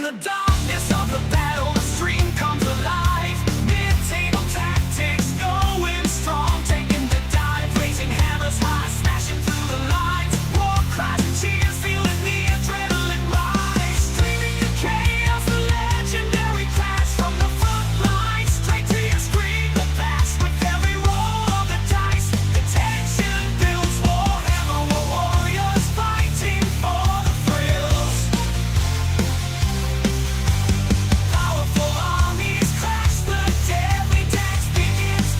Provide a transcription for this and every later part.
the darkness of the battle, the stream comes alive. Mid-table tactics going strong, taking the dive, raising hammers high, smashing through the lines. War cries and cheers, feeling the adrenaline rise. Streaming in chaos, the legendary clash from the front line. Straight to your screen, the blast with every roll of the dice. The tension builds, Warhammer warriors fighting for the thrills. Powerful armies clash, the deadly dance begins.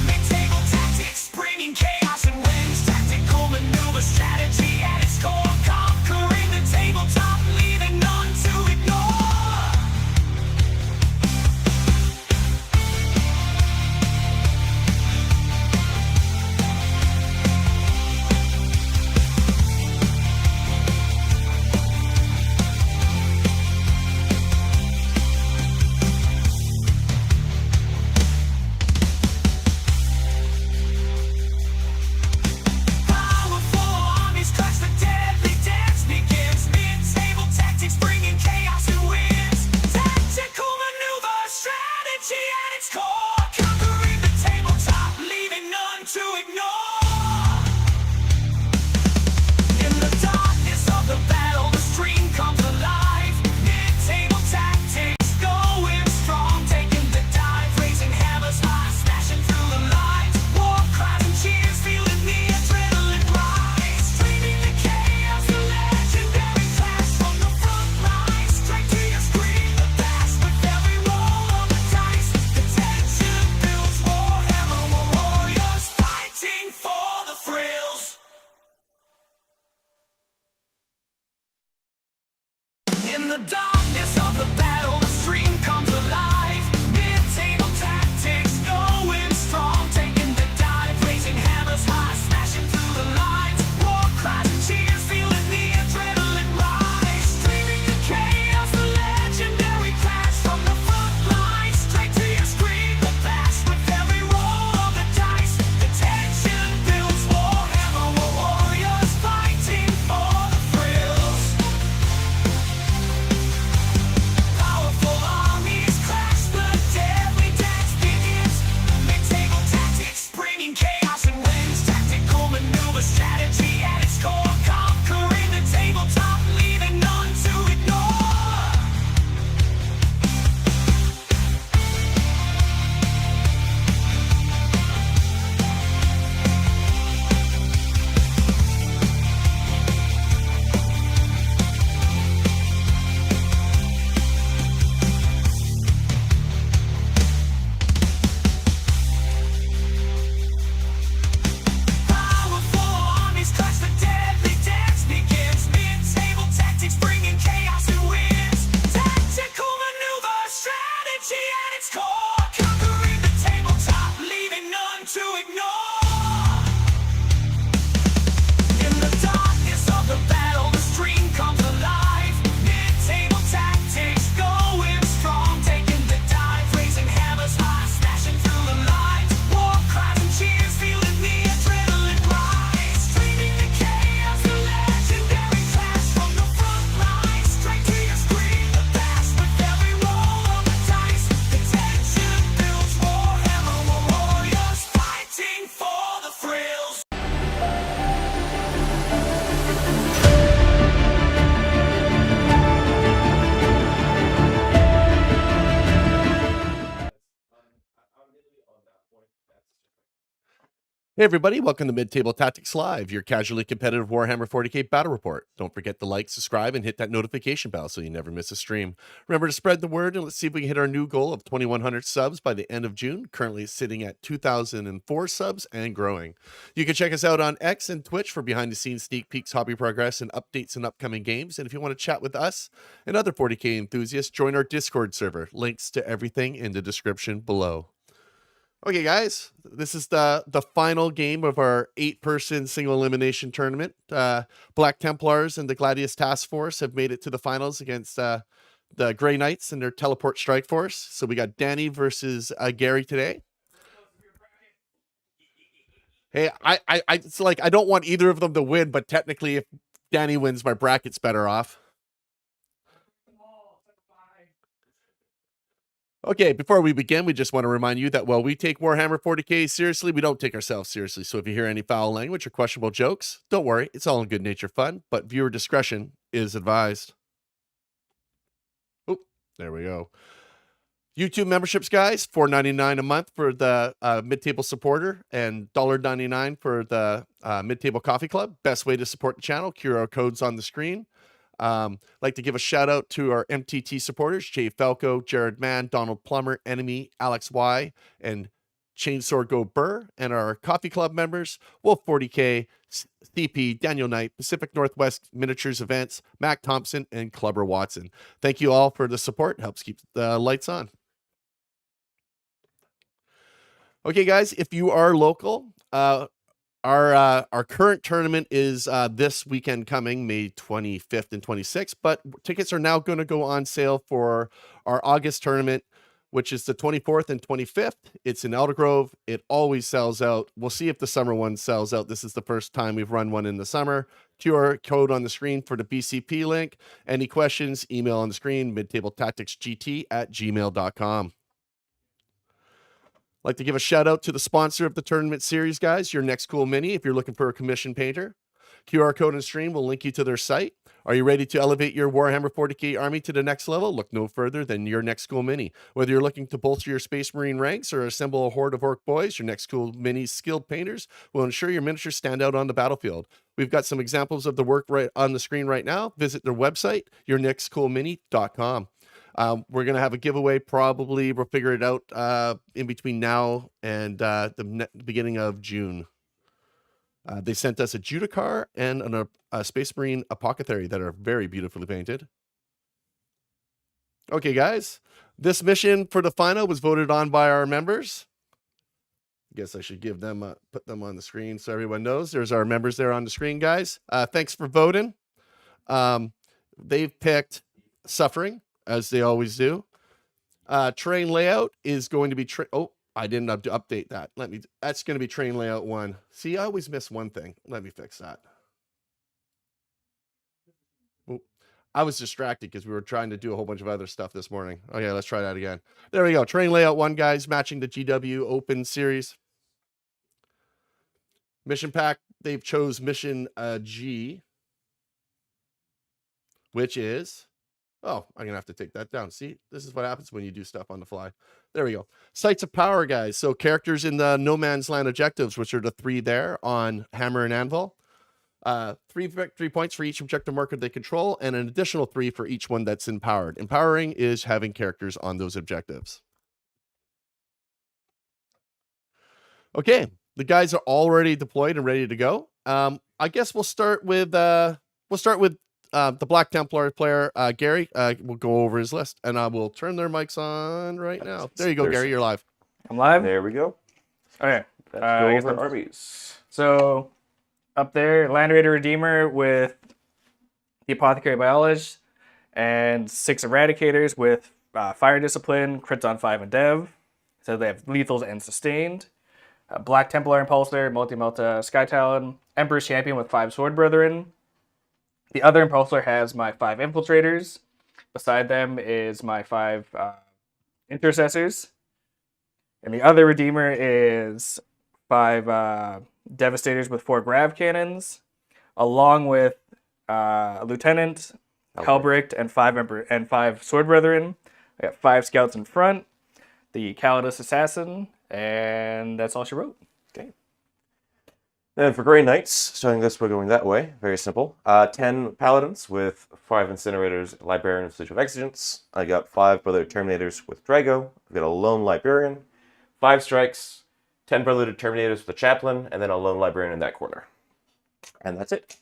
Mid-table tactics, bringing chaos and wins. Tactical maneuver strategy at its core, conquering the tabletop, leaving none to ignore. Powerful armies clash, the deadly dance begins. Mid-table tactics, bringing chaos and wins. Tactical maneuver strategy at its core, conquering the tabletop, leaving none to ignore. In the darkness of the battle, the stream comes alive. Mid-table tactics going strong, taking the dive, raising hammers high, smashing through the lines. War cries and cheers, feeling the adrenaline rise. Streaming the chaos, the legendary clash from the front lines. Straight to your screen, the blast with every roll of the dice. The tension builds, Warhammer warriors fighting for the thrills. In the darkness of the battle, the stream comes alive. Mid-table tactics going strong, taking the dive, raising hammers high, smashing through the lines. War cries and cheers, feeling the adrenaline rise. Streaming the chaos, the legendary clash from the front lines. Straight to your screen, the blast with every roll of the dice. The tension builds, Warhammer warriors fighting for the thrills. Powerful armies clash, the deadly dance begins. Mid-table tactics, bringing chaos and wins. Tactical maneuver strategy at its core, conquering the tabletop, leaving none to ignore. Powerful armies clash, the deadly dance begins. Mid-table tactics, bringing chaos and wins. Tactical maneuver strategy at its core, conquering the tabletop, leaving none to ignore. In the darkness of the battle, the stream comes alive. Mid-table tactics going strong, taking the dive, raising hammers high, smashing through the lines. War cries and cheers, feeling the adrenaline rise. Streaming the chaos, the legendary clash from the front lines. Straight to your screen, the blast with every roll of the dice. The tension builds, Warhammer warriors fighting for the thrills. Hey everybody, welcome to Mid-Table Tactics Live, your casually competitive Warhammer 40k battle report. Don't forget to like, subscribe, and hit that notification bell so you never miss a stream. Remember to spread the word, and let's see if we can hit our new goal of 2,100 subs by the end of June. Currently sitting at 2,004 subs and growing. You can check us out on X and Twitch for behind-the-scenes sneak peeks, hobby progress, and updates in upcoming games. And if you want to chat with us and other 40k enthusiasts, join our Discord server. Links to everything in the description below. Okay, guys, this is the final game of our 8-person single elimination tournament. Black Templars and the Gladius Task Force have made it to the finals against the Grey Knights and their Teleport Strike Force. So we got Danny versus Gary today. Hey, it's like I don't want either of them to win, but technically, if Danny wins, my bracket's better off. Okay, before we begin, we just want to remind you that while we take Warhammer 40K seriously, we don't take ourselves seriously. So if you hear any foul language or questionable jokes, don't worry. It's all in good nature fun, but viewer discretion is advised. Oh, there we go. YouTube memberships, guys, $4.99 a month for the mid-table supporter and $1.99 for the mid-table coffee club. Best way to support the channel. QR codes on the screen. Like to give a shout out to our MTT supporters, Jay Falco, Jared Mann, Donald Plummer, Enemy, Alex Y, and Chainsaw Go Burr, and our coffee club members, Wolf 40K, CP, Daniel Knight, Pacific Northwest Miniatures Events, Mac Thompson, and Clubber Watson. Thank you all for the support. It helps keep the lights on. Okay, guys, if you are local, our current tournament is this weekend coming, May 25th and 26th, but tickets are now going to go on sale for our August tournament, which is the 24th and 25th. It's in Eldergrove. It always sells out. We'll see if the summer one sells out. This is the first time we've run one in the summer. QR code on the screen for the BCP link. Any questions, email on the screen, midtabletacticsgt@gmail.com. Like to give a shout out to the sponsor of the tournament series, guys, Your Next Cool Mini. If you're looking for a commission painter, QR code and stream will link you to their site. Are you ready to elevate your Warhammer 40K army to the next level? Look no further than Your Next Cool Mini. Whether you're looking to bolster your Space Marine ranks or assemble a horde of Orc boys, Your Next Cool Mini's skilled painters will ensure your miniatures stand out on the battlefield. We've got some examples of the work right on the screen right now. Visit their website, yournextcoolmini.com. We're going to have a giveaway. Probably we'll figure it out in between now and the beginning of June. They sent us a Judicar and a Space Marine Apothecary that are very beautifully painted. Okay, guys, this mission for the final was voted on by our members. I guess I should give them put them on the screen so everyone knows. There's our members there on the screen, guys. Thanks for voting. They've picked Suffering, as they always do. Train layout is going to be I didn't update that. That's going to be train layout 1. See, I always miss one thing. Let me fix that. Oop. I was distracted because we were trying to do a whole bunch of other stuff this morning. Okay, let's try that again. There we go. Train layout 1, guys, matching the GW Open series. Mission pack, they've chose mission G, which is... Oh, I'm going to have to take that down. See, this is what happens when you do stuff on the fly. There we go. Sites of Power, guys. So characters in the No Man's Land objectives, which are the 3 there on Hammer and Anvil. 3 victory points for each objective marker they control, and an additional 3 for each one that's empowered. Empowering is having characters on those objectives. Okay, the guys are already deployed and ready to go. I guess we'll start with the Black Templar player, Gary. We'll go over his list, and I will turn their mics on right now. There you go, Gary. You're live. I'm live? There we go. Okay. Let's go over armies. So, up there, Land Raider Redeemer with the Apothecary Biologist, and 6 Eradicators with Fire Discipline, Crits on 5 and Dev. So they have Lethals and Sustained. Black Templar Impulsor, Multi-Melta Sky Talon, Emperor's Champion with 5 Sword Brethren. The other Impulsor has my 5 Infiltrators. Beside them is my 5 Intercessors. And the other Redeemer is 5 Devastators with 4 Grav Cannons, along with a Lieutenant, Helbricht, and 5 Sword Brethren. I got 5 Scouts in front, the Calidus Assassin, and that's all she wrote. Okay. Then for Grey Knights, starting this, we're going that way. Very simple. 10 Paladins with 5 Incinerators, Librarian with Switch of Exigence. I got 5 Brother Terminators with Drago. I've got a Lone Librarian, 5 Strikes, 10 Brother Terminators with a Chaplain, and then a Lone Librarian in that corner. And that's it.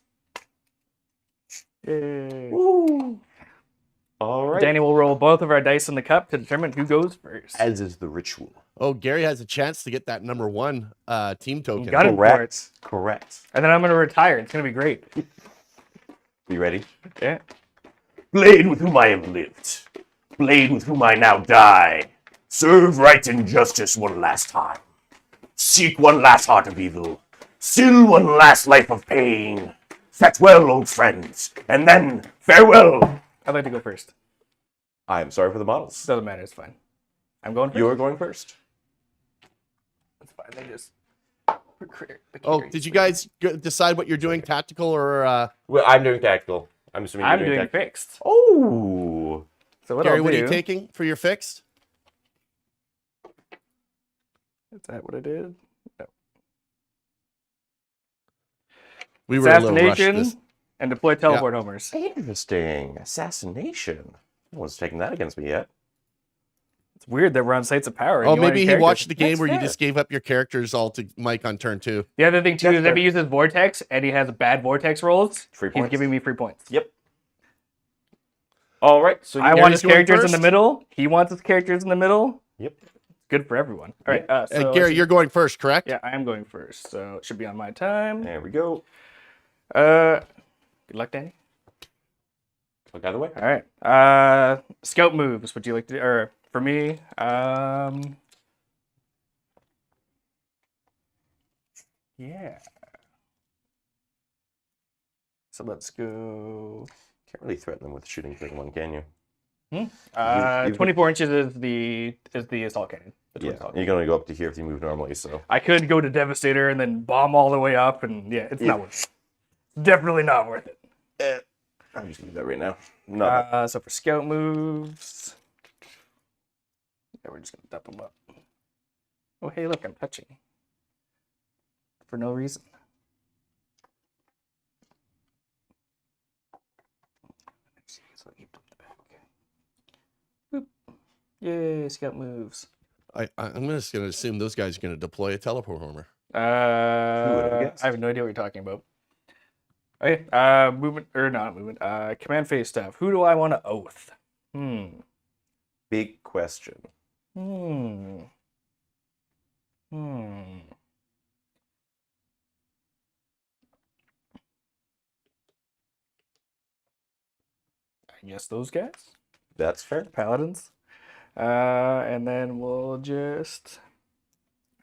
Yay. Woo! All right. Danny will roll both of our dice in the cup to determine who goes first. As is the ritual. Oh, Gary has a chance to get that number 1 team token. Got it. Correct. Correct. And then I'm going to retire. It's going to be great. You ready? Yeah. Blade with whom I have lived, blade with whom I now die, serve right and justice one last time. Seek one last heart of evil, still one last life of pain. Fare well, old friends, and then farewell. I'd like to go first. I am sorry for the models. Doesn't matter. It's fine. I'm going first. You're going first. That's fine. They just. Oh, did you guys decide what you're doing, tactical or? Well, I'm doing tactical. I'm assuming you're I'm doing tactical. fixed. Oh. So what Gary, I'll what are do, you taking for your fixed? Is that what I did? No. We were a little rushed. Assassination and deploy teleport homers. Interesting. Assassination. No one's taken that against me yet. It's weird that we're on Sites of Power. and Oh, you want maybe he characters. watched the game That's where you fair. just gave up your characters all to Mike on turn 2. The other thing too That's is if fair. he uses Vortex and he has bad Vortex rolls, Free he's points. giving me free points. Yep. All right. So I want Gary's his going characters in first? the middle. He wants his characters in the middle. Yep. Good for everyone. All right. So Gary, you're going first, correct? yeah, I am going first, so it should be on my time. There we go. Good luck, Danny. Look either way. All right. Scout moves. Would you like to do? Or for me, yeah. So let's go. Can't really threaten them with shooting thing one, can you? 24 inches is the assault cannon. The twin Yeah. assault You're cannon. gonna go up to here if you move normally. So I could go to Devastator and then bomb all the way up, and yeah, it's not worth it. Definitely not worth it. I'm just gonna do that right now. No. So for scout moves, yeah, we're just gonna dump them up. Oh, hey, look, I'm touching for no reason. So keep them in the back. Boop. Yay, scout moves. I'm just going to assume those guys are going to deploy a teleport homer. I have no idea what you're talking about. Okay, movement or not movement. Command phase stuff. Who do I want to oath? Big question. I guess those guys, That's fair. paladins, and then we'll just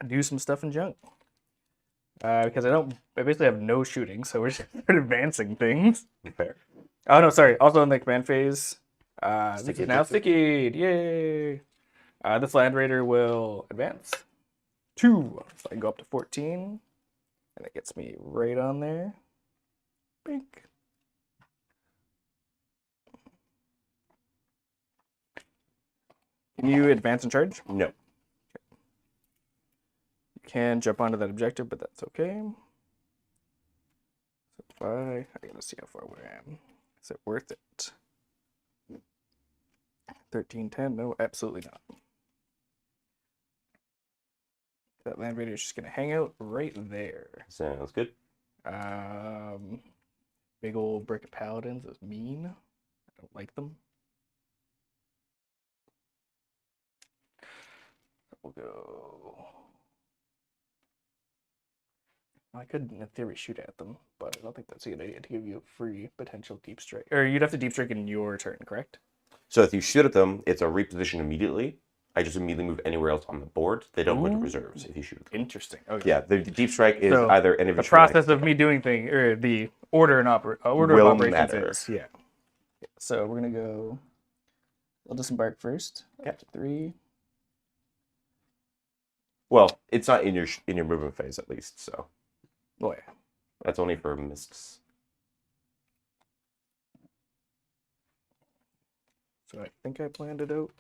do some stuff in junk. Because I basically have no shooting, so we're just advancing things. Fair. Oh no, sorry. Also in the command phase, this Sticky is now objective. stickied. Yay! This land raider will advance 2, so I can go up to 14, and it gets me right on there. Bink. Can you advance and charge? No. You can jump onto that objective, but that's okay. So if I gotta see how far away I am. Is it worth it? 1310? No, absolutely not. That land raider is just gonna hang out right there. Sounds good. Big old brick of paladins is mean. I don't like them. We'll go. I could, in theory, shoot at them, but I don't think that's a good idea to give you a free potential deep strike. Or you'd have to deep strike in your turn, correct? So if you shoot at them, it's a reposition immediately. I just immediately move anywhere else on the board. They don't go to reserves if you shoot them. Interesting. Okay. Yeah, the deep strike is So, either any of The your process of me doing things, or the order and order Will of operations matter. is, yeah. So we're gonna go. We'll disembark first. Okay. Up to 3. Well, it's not in your movement phase at least, so Oh yeah. that's only for miscs. So I think I planned it out.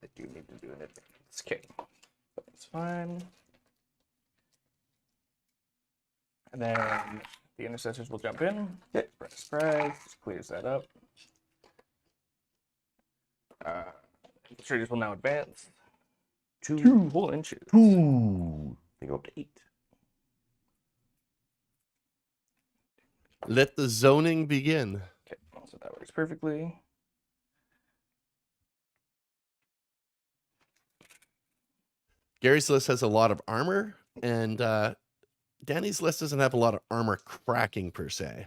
I do need to do an advance. Okay. That's fine. And then the intercessors will jump in. Yep. Surprise. Just clears that up. Infiltrators will now advance. 2 whole inches. They go up to 8. Let the zoning begin. Okay, so that works perfectly. Gary's list has a lot of armor, and Danny's list doesn't have a lot of armor cracking per se.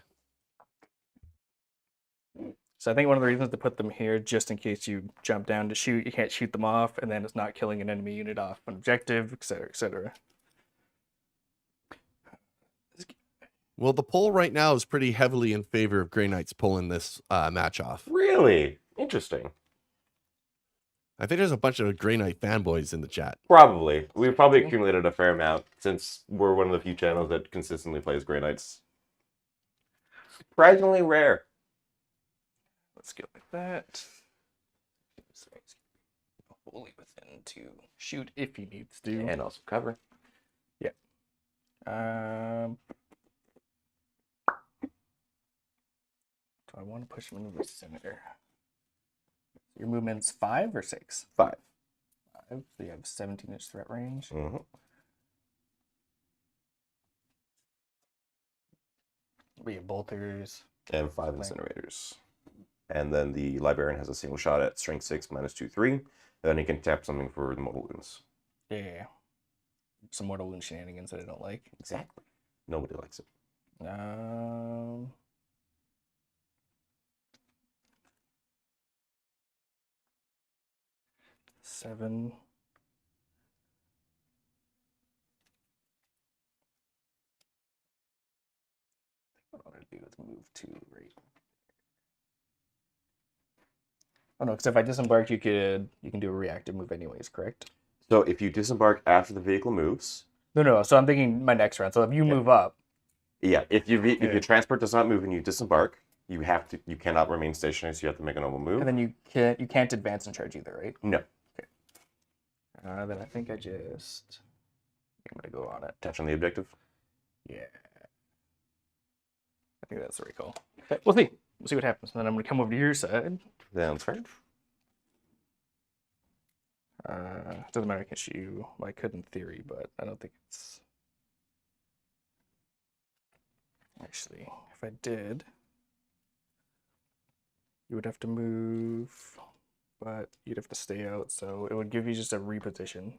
So I think one of the reasons to put them here, just in case you jump down to shoot, you can't shoot them off, and then it's not killing an enemy unit off an objective, etc., etc. Well, the poll right now is pretty heavily in favor of Grey Knights pulling this match off. Really? Interesting. I think there's a bunch of Grey Knight fanboys in the chat. Probably. We've probably accumulated a fair amount since we're one of the few channels that consistently plays Grey Knights. Surprisingly rare. Let's go like that. Wholly within to shoot if he needs to. And also cover. Yeah. Do I want to push him into the center? Your movement's 5 or 6? 5. 5. So you have 17-inch threat range. Mm-hmm. We have bolters. And 5 incinerators. And then the Librarian has a single shot at strength 6 -2/3. And then he can tap something for the mortal wounds. Yeah. Some mortal wound shenanigans that I don't like. Exactly. Nobody likes it. 7. What I want to do is move 2 right. Oh no, because if I disembark, you can do a reactive move anyways, correct? So if you disembark after the vehicle moves, No. So I'm thinking my next round. So if you move up, yeah, if your transport does not move and you disembark, you cannot remain stationary, so you have to make a normal move. and then you can't advance and charge either, right? No. Then I think I'm gonna go on it. Touch on the objective. Yeah. I think that's the right call. Okay, we'll see. We'll see what happens. And then I'm gonna come over to your side. That's right. Doesn't matter against you. Well, I could in theory, but I don't think it's. Actually, if I did, you would have to move, but you'd have to stay out, so it would give you just a reposition.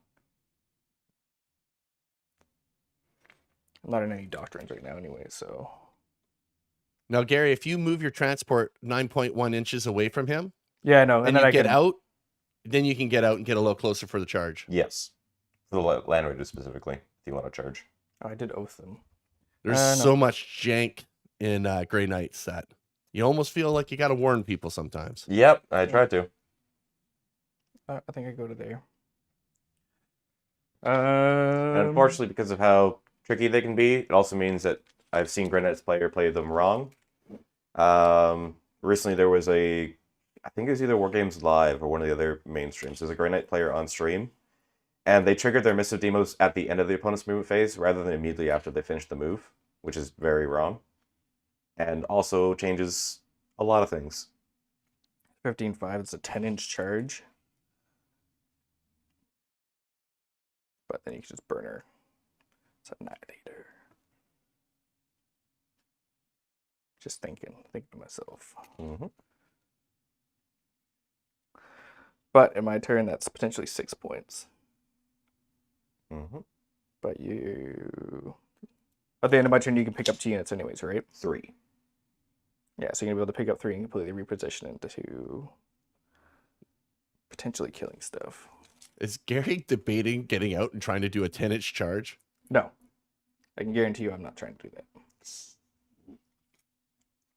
I'm not in any doctrines right now anyway, so. Now, Gary, if you move your transport 9.1 inches away from him, Yeah, I know. and then you I get can, out, then you can get out and get a little closer for the charge. Yes. For the Land Raiders specifically, if you want to charge. Oh, I did oath them. There's No. so much jank in Grey Knights that you almost feel like you got to warn people sometimes. Yep, I tried to. I think I go to there. And unfortunately, because of how tricky they can be, it also means that I've seen Grey Knights player play them wrong. Recently, there was I think it was either War Games Live or one of the other mainstreams. There's a Grey Knight player on stream, and they triggered their missive demos at the end of the opponent's movement phase rather than immediately after they finished the move, which is very wrong. And also changes a lot of things. 15.5, it's a 10-inch charge. But then you can just burn her. It's Annihilator. Just thinking to myself. Mm-hmm. But in my turn, that's potentially 6 points. Mm-hmm. But at the end of my turn, you can pick up 2 units anyways, right? 3. Yeah, so you're going to be able to pick up 3 and completely reposition into potentially killing stuff. Is Gary debating getting out and trying to do a 10-inch charge? No. I can guarantee you I'm not trying to do that.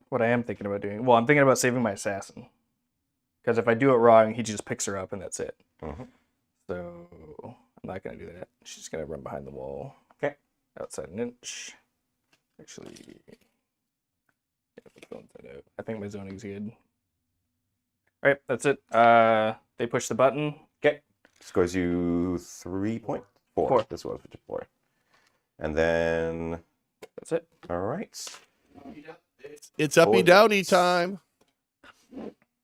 What I am thinking about doing... Well, I'm thinking about saving my assassin. Because if I do it wrong, he just picks her up and that's it. Mm-hmm. So I'm not going to do that. She's just going to run behind the wall. Okay. Outside an inch. Actually... I think my zoning's good. All right, that's it. They push the button. Okay. Scores you 3 points. 4. 4. This was 4. And then... That's it. All right. It's uppy Oh, downy yes. time.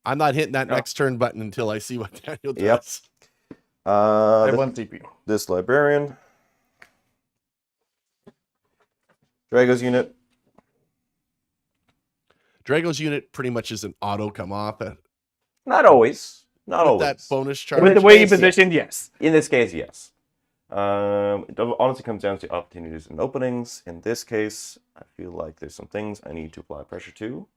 I'm not hitting that No. next turn button until I see what Daniel does. Yep. I have This, 1 CP. this Librarian. Drago's unit. Drago's unit pretty much is an auto come off Not always. Not with always. that bonus charge. With the way you positioned, yes. In this case, yes. It honestly comes down to opportunities and openings. In this case, I feel like there's some things I need to apply pressure to.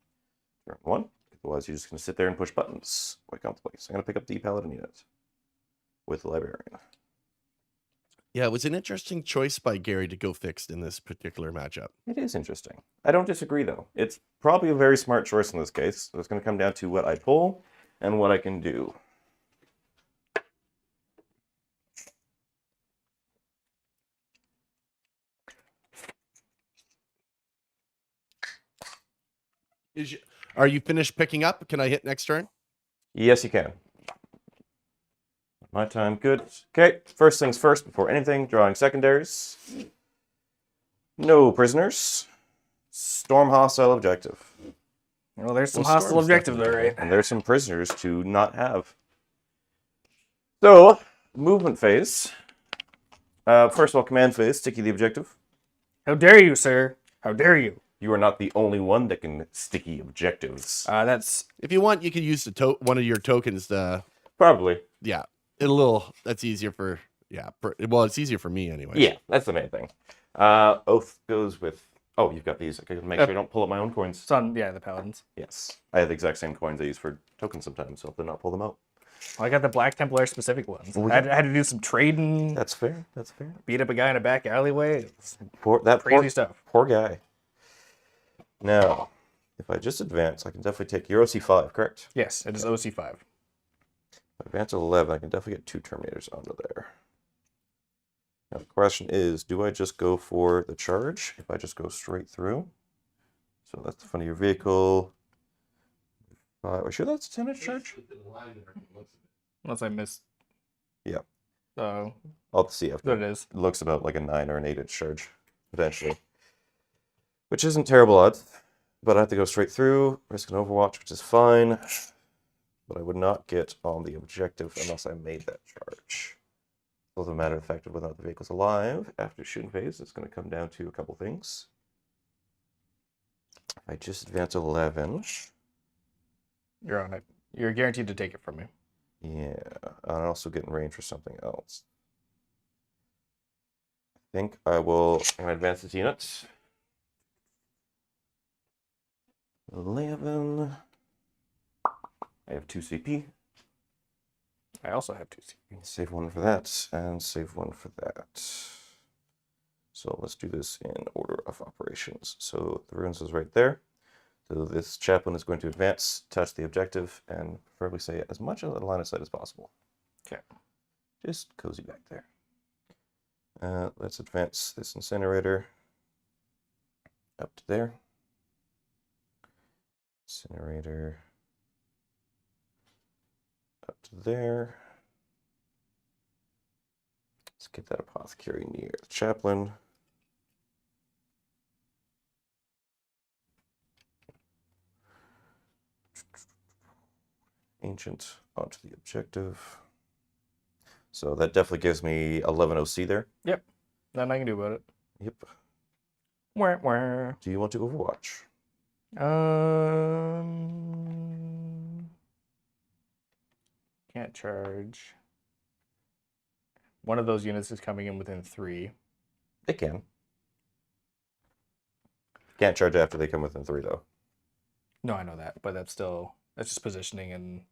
Turn 1. Otherwise, you're just going to sit there and push buttons quite comfortably. So I'm going to pick up the Paladin unit with the Librarian. Yeah, it was an interesting choice by Gary to go fixed in this particular matchup. It is interesting. I don't disagree, though. It's probably a very smart choice in this case. So it's going to come down to what I pull and what I can do. Are you finished picking up? Can I hit next turn? Yes, you can. My time, good. Okay, first things first, before anything, drawing secondaries. No prisoners. Storm hostile objective. Well, there's some Well, hostile Storm's objectives there, definitely right? And there's some prisoners to not have. So, movement phase. First of all, command phase, sticky the objective. How dare you, sir? How dare you? You are not the only one that can sticky objectives. That's If you want, you can use one of your tokens to. Probably. Yeah, that's easier for. Yeah, well, it's easier for me anyway. Yeah, that's the main thing. Oath goes with. Oh, you've got these. I gotta make sure I don't pull up my own coins. it's on, the paladins. Yes, I have the exact same coins I use for tokens sometimes, so I'll not pull them out. Well, I got the Black Templar specific ones. Oh, I had to do some trading, That's fair. That's fair. beat up a guy in a back alleyway. It was That crazy stuff. Poor guy. Now, if I just advance, I can definitely take your OC5, correct? Yes, it is OC5. If I advance 11, I can definitely get 2 Terminators onto there. Now the question is, do I just go for the charge? If I just go straight through? So that's the front of your vehicle. Are you sure that's a 10-inch charge? Unless I missed. Yeah. So, I'll have to see after. there it is. It looks about like a 9 or an 8-inch charge, potentially. Which isn't terrible odds, but I have to go straight through, risk an overwatch, which is fine. But I would not get on the objective unless I made that charge. It doesn't matter the fact of whether or not the vehicle's alive. After shooting phase, it's going to come down to a couple things. If I just advance 11, You're on it. You're guaranteed to take it from me. yeah, I also get in range for something else. I think I will advance this unit. 11. I have 2 CP. I also have 2 CP. Save 1 for that, and save 1 for that. So let's do this in order of operations. So the ruins is right there. So this chaplain is going to advance, touch the objective, and preferably say as much of the line of sight as possible. Okay. Just cozy back there. Let's advance this incinerator up to there. Incinerator up to there. Let's get that apothecary near the chaplain. Ancient onto the objective. So that definitely gives me 11 OC there. Yep. Nothing I can do about it. Yep. Wah. Do you want to overwatch? Can't charge. One of those units is coming in within 3. They can. Can't charge after they come within 3 though. No, I know that, but that's just positioning and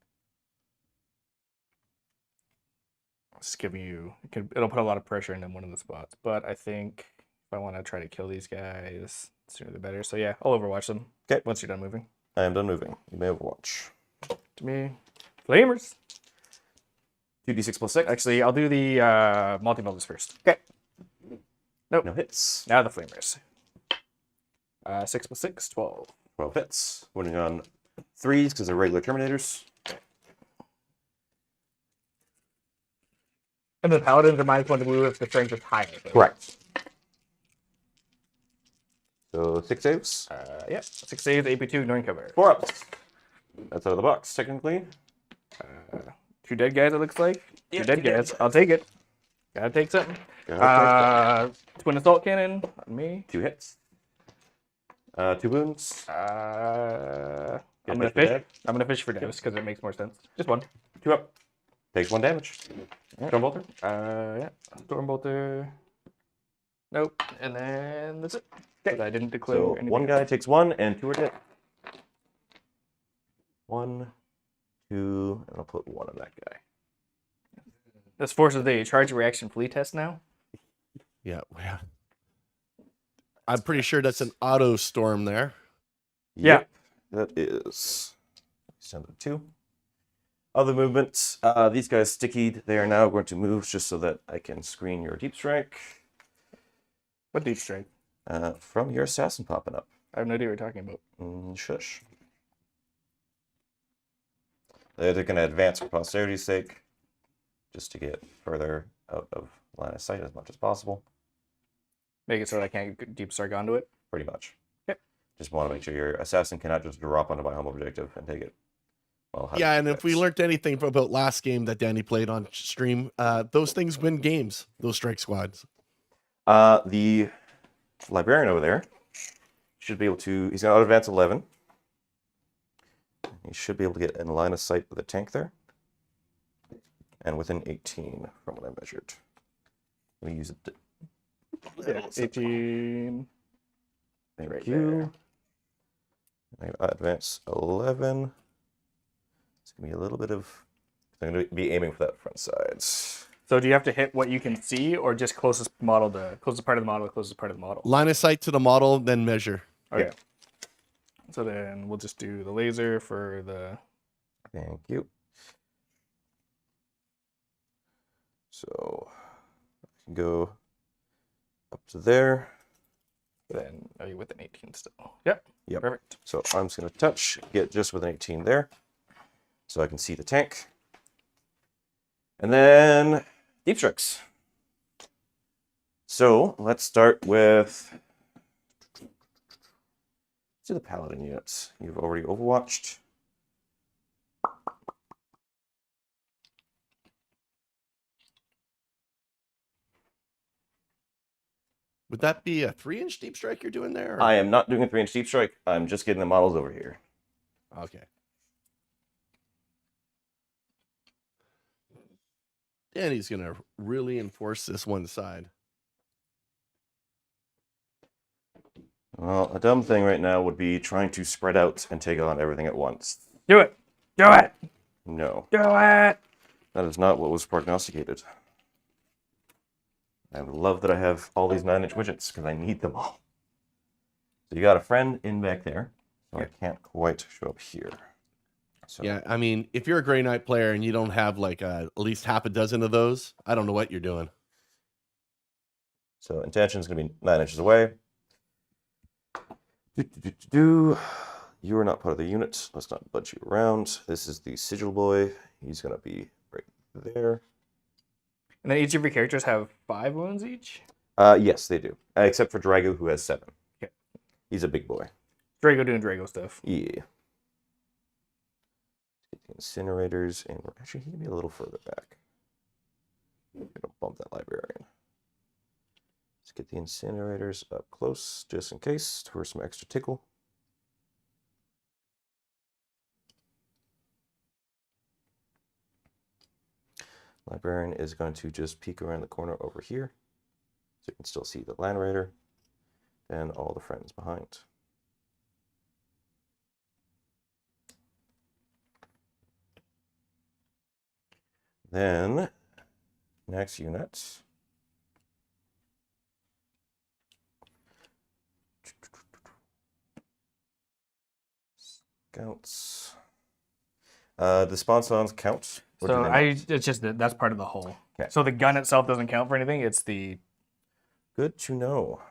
just giving you. It'll put a lot of pressure into one of the spots. But I think if I want to try to kill these guys, sooner the better. So yeah, I'll overwatch them. Okay. Once you're done moving. I am done moving. You may overwatch. To me, flamers. 2d6 plus 6. Actually, I'll do the multi-melters first. Okay. Nope. No hits. Now the flamers. 6 plus 6, 12. 12 hits. Winning on 3s because they're regular Terminators. And the paladins are -1 to move if the strength is higher. Correct. So 6 saves. Yeah. 6 saves, AP2, ignoring cover. 4 ups. That's out of the box, technically. 2 dead guys, it looks like. Yeah, 2 dead two dead guys. I'll take it. Gotta take something. Twin assault cannon on me. 2 hits. 2 wounds. I'm gonna hit for fish. dead. I'm gonna fish for devs because it makes more sense. Just 1. 2 up. Takes 1 damage. Stormbolter. Yeah. Stormbolter. Nope. And then that's it. But I didn't declare So anything 1 guy takes 1 and 2 are dead. 1, 2, and I'll put 1 on that guy. This forces the charge reaction flee test now. Yeah. I'm pretty sure that's an auto storm there. Yeah. That is. Send it 2. Other movements. These guys stickied. They are now going to move just so that I can screen your deep strike. What deep strike? From your assassin popping up. I have no idea what you're talking about. Shush. They're going to advance for posterity's sake, just to get further out of line of sight as much as possible. Make it so that I can't deep strike onto it. Pretty much. Okay. Just want to make sure your assassin cannot just drop onto my home objective and take it. Well, Yeah, and if we learned anything about last game that Danny played on stream, those things win games, those strike squads. The librarian over there should be able to, he's going to advance 11. He should be able to get in line of sight with the tank there. And within 18 from what I measured. Let me use it. 18. Thank Right you. I advance 11. It's going to be a little bit of, I'm going to be aiming for that front sides. So do you have to hit what you can see, or just closest part of the model, closest part of the model? Line of sight to the model, then measure. Okay. Yeah. So then we'll just do the laser for the. Thank you. So I can go up to there. Then are you within 18 still? Yep. Yep. Perfect. So I'm just going to touch, get just within 18 there, so I can see the tank. And then deep strikes. So let's start with, let's do the paladin units. You've already overwatched. Would that be a 3-inch deep strike you're doing there? Or? I am not doing a 3-inch deep strike. I'm just getting the models over here. Okay. Danny's going to really enforce this one side. Well, a dumb thing right now would be trying to spread out and take on everything at once. Do it. Do it. No, Do it. that is not what was prognosticated. I love that I have all these 9-inch widgets because I need them all. So you got a friend in back there, so I can't quite show up here. So Yeah, I mean, if you're a Grey Knight player and you don't have like at least half a dozen of those, I don't know what you're doing. So intention is going to be 9 inches away. You are not part of the unit. Let's not budge you around. This is the sigil boy. He's going to be right there. And then each of your characters have 5 wounds each. Yes, they do. Except for Drago, who has 7. Okay. He's a big boy. Drago doing Drago stuff. Yeah. Get the incinerators, and actually he can be a little further back. I'm gonna bump that librarian. Let's get the incinerators up close, just in case, for some extra tickle. Librarian is going to just peek around the corner over here, so you can still see the Land Raider and all the friends behind. Then, next unit. Scouts. The sponsons count. Or do So they not? it's just that's part of the whole. Okay. So the gun itself doesn't count for anything. It's the Good to know.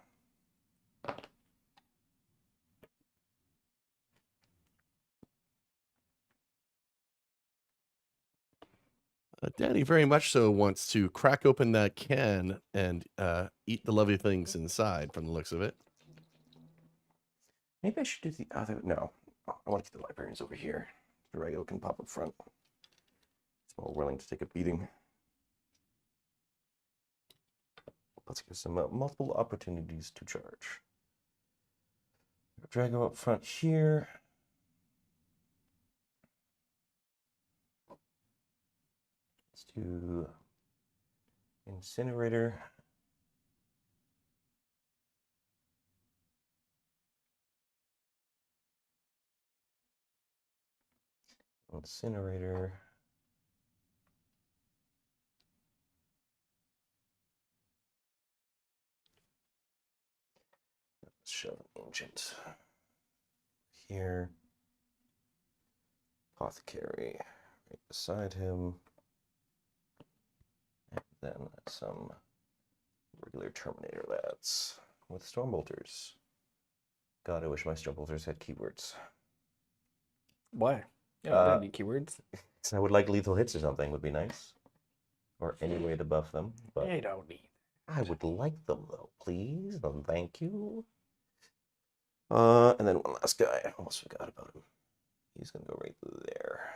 Danny very much so wants to crack open that can and eat the lovely things inside from the looks of it. Maybe I should do the other. No, I want to get the librarians over here. Drago can pop up front. He's more willing to take a beating. Let's give some multiple opportunities to charge. Drago up front here. Let's do incinerator. Incinerator. Let's shove an ancient here. Apothecary right beside him. And then some regular Terminator lads with Stormbolters. God, I wish my Stormbolters had keywords. why? Yeah, Uh, don't need keywords. I would like lethal hits or something would be nice. Or any way to buff them. But I don't need. I would like them though, please. And thank you. And then one last guy. I almost forgot about him. He's gonna go right there.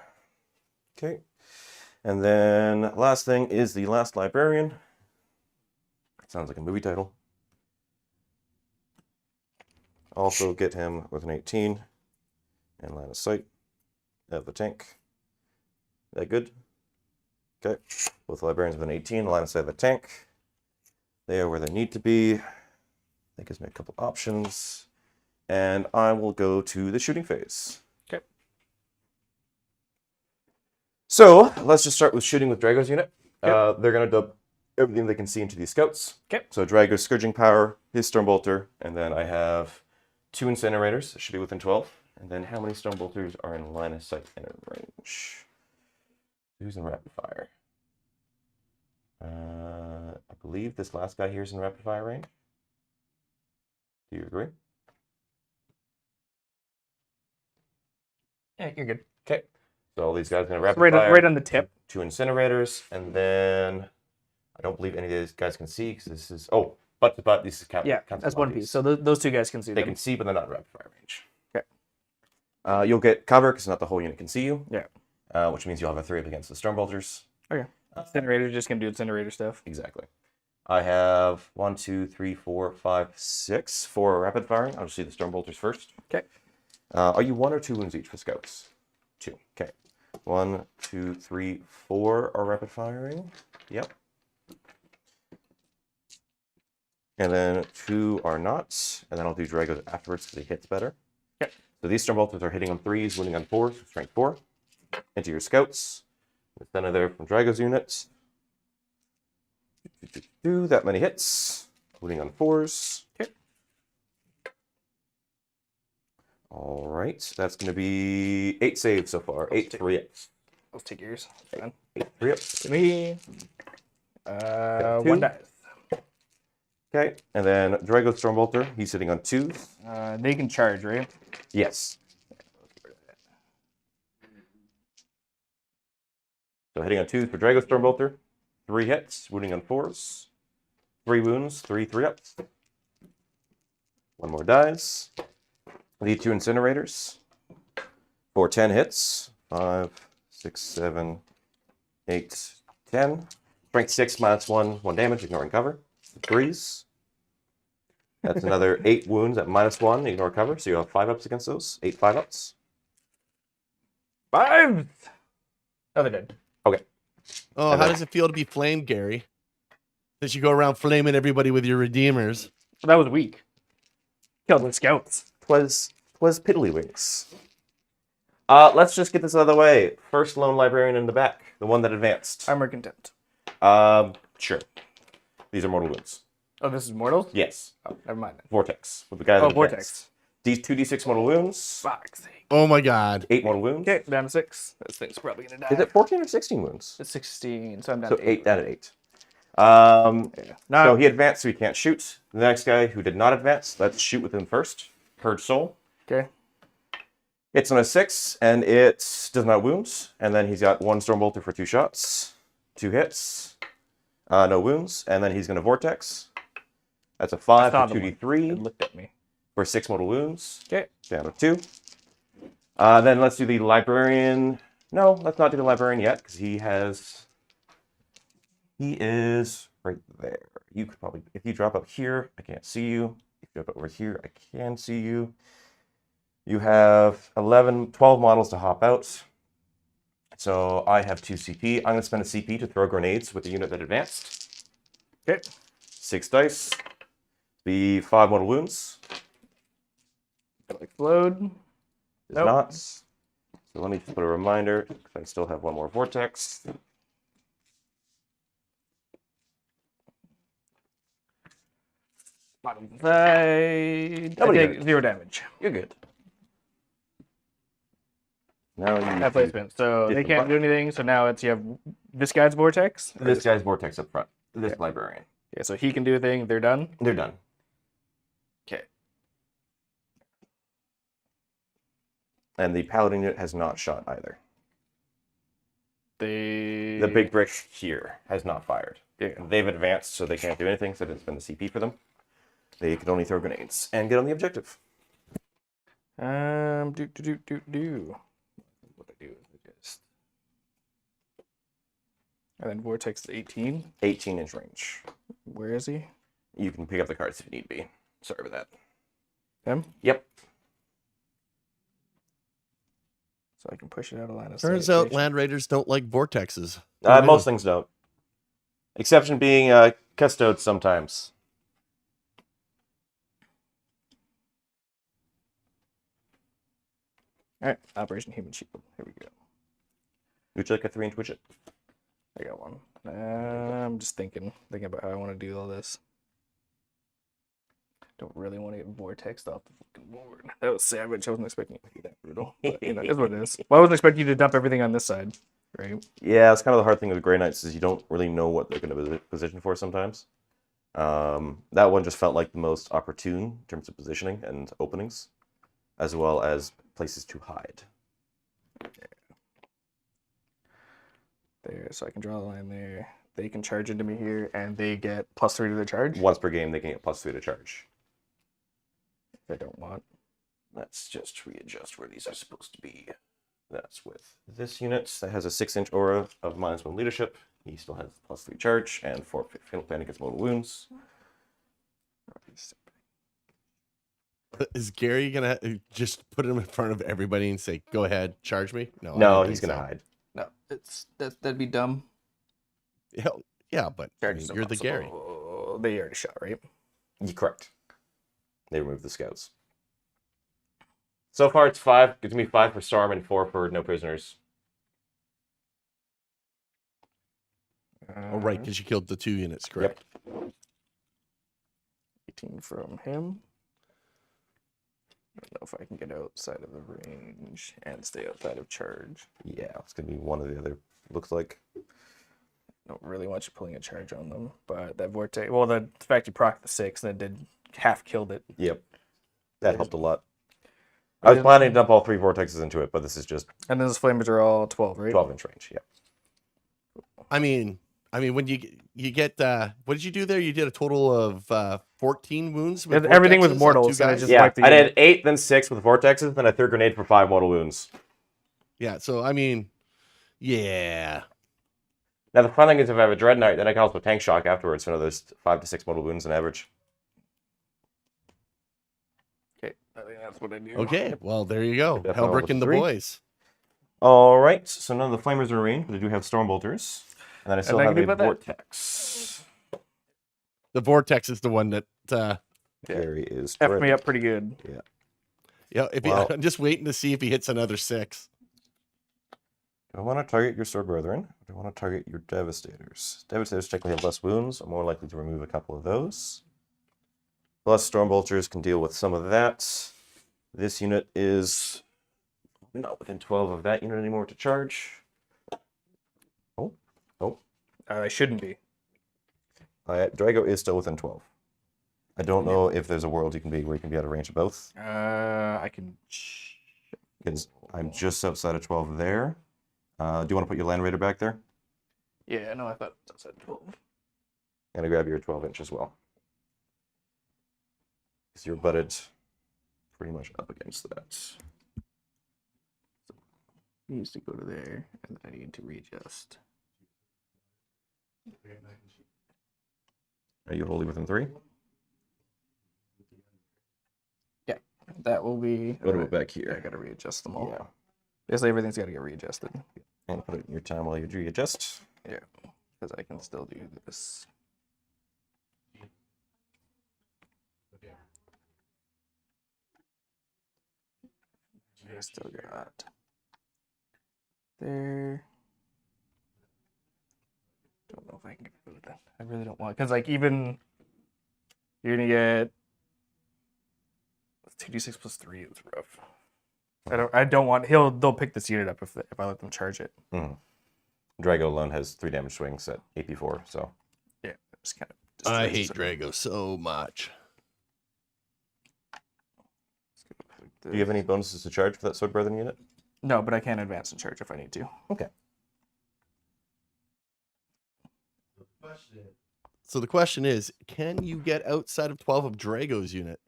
Okay. And then last thing is the last librarian. Sounds like a movie title. Also get him with an 18 and line of sight of the tank. That good? Okay. Both librarians with an 18, line of sight of the tank. They are where they need to be. That gives me a couple options. And I will go to the shooting phase. Okay. So let's just start with shooting with Drago's unit. Yep. They're going to dump everything they can see into these scouts. Okay. So Drago's Scourging Power, his Stormbolter, and then I have 2 Incinerators. That should be within 12. And then how many Stormbolters are in line of sight and in range? Who's in rapid fire? I believe this last guy here is in rapid fire range. Do you agree? Yeah, you're good. Okay. So all these guys are going to rapid Right, fire. right on the tip. 2 Incinerators, and then I don't believe any of these guys can see because this is butt to butt. This is Yeah, that's one piece. So those two guys can see they them. can see, but they're not in rapid fire range. Okay. You'll get cover because not the whole unit can see you. Yeah. Which means you'll have a 3 up against the Stormbolters. Okay. Incinerator's just gonna do incinerator stuff. Exactly. I have 1, 2, 3, 4, 5, 6. 4 rapid firing. I'll just see the Stormbolters first. Okay. Are you 1 or 2 wounds each for scouts? 2. Okay. 1, 2, 3, 4 are rapid firing. Yep. And then 2 are not. And then I'll do Dragos afterwards because he hits better. Okay. So these Stormbolters are hitting on 3s, wounding on 4s, strength 4. Into your scouts. Then are there from Drago's units. That many hits. Wounding on 4s. Okay. All right. That's going to be 8 saves so far. 8 3-ups. Let's take yours. Fine. 8 3-ups. To me. Two. 1 dies. Okay. And then Drago's Stormbolter. He's sitting on 2s. They can charge, right? Yes. So hitting on 2s for Drago's Stormbolter. 3 hits, wounding on 4s. 3 wounds, 3 3-ups. 1 more dies. The 2 Incinerators. For 10 hits. 5, 6, 7, 8, 10. Strength 6 -1, 1 damage, ignoring cover. 3s. That's another 8 wounds at -1, ignore cover. So you have 5-ups against those. 8 5-ups. 5. Oh, they're dead. Okay. Oh, how does it feel to be flamed, Gary? That you go around flaming everybody with your redeemers. That was weak. Killed the scouts. Twas Piddlywinks. Let's just get this out of the way. First lone librarian in the back, the one that advanced. Armor contempt. Sure. These are mortal wounds. Oh, this is mortals? Yes. Oh, never mind. Then. Vortex with the guy that Oh, advanced. vortex. These 2d6 mortal wounds. Fuck's sake. Oh my god. 8 mortal wounds. Okay, down to 6. This thing's probably gonna die. Is it 14 or 16 wounds? It's 16, so I'm down So to 8 8. down at 8. Yeah. No, So he advanced, so he can't shoot. The next guy who did not advance, let's shoot with him first. Purge Soul. okay. It's on a 6, and it does not wounds. And then he's got 1 Stormbolter for 2 shots. 2 hits. No wounds. And then he's going to Vortex. That's a 5 saw for the one. 2d3 It looked at me. for 6 mortal wounds. Okay. Down to 2. Then let's do the Librarian. No, let's not do the Librarian yet, because he is right there. You could probably, if you drop up here, I can't see you. If you drop over here, I can see you. You have 12 models to hop out. So I have 2 CP. I'm going to spend a CP to throw grenades with the unit that advanced. Okay. 6 dice. Be 5 mortal wounds. Explode. Is Nope. not. So let me just put a reminder, because I still have 1 more Vortex. Bottom side. Nobody I got take it. 0 damage. You're good. Now you That placement. So they Different can't part. do anything. So now it's you have this guy's vortex. This guy's Vortex up front. This Librarian. Yeah, so he can do a thing. They're done. They're done. Okay. And the Paladin unit has not shot either. The big brick here has not fired. Yeah. They've advanced, so they can't do anything, so I didn't spend the CP for them. They can only throw grenades and get on the objective. What I do is just. And then Vortex is 18. 18-inch range. Where is he? You can pick up the cards if you need be. Sorry about that. Him? Yep. So I can push it out of line of sight. Turns out land raiders don't like vortexes. Most things don't. Exception being custodes sometimes. Alright, Operation Human Shield. Here we go. Would you like a 3-inch widget? I got one. I'm just thinking about how I want to do all this. Don't really want to get vortexed off the fucking board. That was savage. I wasn't expecting it to be that brutal. But, you know, it is what it is. Well, I wasn't expecting you to dump everything on this side, right? Yeah, it's kind of the hard thing with Grey Knights is you don't really know what they're going to be positioned for sometimes. That one just felt like the most opportune in terms of positioning and openings, as well as places to hide. There, so I can draw the line there. They can charge into me here, and they get +3 to their charge. Once per game, they can get +3 to charge. I don't want. Let's just readjust where these are supposed to be. That's with this unit that has a 6-inch aura of -1 leadership. He still has +3 charge and 4 fatal panic against mortal wounds. Is Gary gonna just put him in front of everybody and say, "Go ahead, charge me"? I No, don't he's think going to so. hide. No, that'd be dumb. Yeah, but I mean, you're the Gary. They already shot, right? You're correct. They removed the scouts. So far, it's 5. Gives me 5 for Storm and 4 for no prisoners. Oh, right, because you killed the 2 units, correct? 18 from him. I don't know if I can get outside of the range and stay outside of charge. Yeah, it's going to be one or the other, looks like. Don't really want you pulling a charge on them, but that vortex. Well, the fact you procced the 6 and it did half killed it. Yep. That helped a lot. I was planning to dump all 3 vortexes into it, but this is just And those flamers are all 12, right? 12-inch range. Yeah. I mean, when you get what did you do there? You did a total of 14 wounds. With Everything with vortexes on mortals, 2 and I guys? just- Yeah, wiped the I unit. did 8, then 6 with vortexes, then I threw a grenade for 5 mortal wounds. Yeah. So I mean, yeah. Now, the fun thing is if I have a Dread Knight, then I can also tank shock afterwards for another 5 to 6 mortal wounds on average. Okay, I think that's what I do. Okay. Well, there you go. Definitely Hellbrick with and the 3. boys. All right, so none of the flamers are remain, but I do have Stormbolters. And then I still I have can a do about that. Vortex. The vortex is the one that. Gary is F me dreading. up pretty good. Yeah. If Well- I'm just waiting to see if he hits another 6. Do I want to target your Sword Brethren? Or do I want to target your Devastators? Devastators technically have less wounds. I'm more likely to remove a couple of those. Plus, Stormbolters can deal with some of that. This unit is not within 12 of that unit anymore to charge. I shouldn't be. Drago is still within 12. I don't know if there's a world you can be where you can be out of range of both. I can. Because I'm just outside of 12 there. Do you want to put your Land Raider back there? Yeah, no, I thought that's at 12. I'm going to grab your 12-inch as well. Because you're butted pretty much up against that. He needs to go to there, and then I need to readjust. Are you wholly within 3? Yeah, that will be. What about back I here? gotta readjust them all. Yeah. Basically, everything's gotta get readjusted. And put it in your time while you readjust. Yeah, because I can still do this. I still got there. Don't know if I can get rid of that. I really don't want because like even you're gonna get 2d6 plus 3 is rough. I don't want they'll pick this unit up if I let them charge it. Drago alone has 3 damage swings at AP4, so. Yeah, just kind of. I hate Drago so much. Do you have any bonuses to charge for that Sword Brethren unit? No, but I can advance and charge if I need to. Okay. So the question is, can you get outside of 12 of Drago's unit?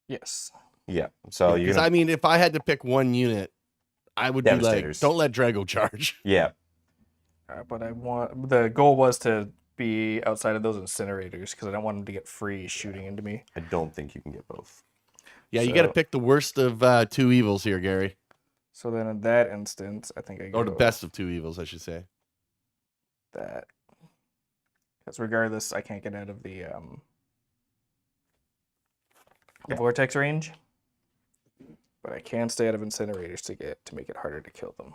Yes. Yeah. So you're Because gonna I mean, if I had to pick one unit, I would be like, Devastators. don't let Drago charge. yeah. But the goal was to be outside of those incinerators because I don't want them to get free shooting into me. I don't think you can get both. Yeah, you got to So- pick the worst of two evils here, Gary. So then in that instance, I think I go Or the best of two evils, I should say. that. Because regardless, I can't get out of the vortex range. But I can stay out of incinerators to make it harder to kill them.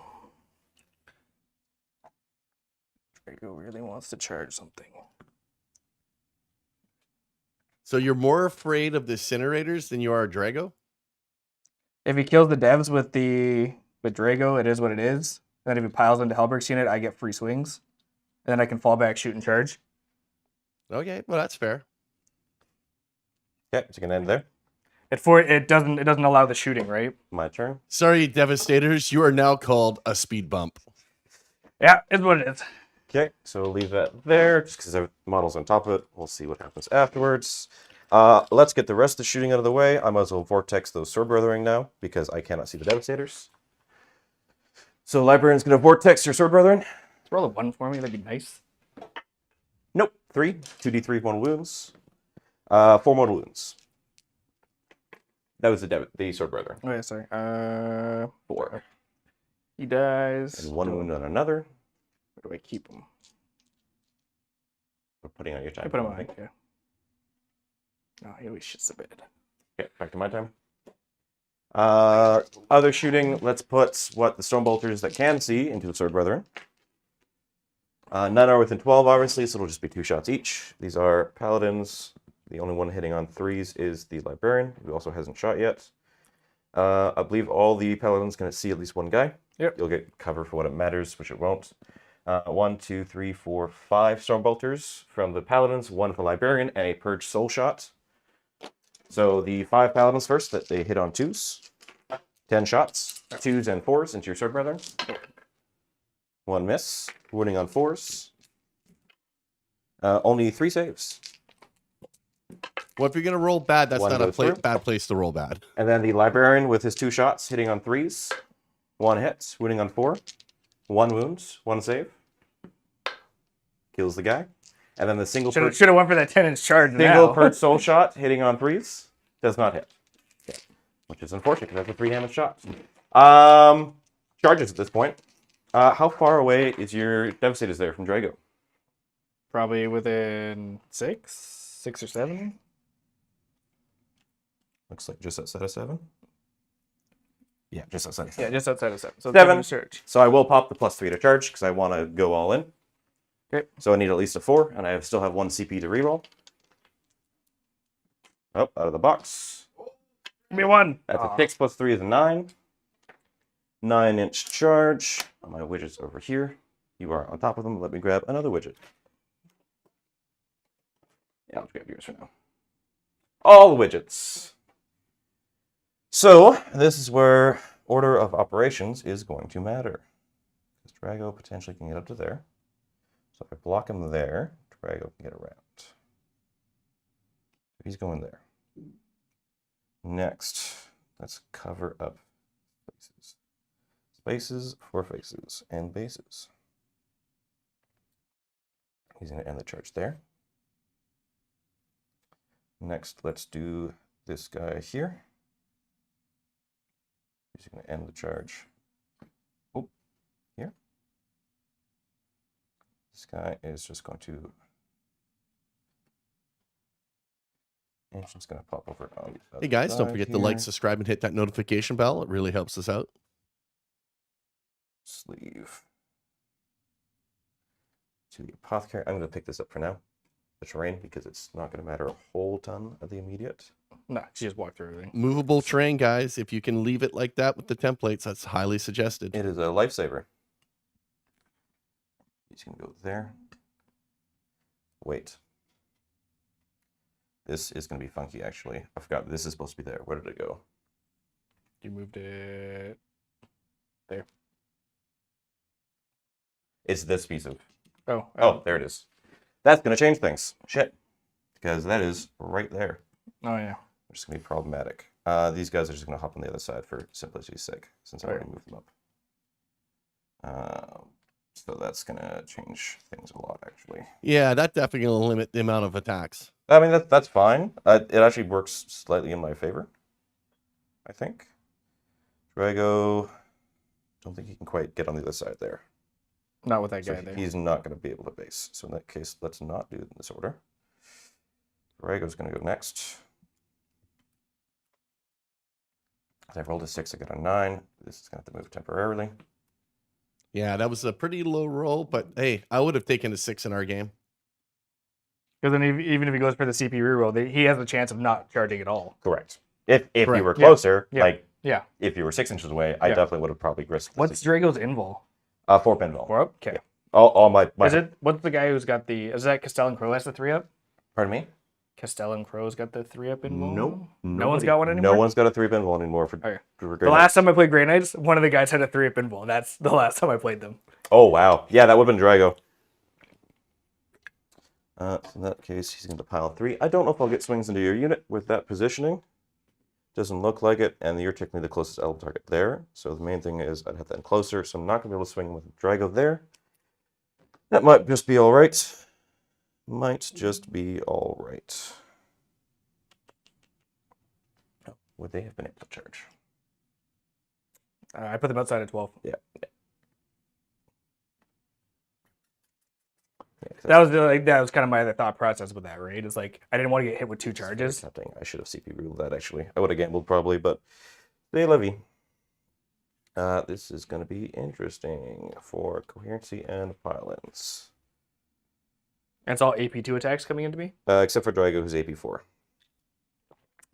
Drago really wants to charge something. So you're more afraid of the incinerators than you are Drago? If he kills the devs with Drago, it is what it is. And then if he piles into Hellberg's unit, I get free swings. And then I can fall back, shoot, and charge. Okay, well that's fair. Okay, so you can end there. It doesn't allow the shooting, right? My turn. Sorry, Devastators, you are now called a speed bump. Yeah, it's what it is. Okay, so we'll leave that there just because the model's on top of it. We'll see what happens afterwards. Let's get the rest of the shooting out of the way. I might as well vortex those sword brothering now because I cannot see the Devastators. So Librarian's going to vortex your sword brethren. Roll a 1 for me, that'd be nice. Nope, 3. 2d3, 1 wounds. 4 mortal wounds. That was the sword brethren. Oh, yeah, sorry. 4. He dies. And 1 wound on another. Where do I keep him? We're putting on your time. I put him on, yeah. Oh, he always shits the bed. Okay, back to my time. Other shooting, let's put what the stone bolters that can see into the sword brethren. None are within 12, obviously, so it'll just be 2 shots each. These are paladins. The only one hitting on 3s is the librarian, who also hasn't shot yet. I believe all the paladins going to see at least 1 guy. Yep. You'll get cover for what it matters, which it won't. 1, 2, 3, 4, 5 storm bolters from the paladins, 1 for the librarian, and a purge soul shot. So the 5 paladins first, that they hit on 2s. 10 shots, 2s and 4s into your sword brethren. 1 miss, wounding on 4s. Only 3 saves. Well, if you're going to roll bad, that's 1 not goes through. bad place to roll bad. And then the librarian with his 2 shots, hitting on 3s. 1 hit, wounding on 4. 1 wound, 1 save. Kills the guy. And then the single Should have went for that 10-inch charge single now. purge soul shot, hitting on 3s. Does not hit. Okay. Which is unfortunate because that's a 3 damage shot. Charges at this point. How far away is your Devastators there from Drago? Probably within 6 or 7. Looks like just outside of 7. Yeah, just outside of 7. Yeah, just outside of 7. So 7. 7 charge. So I will pop the +3 to charge because I want to go all in. Okay. So I need at least a 4, and I still have 1 CP to reroll. Oh, out of the box. Give me 1. That's a 6 plus 3 is a 9. 9-inch charge. My widget's over here. You are on top of them. Let me grab another widget. Yeah, I'll just grab yours for now. All the widgets. So, this is where order of operations is going to matter. Because Drago potentially can get up to there. So if I block him there, Drago can get around. He's going there. Next, let's cover up spaces. Spaces for faces and bases. He's going to end the charge there. Next, let's do this guy here. He's going to end the charge. Oh, here. This guy is just going to. And she's going to pop over on the other Hey guys, don't side forget to like, here. subscribe, and hit that notification bell. It really helps us out. Sleeve. To the apothecary. I'm going to pick this up for now. The terrain, because it's not going to matter a whole ton of the immediate. Nah, she just walked through everything. Movable terrain, guys. If you can leave it like that with the templates, that's highly suggested. It is a lifesaver. He's going to go there. Wait. This is going to be funky, actually. I forgot this is supposed to be there. Where did it go? You moved it there. It's this piece of. Oh, Oh, there it is. That's going to change things. Shit. Because that is right there. Oh, yeah. Which is going to be problematic. These guys are just going to hop on the other side for simplicity's sake, since I already moved them up. So that's going to change things a lot, actually. Yeah, that definitely going to limit the amount of attacks. I mean, that's fine. It actually works slightly in my favor, I think. Drago, don't think he can quite get on the other side there. Not with that So guy there. he's not going to be able to base. So in that case, let's not do it in this order. Drago's going to go next. I rolled a 6, I got a 9. This is going to have to move temporarily. Yeah, that was a pretty low roll, but hey, I would have taken a 6 in our game. Because then even if he goes for the CP reroll, he has a chance of not charging at all. Correct. If you Correct. were closer, Yeah. like Yeah. if you were 6 inches away, I definitely would have probably risked. What's Drago's invul? 4 pinball. 4 up? Okay. All my. What's the guy who's got the... Is that Castellan Crow has the 3 up? Pardon me? Castellan Crow's got the 3 up invul? Nope. No one's got one anymore? No one's got a 3 pinball anymore for. Okay. for The last time I played Grey Knights, one of the guys had a 3 up invul. That's the last time I played them. Oh wow! Yeah, that would have been Drago. In that case, he's going to pile 3. I don't know if I'll get swings into your unit with that positioning. Doesn't look like it, and you're technically the closest element target there. So the main thing is I'd have that closer, so I'm not going to be able to swing with Drago there. That might just be all right. Might just be all right. Oh, would they have been able to charge? I put them outside at 12. Yeah. That was kind of my other thought process with that, right? It's like I didn't want to get hit with 2 charges. Tempting. I should have CP ruled that actually. I would have gambled probably, but they levy. This is going to be interesting for coherency and violence. And it's all AP2 attacks coming into me? Except for Drago, who's AP4.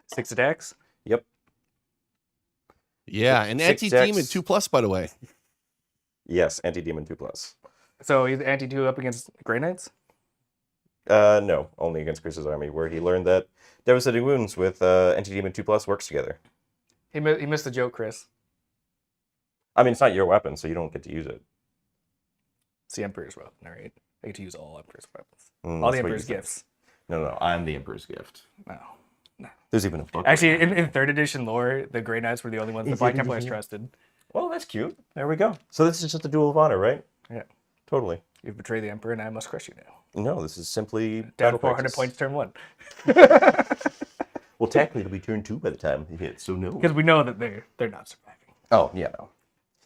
6 attacks? Yep. Yeah, and 6 anti-demon decks. 2+, by the way. Yes, anti-demon 2+. So he's anti-2 up against Grey Knights? No, only against Chris's army, where he learned that devastating wounds with anti-demon 2+ works together. He missed the joke, Chris. I mean, it's not your weapon, so you don't get to use it. It's the Emperor's weapon, all right? I get to use all Emperor's weapons. Mm, All that's the what you Emperor's said. gifts. No, I'm the Emperor's gift. No. There's even a book. Actually, in 3rd edition lore, the Grey Knights were the only ones the Black Templars trusted. Well, that's cute. There we go. So this is just a duel of honor, right? Yeah. Totally. You've betrayed the Emperor, and I must crush you now. No, this is simply Down battle 400 practice. points turn 1. Well, technically it'll be turn 2 by the time he hits, so no. Because we know that they're not surviving. Oh, yeah, no.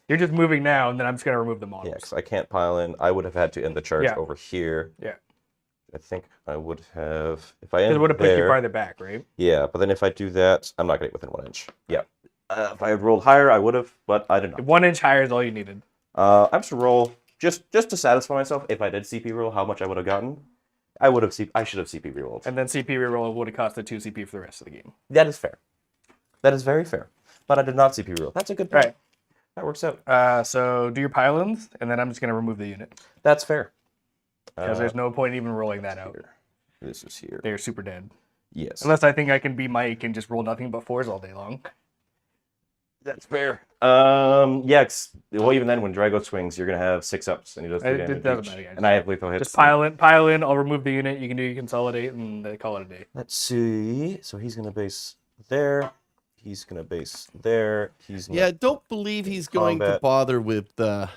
You're just moving now, and then I'm just going to remove the models. Yeah, because I can't pile in. I would have had to end the charge Yeah. over here. Yeah. I think I would have... If I Because end it would have pushed you there... farther back, right? Yeah, but then if I do that, I'm not going to get within 1 inch. Yeah. If I had rolled higher, I would have, but I did not. 1 inch higher is all you needed. I'm just to roll, just to satisfy myself, if I did CP roll, how much I would have gotten. I should have CP rerolled. And then CP reroll would have cost the 2 CP for the rest of the game. That is fair. That is very fair. But I did not CP reroll. That's a good point. Right. That works out. So do your pylons, and then I'm just going to remove the unit. That's fair. Because there's no point even rolling that out. Here. This is here. They're super dead. Yes. Unless I think I can be Mike and just roll nothing but 4s all day long. That's fair. Yeah, well, even then, when Drago swings, you're going to have 6 ups, and he does 3 It damage doesn't each. matter, guys. And I have lethal hits. Just pile in, I'll remove the unit, you can do your consolidate, and they call it a day. Let's see. So he's going to base there. He's going to base there. He's gonna... Yeah, don't believe he's going to Combat. bother with the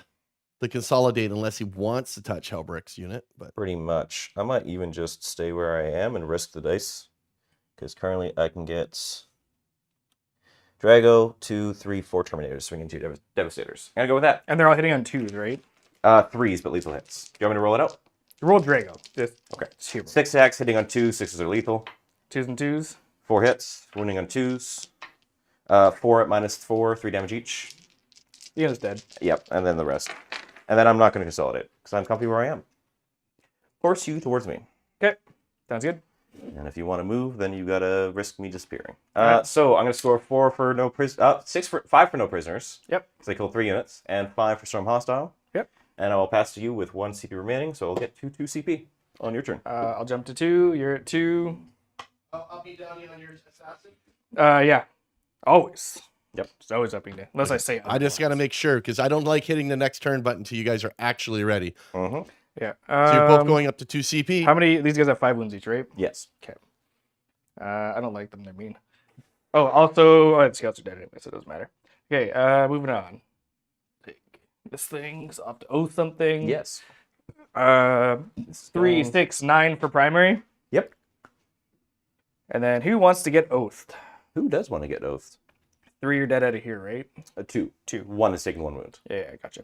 consolidate unless he wants to touch Helbrick's unit. But Pretty much. I might even just stay where I am and risk the dice. Because currently I can get Drago, 2, 3, 4 Terminators, swinging 2 Devastators. I'm going to go with that. And they're all hitting on 2s, right? 3s, but lethal hits. Do you want me to roll it out? Roll Drago. Just Okay. zero. 6 attacks, hitting on 2s. 6s are lethal. 2s and 2s. 4 hits, wounding on 2s. 4 at -4, 3 damage each. The unit's dead. Yep, and then the rest. And then I'm not going to consolidate, because I'm comfy where I am. Force you towards me. Okay. Sounds good. And if you want to move, then you gotta risk me disappearing. Alright. So I'm gonna score 4 for no prisoners, 5 for no prisoners. Yep. Because I killed 3 units, and 5 for storm hostile. Yep. And I will pass to you with 1 CP remaining, so I'll get 2 CP on your turn. I'll jump to 2. You're at 2. I'll be down on your assassin. Yeah. Always. Yep. It's always upping day. Unless I say I just got to make sure because I don't like hitting the next turn button until you guys are actually ready. Mm-hmm. Yeah. So you're both going up to 2 CP. How many? These guys have 5 wounds each, right? Yes. Okay. I don't like them. They're mean. Oh, also, the scouts are dead anyway, so it doesn't matter. Okay. Moving on. Take this thing. So I'll have to oath something. Yes. 3, 6, 9 for primary. Yep. And then who wants to get oathed? Who does want to get oathed? 3 are dead out of here, right? 2. 2. 1 is taking 1 wound. Yeah, I gotcha.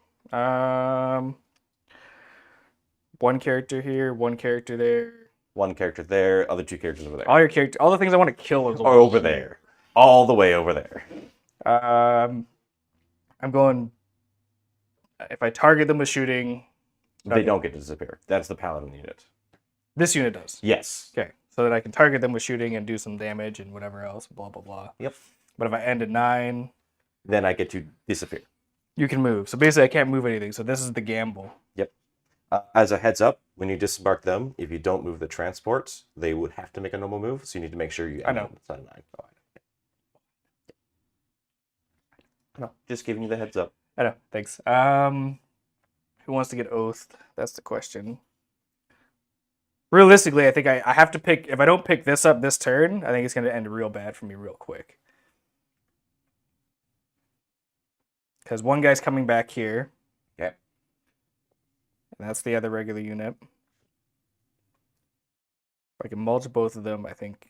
1 character here, 1 character there. 1 character there, other 2 characters over there. All the things I want to kill is Are over there. All the way over there. I'm going. If I target them with shooting, They don't get to disappear. That's the paladin unit. this unit does. Yes. Okay, so that I can target them with shooting and do some damage and whatever else. Blah blah blah. Yep. But if I end at 9, Then I get to disappear. you can move. So basically, I can't move anything. So this is the gamble. Yep. As a heads up, when you disembark them, if you don't move the transport, they would have to make a normal move. So you need to make sure you. I know. Outside of 9. Oh, I know. Just giving you the heads up. I know. Thanks. Who wants to get oathed? That's the question. Realistically, I think I have to pick. If I don't pick this up this turn, I think it's going to end real bad for me real quick. Because one guy's coming back here. Okay. And that's the other regular unit. If I can mulch both of them, I think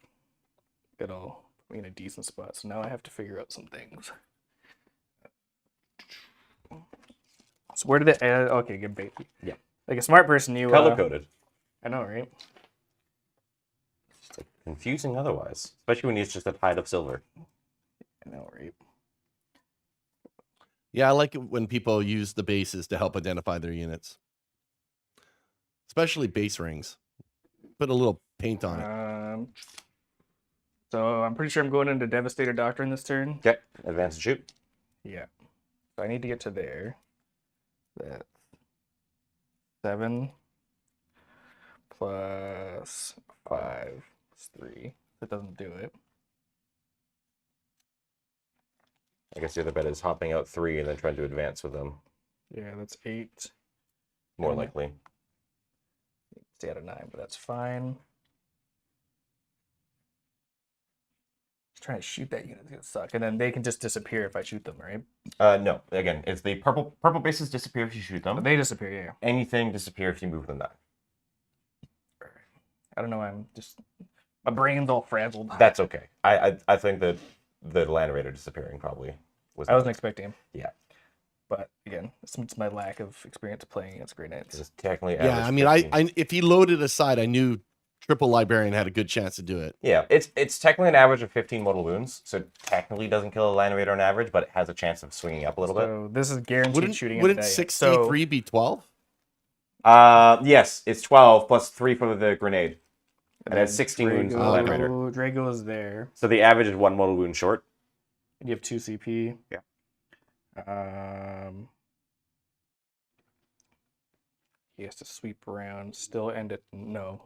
it'll be in a decent spot. So now I have to figure out some things. So where did it? Okay, good baby. Yeah. Like a smart person, you Color coded. I know, right? It's just, like, confusing otherwise, especially when it's just a tide of silver. I know, right? Yeah, I like it when people use the bases to help identify their units, especially base rings. Put a little paint on it. So I'm pretty sure I'm going into Devastator Doctrine this turn. Okay. Advance and shoot. Yeah. So I need to get to there. That's 7 plus 5 is 3. That doesn't do it. I guess the other bet is hopping out 3 and then trying to advance with them. Yeah, that's 8. More Yeah. likely. Stay out of 9, but that's fine. Just trying to shoot that unit. It's gonna suck. And then they can just disappear if I shoot them, right? No. Again, it's the purple bases disappear if you shoot them. But they disappear, yeah. Anything disappear if you move them down. I don't know. I'm just my brain's all frazzled. That's okay. I think that the Land Raider disappearing probably was. I wasn't expecting him. Yeah. But again, it's my lack of experience playing against Grey Knights. It's technically. Yeah, average I mean, 15. I if he loaded aside, I knew Triple Librarian had a good chance to do it. Yeah, it's technically an average of 15 mortal wounds, so technically doesn't kill a Land Raider on average, but it has a chance of swinging up a little bit. So this is guaranteed shooting. Wouldn't into that. 63 be 12? Yes, it's 12 plus 3 for the grenade. And then it's 16 wounds on the Land Raider. Drago is there. So the average is 1 mortal wound short. And you have 2 CP. Yeah. He has to sweep around. Still end at no.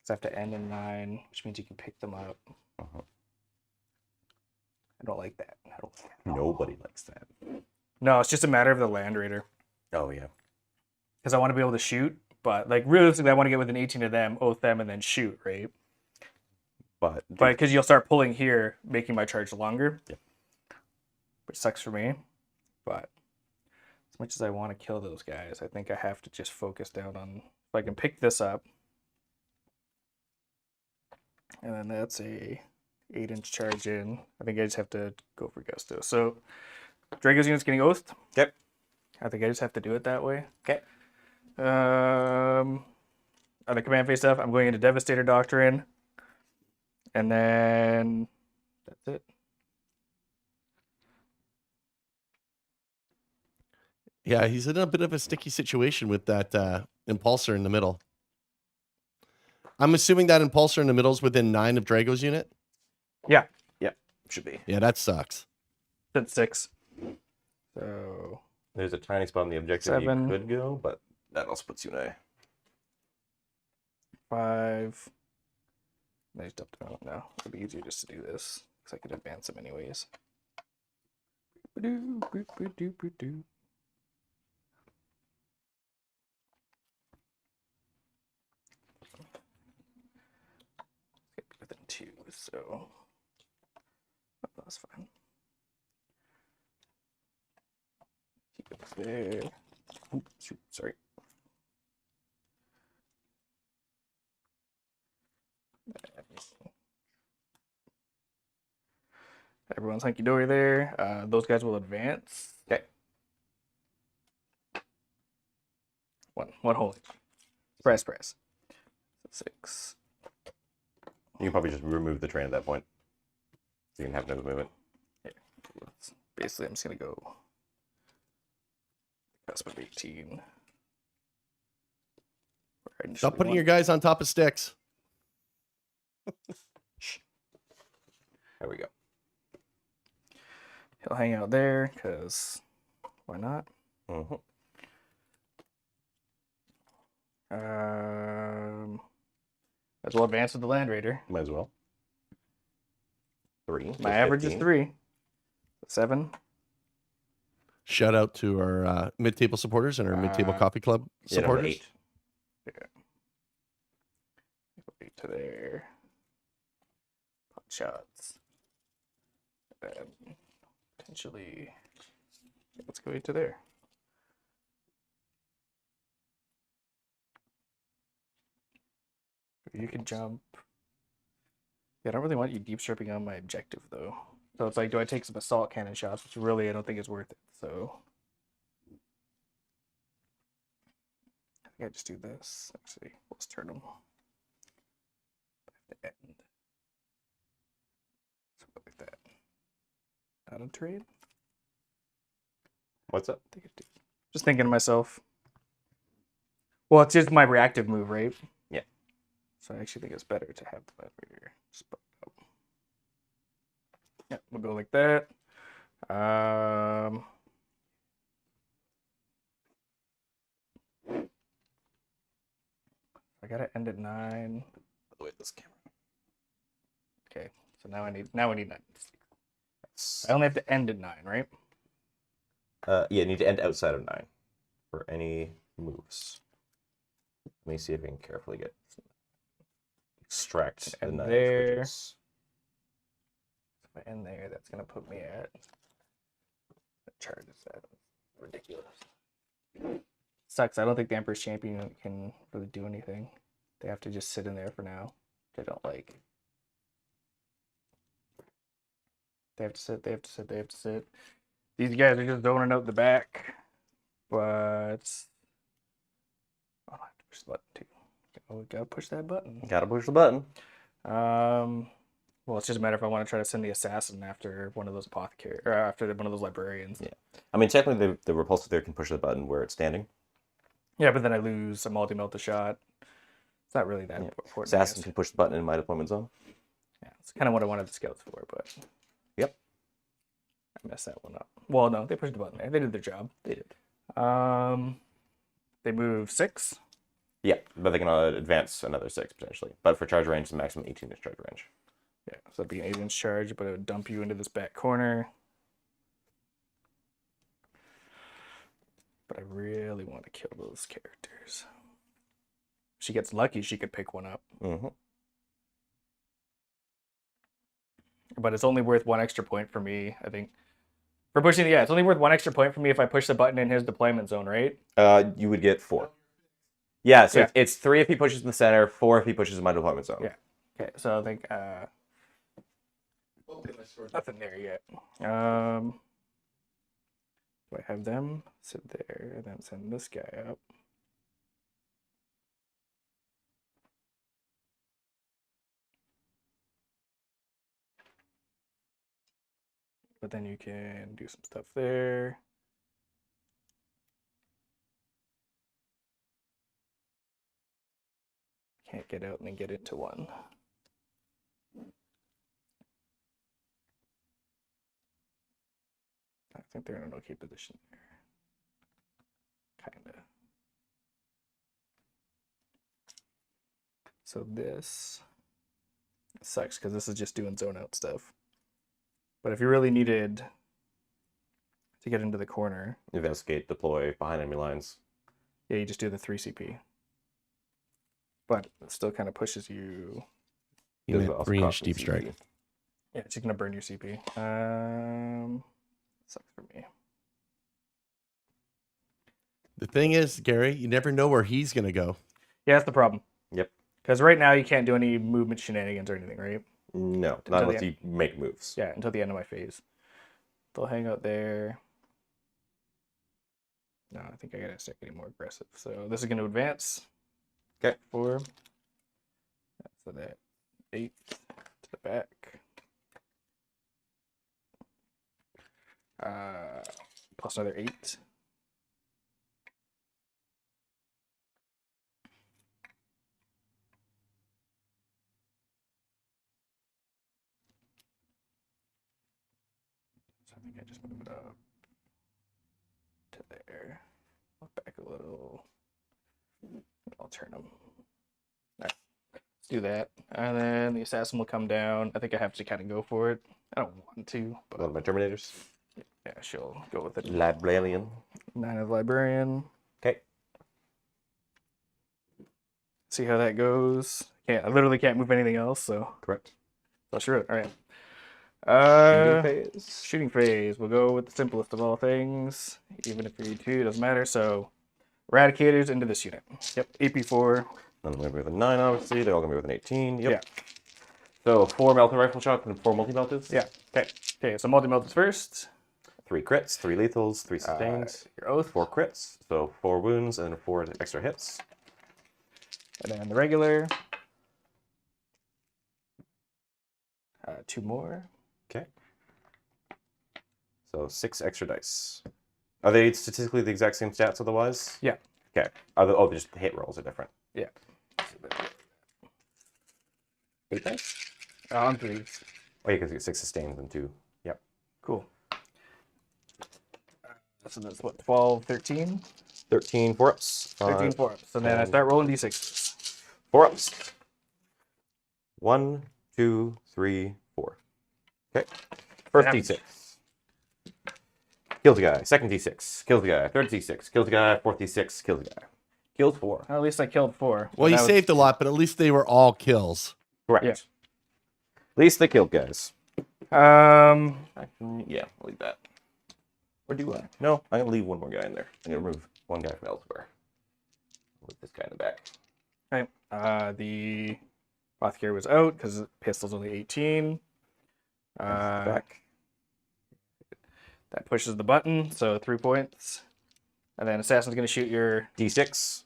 So I have to end in 9, which means you can pick them up. Uh-huh. I don't like that. I don't like that. Nobody likes that. No, it's just a matter of the Land Raider. Oh, yeah. Because I want to be able to shoot, but like realistically, I want to get within 18 of them, oath them, and then shoot, right? But Because you'll start pulling here, making my charge longer. Yeah. Which sucks for me. But as much as I want to kill those guys, I think I have to just focus down on if I can pick this up. And then that's a 8-inch charge in. I think I just have to go for Gusto. So Drago's unit's getting oathed. Okay. I think I just have to do it that way. Okay. Other command phase stuff, I'm going into Devastator Doctrine. And then that's it. Yeah, he's in a bit of a sticky situation with that impulsor in the middle. I'm assuming that impulsor in the middle is within 9 of Drago's unit. Yeah. Yeah, should be. Yeah, that sucks. That's 6. So There's a tiny spot on the objective 7. you could go, but that also puts you in a... 5. I just up to no. It'd be easier just to do this because I could advance them anyways. So that's fine. Keep it there. Oops, shoot, sorry. Everyone's hunky dory there. Those guys will advance. Okay. One holy. Press. 6. You can probably just remove the train at that point. So you can have no movement. Yeah. Basically, I'm just gonna go cusp of 18. Stop putting your guys on top of sticks. There we go. He'll hang out there because why not? Mm-hmm. As well advance with the Land Raider. Might as well. 3. My That's average 15. is 3. 7. Shout out to our mid-table supporters and our mid-table coffee club Yeah, no, supporters. 8. Yeah. 8 to there. Pot shots. And potentially, let's go 8 to there. You can jump. Yeah, I don't really want you deep stripping on my objective though. So it's like, do I take some assault cannon shots, which really I don't think is worth it. So I think I just do this. Actually, let's turn them. The end. Something like that. Out of trade. What's up? I think I do. Just thinking to myself. Well, it's just my reactive move, right? Yeah. So I actually think it's better to have the Land Raider split up. Yeah, we'll go like that. I gotta end at 9. Wait, this camera. Okay, so now I need 9. That's... I only have to end at 9, right? yeah, you need to end outside of 9 for any moves. Let me see if I can carefully get extract the And 9 there. switches. If I end there, that's gonna put me at. What chart is that? Ridiculous. Sucks. I don't think the Emperor's Champion can really do anything. They have to just sit in there for now. They don't like. They have to sit. They have to sit. They have to sit. These guys are just zoning out the back, but oh, I have to push the button too. Oh, gotta push that button. Gotta push the button. Well, it's just a matter if I want to try to send the assassin after one of those apothecary or after one of those librarians. Yeah. I mean, technically, the repulsor there can push the button where it's standing. Yeah, but then I lose a multi-melt the shot. It's not really that important. I Assassin guess. can push the button in my deployment zone. Yeah, it's kind of what I wanted the scouts for, but Yep. I messed that one up. Well, no, they pushed the button there. They did their job. They did. They move 6. Yeah, but they can advance another 6 potentially. But for charge range, the maximum 18 is charge range. Yeah, so that'd be an 8-inch charge, but it would dump you into this back corner. But I really want to kill those characters. If she gets lucky, she could pick one up. Mm-hmm. But it's only worth 1 extra point for me, I think. For pushing, yeah, it's only worth 1 extra point for me if I push the button in his deployment zone, right? You would get 4. Yeah, so Yeah. it's 3 if he pushes in the center, 4 if he pushes in my deployment zone. Yeah. Okay, so I think nothing there yet. Do I have them sit there and then send this guy up? But then you can do some stuff there. Can't get out and then get into one. I think they're in an okay position there. Kinda. So this sucks because this is just doing zone out stuff. But if you really needed to get into the corner, Investigate, deploy behind enemy lines. yeah, you just do the 3 CP. But it still kind of pushes you. He Does meant also 3-inch cost me deep strike. CP. Yeah, she's gonna burn your CP. Sucks for me. The thing is, Gary, you never know where he's gonna go. Yeah, that's the problem. Yep. Because right now you can't do any movement shenanigans or anything, right? No, Until not unless the you make moves. Yeah, until the end of my phase. They'll hang out there. No, I think I gotta start getting more aggressive. So this is gonna advance. Okay. 4. So that 8 to the back. Plus another 8. So I think I just move it up to there. Back a little. I'll turn them. Alright, let's do that. And then the assassin will come down. I think I have to kind of go for it. I don't want to, but One of my Terminators. yeah, she'll go with it. Librarian. 9 of librarian. Okay. See how that goes. I literally can't move anything else, so Correct. I'll shoot it. All right. Phase. Shooting phase. We'll go with the simplest of all things. Even if you 2, it doesn't matter. So, eradicators into this unit. Yep, AP4. None of them are with a 9, obviously. They're all going to be with an 18. Yep. Yeah. So 4 melted rifle shots and 4 multi-melteds. Yeah. Okay. Okay. So multi-melted first. 3 crits, 3 lethals, 3 sustains, Your oath. 4 crits, so 4 wounds and 4 extra hits. And then the regular. 2 more. Okay. So 6 extra dice. Are they statistically the exact same stats otherwise? Yeah. Okay. Oh, just the hit rolls are different. Yeah. 8 dice? On 3s. Oh, yeah, because you get 6 sustains and 2. Yep. Cool. So that's what, 12, 13? 13 4-ups. 13 4-ups. And then I 10. start rolling d6s. 4-ups. 1, 2, 3, 4. Okay. First Damage. d6. Kills the guy. Second d6. Kills the guy. Third d6. Kills the guy. Fourth d6. Kills the guy. Kills 4. Well, at least I killed 4. Well, he That was- saved a lot, but at least they were all kills. Correct. Yeah. At least they killed guys. Um, Yeah, I'll leave that. Or do I? No, I'm gonna leave one more guy in there. I'm gonna remove one guy from elsewhere. With this guy in the back. okay. The apothecary was out because pistol's only 18. Back. That pushes the button, so 3 points. And then assassin's gonna shoot your D6.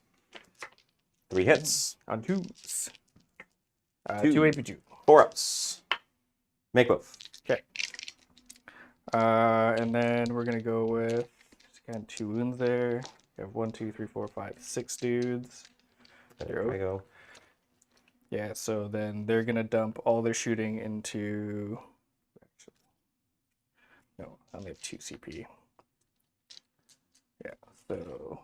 3 hits. on 2s. 2. 2 AP2. 4-ups. Make both. Okay. And then we're gonna go with again 2 wounds there. You have 1, 2, 3, 4, 5, 6 dudes. There we go. Yeah, so then they're gonna dump all their shooting into. No, I only have 2 CP. Yeah, so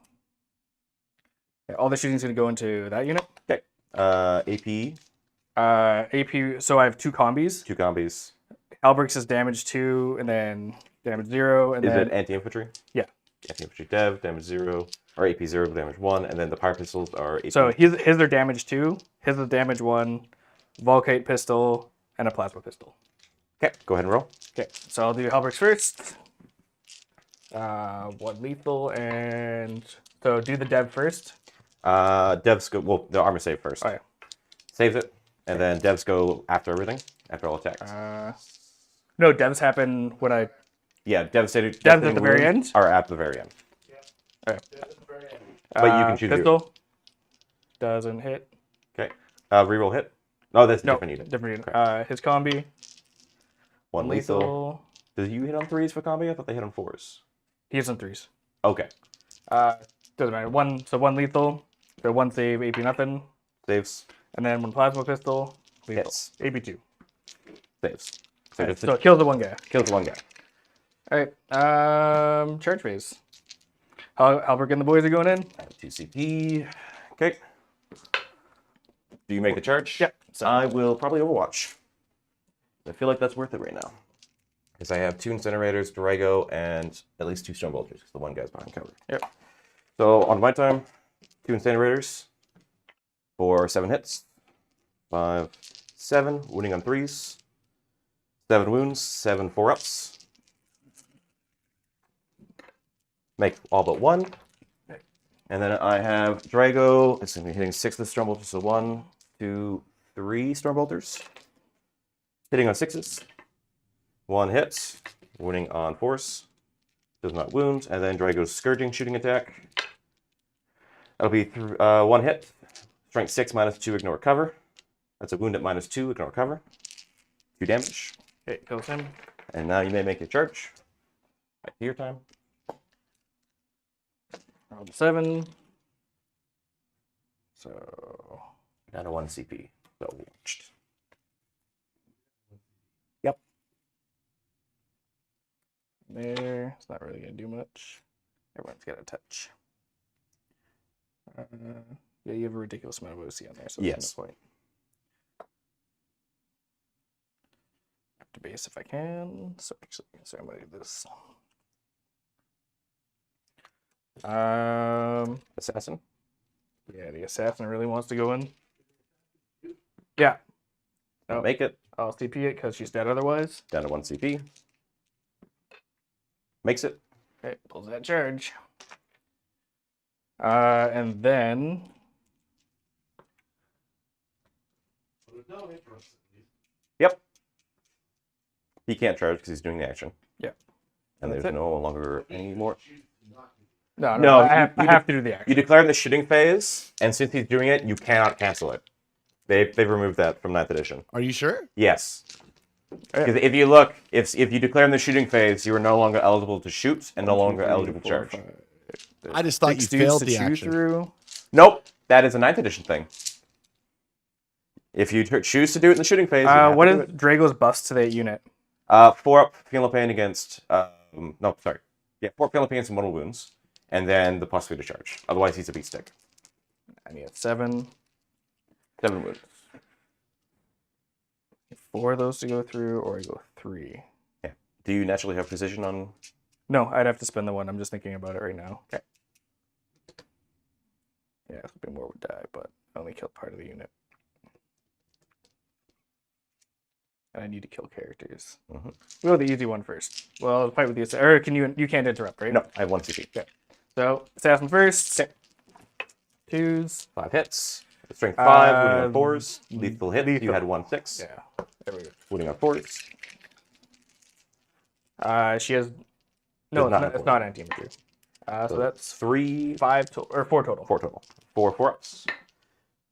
yeah, all the shooting's gonna go into that unit. Okay. AP. AP. So I have 2 combis. 2 combis. Halberg's is damage 2, and then damage 0, and Is then it anti-infantry? yeah. Anti-infantry dev, damage 0. Or AP 0, damage 1. And then the power pistols are AP. So his are damage 2, his is damage 1, Volkite pistol, and a plasma pistol. Okay, go ahead and roll. Okay, so I'll do Halberg's first. 1 lethal, and so do the dev first. Devs go. Well, the armor save first. Oh yeah. Saves it. And then devs go after everything. After all attacks. No, devs happen when I. Yeah, devastated. Devs at the very end? Are at the very end. Okay. But you can choose your- pistol. Doesn't hit. Okay. Reroll hit. No, that's a No, different unit. different unit. Okay. His combi. 1 lethal. Lethal. Does you hit on 3s for combi? I thought they hit on 4s. He hits on 3s. Okay. Doesn't matter. 1 lethal. So 1 save, AP nothing. Saves. And then 1 plasma pistol. Lethal. Hits. AP2. Saves. So just So it kills the 1 guy. kills 1 guy. Alright. Charge phase. Halberg and the boys are going in. 2 CP. Okay. Do you make the charge? Yep. So I will probably Overwatch. I feel like that's worth it right now. Because I have 2 incinerators, Durago, and at least 2 stone bolters, because the 1 guy's behind cover. Yep. So on my time, 2 incinerators for 7 hits. 5, 7, wounding on 3s. 7 wounds, 7 4-ups. Make all but 1. And then I have Drago. It's going to be hitting 6 with Stormbolters. So 1, 2, 3 Stormbolters. Hitting on 6s. 1 hit. Wounding on 4s. Does not wound. And then Drago's Scourging shooting attack. That'll be 1 hit. Strength 6 -2, ignore cover. That's a wound at -2, ignore cover. 2 damage. Okay, kills him. And now you may make your charge. Back to your time. Roll the 7. So Down to 1 CP. So, there. It's not really gonna do much. Everyone's got a touch. Yeah, you have a ridiculous amount of OC on there, so yes. there's no point. I have to base if I can. So actually, sorry, I'm gonna do this. Assassin. Yeah, the assassin really wants to go in. Yeah. Don't make it. I'll CP it because she's dead otherwise. Down to 1 CP. Makes it. Okay, pulls that charge. And then Yep. He can't charge because he's doing the action. Yeah. And That's there's it. no longer any more. no, I have to do the action. You declare in the shooting phase, and since he's doing it, you cannot cancel it. They've removed that from 9th edition. Are you sure? Yes. Yeah. Because if you look, if you declare in the shooting phase, you are no longer eligible to shoot and no longer eligible to charge. I just thought you 6 dudes failed to the chew action. through. Nope, that is a 9th edition thing. If you choose to do it in the shooting phase, you have What to do is Drago's buffs to that unit? it. 4-up, feel no pain against. No, sorry. Yeah, 4 feel no pain against mortal wounds, and then the possibility to charge. Otherwise, he's a beat stick. I need 7. 7 wounds. 4 of those to go through, or I go 3. Yeah. Do you naturally have precision on? No, I'd have to spend the 1. I'm just thinking about it right now. Okay. Yeah, something more would die, but I only killed part of the unit. And I need to kill characters. Mhm. We'll go the easy one first. Well, fight with the assassin. Or you can't interrupt, right? No, I have 1 CP. Okay. So assassin first. 2s. 5 hits. Strength 5, wounding on Um, 4s. Lethal hit. You lethal. had 1 6. Yeah. There we go. Wounding on 4s. She has. No, Does not it's have not anti-imagery. So that's 3, 5 or 4 total. 4 total. 4 4-ups.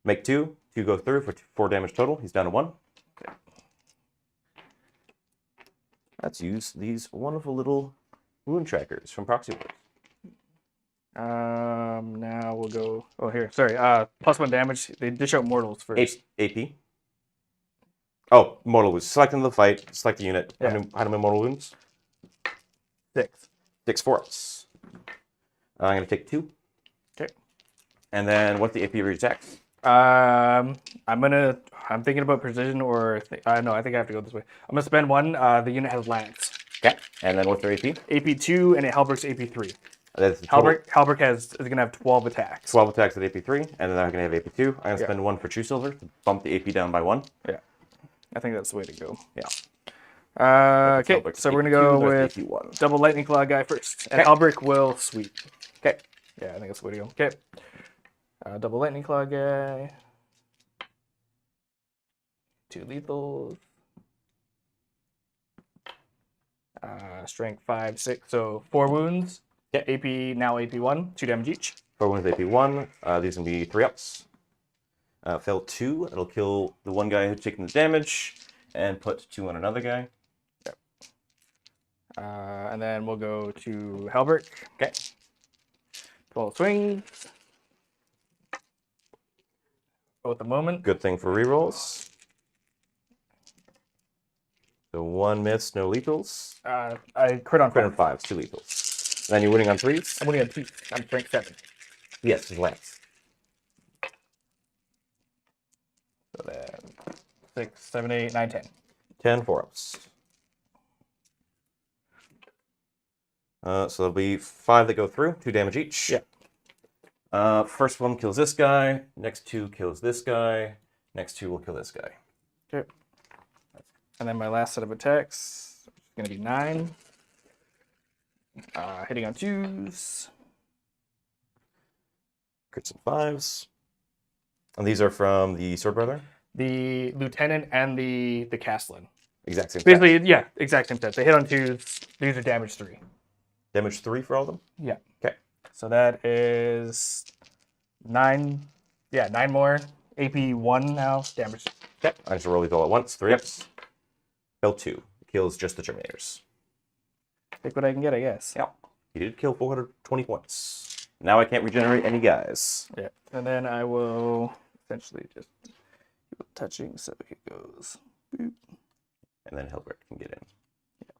Make 2. 2 go through for 4 damage total. He's down to 1. Okay. Let's use these wonderful little wound trackers from Proxy Wars. Now we'll go. Oh, here. Sorry. +1 damage. They dish out mortals first. AP. Oh, mortal wounds. Select in the fight. Select the unit. Yeah. How many mortal wounds? 6. 6 4-ups. I'm going to take 2. Okay. And then what's the AP of your attacks? I'm thinking about precision or no. I think I have to go this way. I'm gonna spend 1. The unit has lance. Okay. And then what's their AP? AP2 and it Halberg's AP3. That's the total. Halberg is gonna have 12 attacks. 12 attacks at AP3, and then I'm going to have AP2. I'm going to Yeah. spend 1 for True Silver to bump the AP down by 1. Yeah. I think that's the way to go. Yeah. Okay. Halberg's So we're gonna AP2, go there's with AP1. double lightning claw guy first, and Okay. Halberg will sweep. Okay. Yeah, I think that's the way to go. Okay. Double lightning claw guy. 2 lethals. Strength 5, 6, so 4 wounds. Yeah. AP now AP1, 2 damage each. 4 wounds AP1. These are going to be 3-ups. Fail 2. It'll kill the one guy who's taking the damage, and put 2 on another guy. And then we'll go to Halbert. Okay. 12 swings. Go at the moment. Good thing for rerolls. So 1 miss, no lethals. I crit on Crit on 5. 5s, 2 lethals. And then you're winning on 3s? I'm winning on 2. I'm strength 7. Yes, his lance. So then 6, 7, 8, 9, 10. 10 4-ups. So there'll be 5 that go through, 2 damage each. Yeah. First one kills this guy. Next 2 kills this guy. Next 2 will kill this guy. Okay. And then my last set of attacks is going to be 9. Hitting on 2s. Crits and 5s. And these are from the Sword Brother? The Lieutenant and the Castellan. Exact same Basically, stats. yeah, exact same stats. They hit on 2s. These are damage 3. Damage 3 for all of them? Yeah. Okay. So that is 9. Yeah, 9 more. AP 1 now. Damage. Okay. I just roll these all at once. 3 ups. Kill 2. Kills just the Terminators. Take what I can get, I guess. Yep. You did kill 420 points. Now I can't regenerate any guys. Yeah. And then I will essentially just keep touching so he goes. Boop. And then Hilbert can get in. Yeah.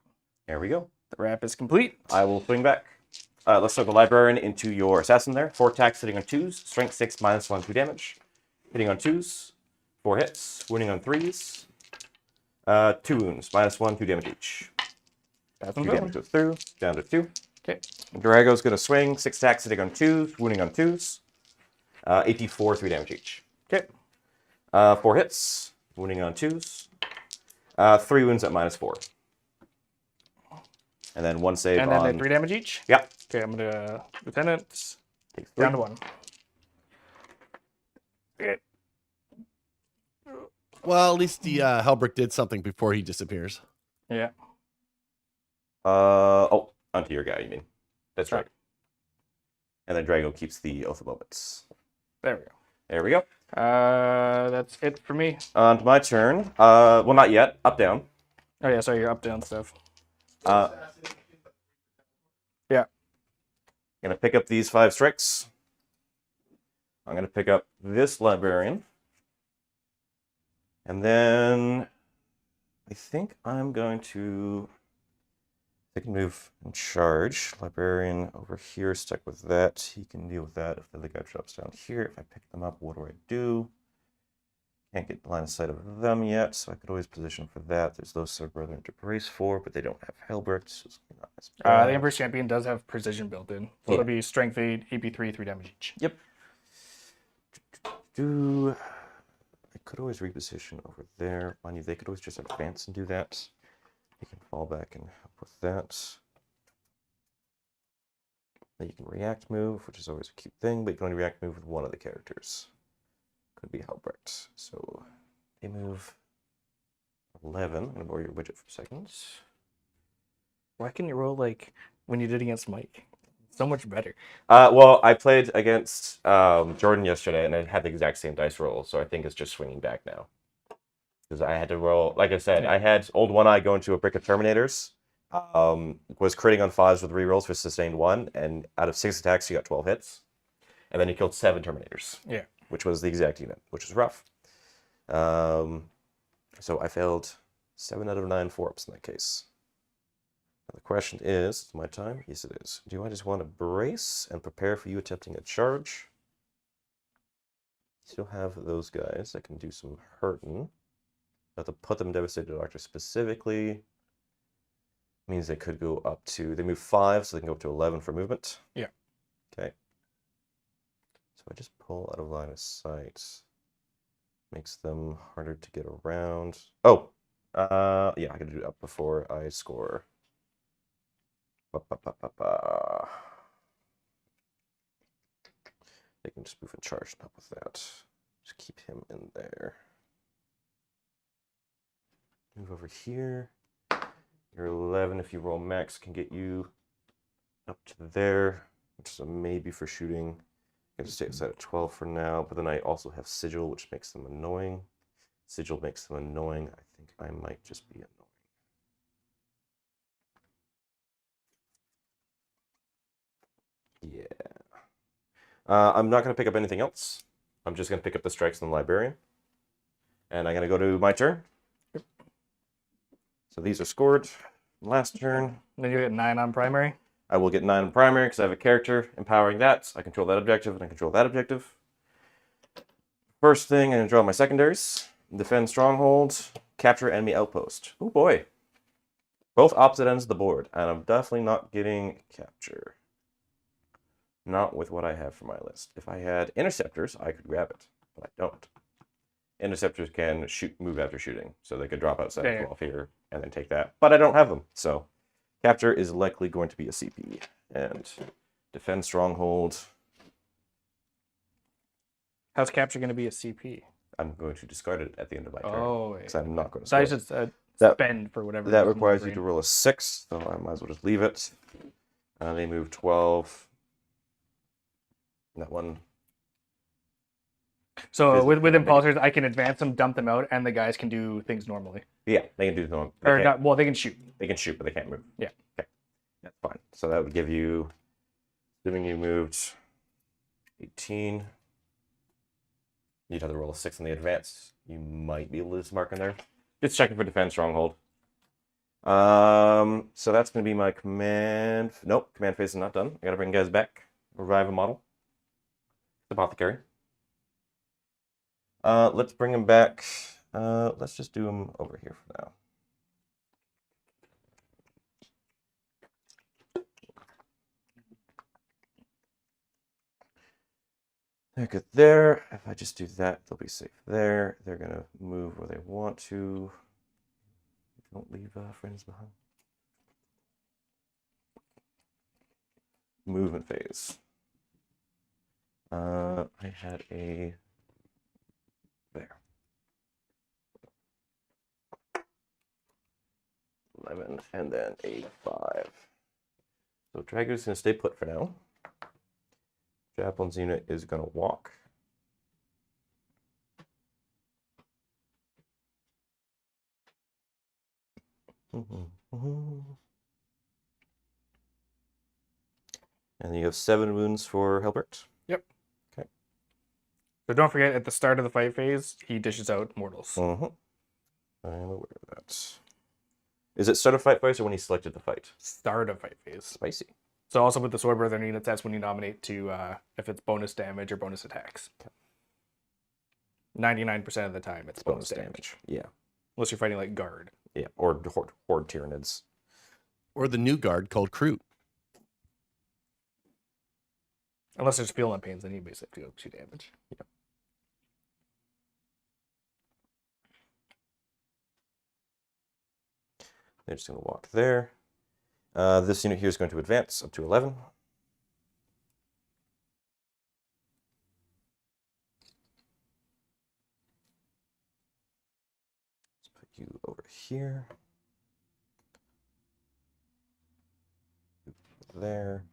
There we go. The wrap is complete. I will swing back. Let's throw the Librarian into your Assassin there. 4 attacks hitting on 2s. Strength 6, -1, 2 damage. Hitting on 2s. 4 hits. Wounding on 3s. 2 wounds. -1, 2 damage each. That's 2 damage goes through. Down to 2. Okay. Drago's going to swing. 6 attacks hitting on 2s. Wounding on 2s. AP4, 3 damage each. Okay. 4 hits. Wounding on 2s. 3 wounds at -4. And then 1 save And then on... they 3 damage each? Yep. Okay, I'm going to Lieutenant. Takes 3. Down to 1. Okay. Well, at least the Helbrick did something before he disappears. Yeah. Oh, onto your guy, you mean. That's right. And then Drago keeps the Oath of Moments. There we go. There we go. That's it for me. On to my turn. Well, not yet. Up, down. Oh yeah, sorry, your up down stuff. Uh, Yeah. Gonna pick up these 5 strikes. I'm gonna pick up this Librarian. And then I think I'm going to take a move and charge. Librarian over here, stuck with that. He can deal with that if the other guy drops down here. If I pick them up, what do? Can't get line of sight of them yet, so I could always position for that. There's those Sword Brethren to brace for, but they don't have Helbert, so it's not as bad. The Emperor's Champion does have precision built in. So it'll be strength 8, AP3, 3 damage each. Yep. I could always reposition over there. Mind you, they could always just advance and do that. You can fall back and help with that. Then you can react move, which is always a cute thing, but you can only react move with one of the characters. Could be Helbert. So they move 11. I'm going to borrow your widget for a second. Why can you roll like when you did against Mike? So much better. Well, I played against Jordan yesterday, and I had the exact same dice roll, so I think it's just swinging back now. Because I had to roll, like I said, I had Old One Eye go into a brick of Terminators, was critting on 5s with rerolls for sustained 1, and out of 6 attacks, he got 12 hits. And then he killed 7 Terminators. Yeah. Which was the exact unit, which was rough. So I failed 7 out of 9 4-ups in that case. Now the question is, it's my time? Yes, it is. Do I just want to brace and prepare for you attempting a charge? Still have those guys that can do some hurting. Have to put them in Devastator Doctor specifically. Means they could go up to, they move 5, so they can go up to 11 for movement. Yeah. Okay. So I just pull out of line of sight. Makes them harder to get around. Oh! Yeah, I gotta do it up before I score. They can just move and charge and help with that. Just keep him in there. Move over here. Your 11, if you roll max, can get you up to there, which is a maybe for shooting. I can stay outside at 12 for now, but then I also have Sigil, which makes them annoying. Sigil makes them annoying. I think I might just be annoying. Yeah. I'm not going to pick up anything else. I'm just going to pick up the strikes and the Librarian. And I'm going to go to my turn. So these are scored. Last turn. Then you get 9 on primary. I will get 9 in primary because I have a character empowering that. I control that objective and I control that objective. First thing, I'm going to draw my secondaries. Defend stronghold, capture enemy outpost. Oh boy. Both opposite ends of the board. And I'm definitely not getting capture. Not with what I have for my list. If I had interceptors, I could grab it. But I don't. interceptors can move after shooting, so they could drop outside Yeah. 12 here and then take that. But I don't have them, so capture is likely going to be a CP. And defend stronghold. How's capture going to be a CP? I'm going to discard it at the end of my turn. Oh, Because I'm not going to so I score it. should That- spend for whatever. That reason in my requires you brain. to roll a 6, so I might as well just leave it. They move 12. That one. So with physically impulsors, I can advance them, dump them out, and the guys can do things normally. Yeah, they can do them. Or not? Well, they can shoot. They can shoot, but they can't move. Yeah. Okay. That's fine. So that would give you, assuming you moved 18, you'd have to roll a 6 in the advance. You might be able to lose mark in there. Just checking for defense stronghold. So that's going to be my command. Nope, command phase is not done. I got to bring guys back. Revive a model. Apothecary. Let's bring him back. Let's just do him over here for now. They're good there. If I just do that, they'll be safe there. They're going to move where they want to. Don't leave friends behind. Movement phase. I had a... There. 11, and then a 5. So Drago's going to stay put for now. Javelin's unit is going to walk. And you have 7 wounds for Hilbert. Yep. Okay. So don't forget, at the start of the fight phase, he dishes out mortals. I'm aware of that. Is it start of fight phase or when he selected the fight? Start of fight phase. Spicy. So also with the sword brother units, that's when you nominate to if it's bonus damage or bonus attacks. Okay. 99% of the time, it's bonus damage. Yeah. Unless you're fighting like guard. Yeah. Or horde Tyranids. Or the new guard called Kroot. Unless there's feel on pains, then you basically go 2 damage. Yeah. They're just going to walk there. This unit here is going to advance up to 11. Let's put you over here. There.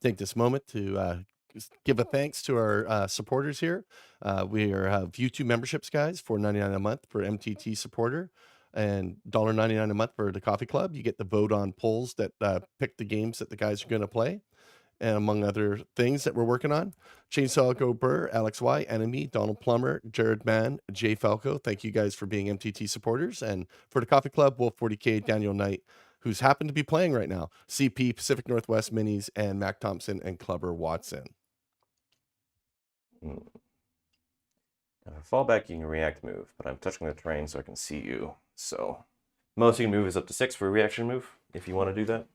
Take this moment to just give a thanks to our supporters here. We have YouTube memberships, guys, $4.99 a month for MTT supporter and $1.99 a month for the coffee club. You get to vote on polls that pick the games that the guys are going to play, and among other things that we're working on. Chainsaw Go Burr, Alex Y, Enemy, Donald Plummer, Jared Mann, Jay Falco. Thank you guys for being MTT supporters. And for the coffee club, Wolf 40K, Daniel Knight, who's happened to be playing right now, CP, Pacific Northwest Minis, and Mac Thompson and Clubber Watson. If I fall back, you can react move, but I'm touching the terrain so I can see you. So most you can move is up to 6 for a reaction move, if you want to do that.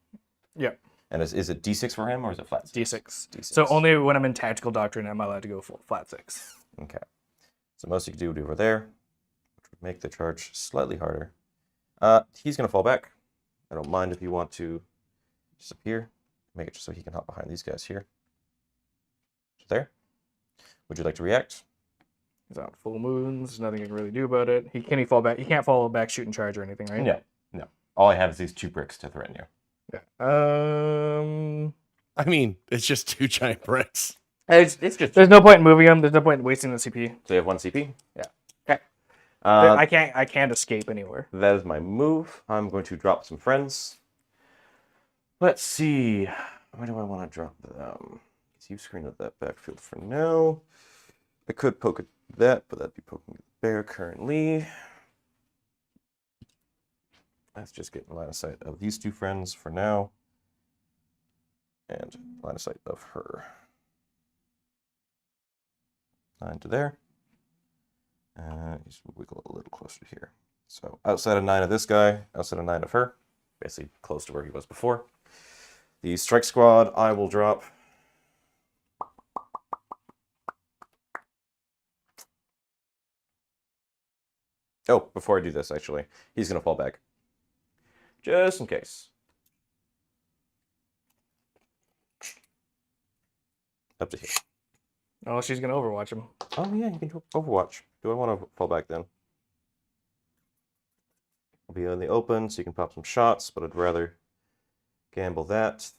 Yep. And is it D6 for him, or is it flat 6? D6. D6. So only when I'm in tactical doctrine am I allowed to go full flat 6. Okay. So most you can do would be over there, which would make the charge slightly harder. He's going to fall back. I don't mind if you want to disappear. Make it just so he can hop behind these guys here. So there. Would you like to react? He's out full moons. There's nothing you can really do about it. Can he fall back? He can't fall back, shoot, and charge or anything, right? No. No. All I have is these 2 bricks to threaten you. Yeah. I mean, it's just 2 giant bricks. It's just... There's no point in moving him. There's no point in wasting the CP. So you have 1 CP? Yeah. Okay. I can't escape anywhere. That is my move. I'm going to drop some friends. Let's see. Where do I want to drop them? You screen at that backfield for now. I could poke at that, but that'd be poking at the bear currently. Let's just get in line of sight of these 2 friends for now. and line of sight of her. 9 to there. Just wiggle it a little closer to here. So outside of 9 of this guy, outside of 9 of her, basically close to where he was before. The strike squad, I will drop. Oh, before I do this, actually, he's going to fall back. Just in case. Up to here. Oh, she's gonna overwatch him. Oh, yeah, you can do Overwatch. Do I want to fall back then? I'll be in the open, so you can pop some shots, but I'd rather gamble that.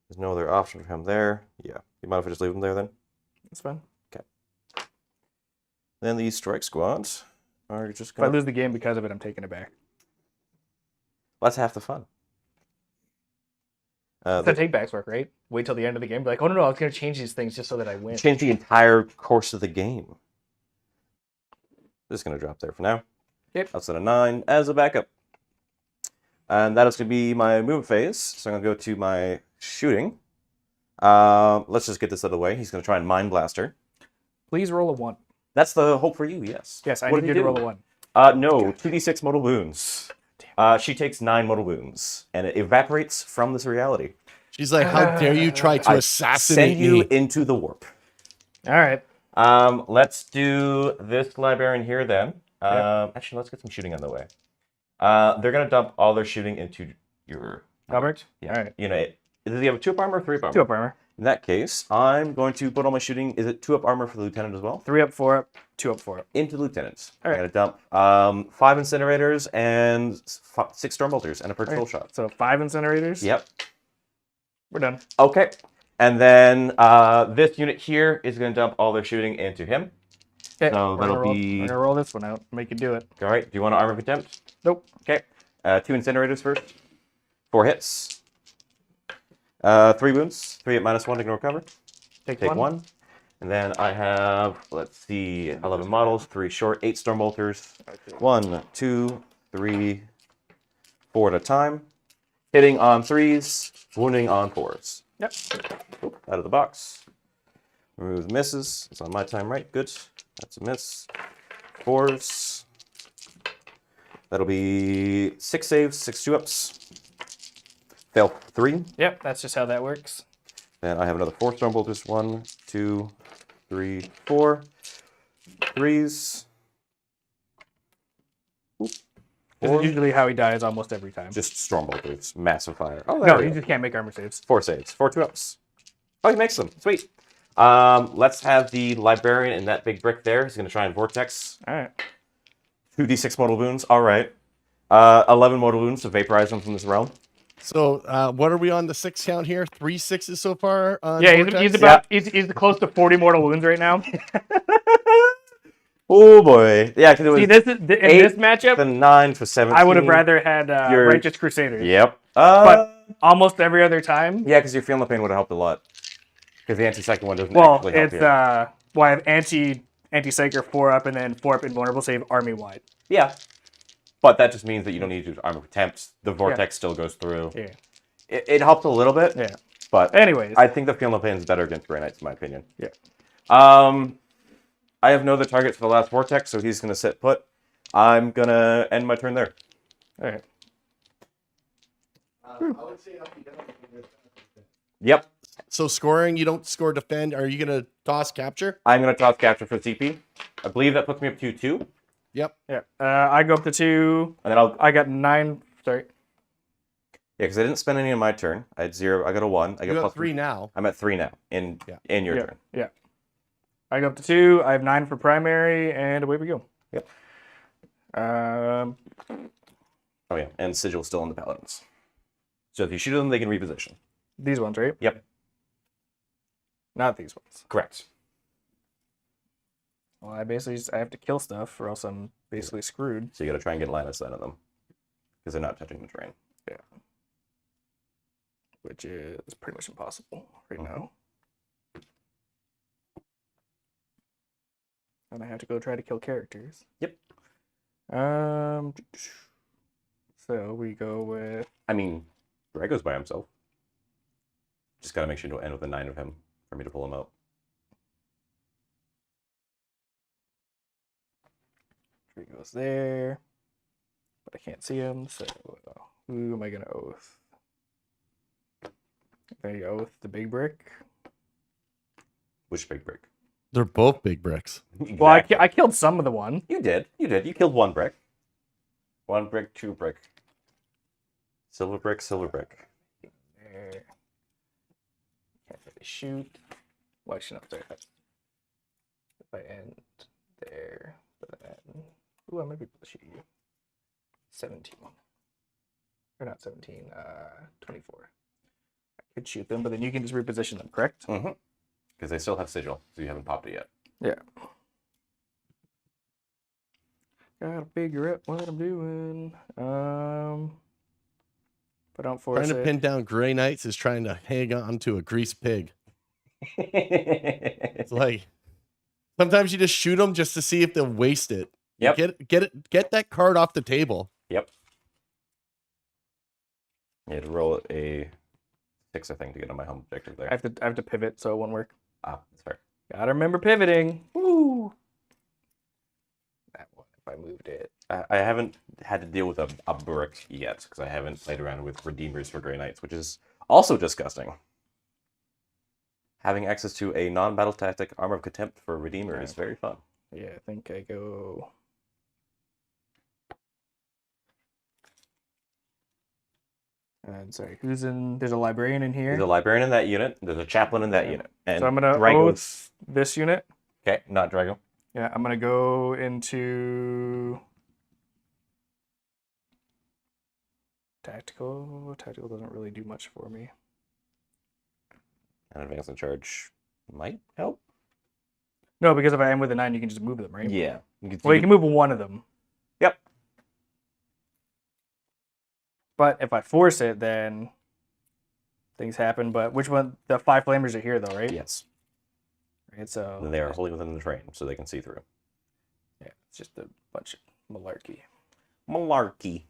There's no other option for him there. Yeah. You mind if I just leave him there then? That's fine. Okay. Then the strike squads are just If I going to... lose the game because of it, I'm taking it back. That's half the fun. That's how take-backs work, right? Wait till the end of the game. Be like, oh, no, I was going to change these things just so that I win. Change the entire course of the game. This is going to drop there for now. Yep. Outside of 9 as a backup. And that is going to be my movement phase. So I'm going to go to my shooting. Let's just get this out of the way. He's going to try and Mind Blaster. Please roll a 1. That's the hope for you, yes. Yes, I What need did you he to do? roll a 1. No, 2d6 mortal wounds. She takes 9 mortal wounds, and it evaporates from this reality. She's like, how dare you try to assassinate Send you me? into the warp. All right. Let's do this librarian here then. Actually, let's get some shooting on the way. They're going to dump all their shooting into your... Albert? Yeah. All right. You know, does he have a 2-up armor or 3-up armor? 2 up armor. In that case, I'm going to put all my shooting... Is it 2-up armor for the lieutenant as well? 3 up, 4 up, 2 up, 4 up. Into the lieutenants. All I'm going to dump 5 incinerators and 6 storm bolters and a patrol shot. So 5 incinerators. Yep. We're done. Okay. And then this unit here is going to dump all their shooting into him. Okay. So that'll We're going to roll this one out. Make you do it. All right. Do you want to armor of attempt? Nope. Okay. 2 incinerators first. 4 hits. 3 wounds. 3 at -1 to recover. Take Take 1. 1. And then I have, let's see, 11 models, 3 short, 8 storm bolters. 1, 2, 3, 4 at a time. Hitting on 3s, wounding on 4s. Yep. Oop, out of the box. Remove the misses. It's on my time, right? Good. That's a miss. 4s. That'll be 6 saves, 6 2-ups. Fail 3. Yep, that's just how that works. Then I have another 4 storm bolters. 1, 2, 3, 4. 3s. Oop. This is usually how he dies almost every time. Just storm bolters. Massive fire. Oh, No, we you go. just can't make armor saves. 4 saves. 4 2-ups. Oh, he makes them. Sweet. Let's have the librarian in that big brick there. He's going to try and vortex. All right. 2d6 mortal wounds. All right. 11 mortal wounds to vaporize them from this realm. So, what are we on the 6 count here? 3 6s so far? On Yeah, Vortex? he's about he's close to 40 mortal wounds right now. Oh boy. Yeah, because it was See, this is in this matchup. the 9 for 17. I would have rather had You're- Righteous Crusaders. Yep. But almost every other time. yeah, because your feeling the pain would have helped a lot. Because the anti-psychic one doesn't Well, actually help it's you. well, I have anti-psyker 4 up and then 4 up invulnerable save army wide. Yeah. But that just means that you don't need to do armor of attempts. The vortex still goes through. Yeah. It helped a little bit. Yeah. But Anyways. I think the feeling of pain is better against Grey Knights, in my opinion. Yeah. I have no other targets for the last vortex, so he's going to sit put. I'm going to end my turn there. All right. Yep. So scoring, you don't score defend. Are you going to toss capture? I'm going to toss capture for CP. I believe that puts me up to 2. Yep. Yeah. I go up to 2. And then I got 9. Sorry. Yeah, because I didn't spend any on my turn. I had 0. I got a 1. I got You plus have 3 now. I'm at 3 now in your Yeah. turn. Yeah. I go up to 2. I have 9 for primary, and away we go. Yep. Um. Oh, yeah. And Sigil's still on the Paladins. So if you shoot them, they can reposition. These ones, right? Yep. Not these ones. Correct. Well, I have to kill stuff, or else I'm basically screwed. So you got to try and get line of sight on them. Because they're not touching the terrain. Yeah. Which is pretty much impossible right now. And I have to go try to kill characters. Yep. So we go with I mean, Drago's by himself. Just gotta make sure you don't end with a 9 of him for me to pull him out. Tree goes there, but I can't see him, so who am I gonna oath? There you go, oath the big brick. Which big brick? They're both big bricks. Well, I killed some of the one. You did. You did. You killed 1 brick. 1 brick, 2 brick. Silver brick, silver brick. There. Can't really shoot. Well, actually, no, sorry. If I end there, then... Ooh, I might be able to shoot you. 17. Or not 17, 24. I could shoot them, but then you can just reposition them, correct? Mm-hmm. Because they still have sigil, so you haven't popped it yet. Yeah. Gotta figure out what I'm doing. But don't force Trying to it. pin down Grey Knights is trying to hang on to a greased pig. It's like sometimes you just shoot them just to see if they'll waste it. Yep. Get that card off the table. Yep. You had to roll a 6, I think, to get on my home objective there. I have to pivot, so it won't work. Ah, that's fair. Gotta remember pivoting. Woo! That one, if I moved it. I haven't had to deal with a brick yet, because I haven't played around with Redeemers for Grey Knights, which is also disgusting. Having access to a non-battle tactic Armor of Contempt for Redeemer is very fun. Yeah, I think I go... And sorry, who's in... There's a librarian in here. There's a librarian in that unit. There's a chaplain in that unit. And So I'm gonna Drago- oath this unit. Okay, not Drago. Yeah, I'm gonna go into... Tactical. Tactical doesn't really do much for me. And advance in charge might help. No, because if I am with a 9, you can just move them, right? Yeah. Well, you can move one of them. Yep. But if I force it, then things happen. But which one? The 5 flamers are here, though, right? Yes. Right, so And they are wholly within the terrain, so they can see through. yeah, it's just a bunch of malarkey. Malarkey.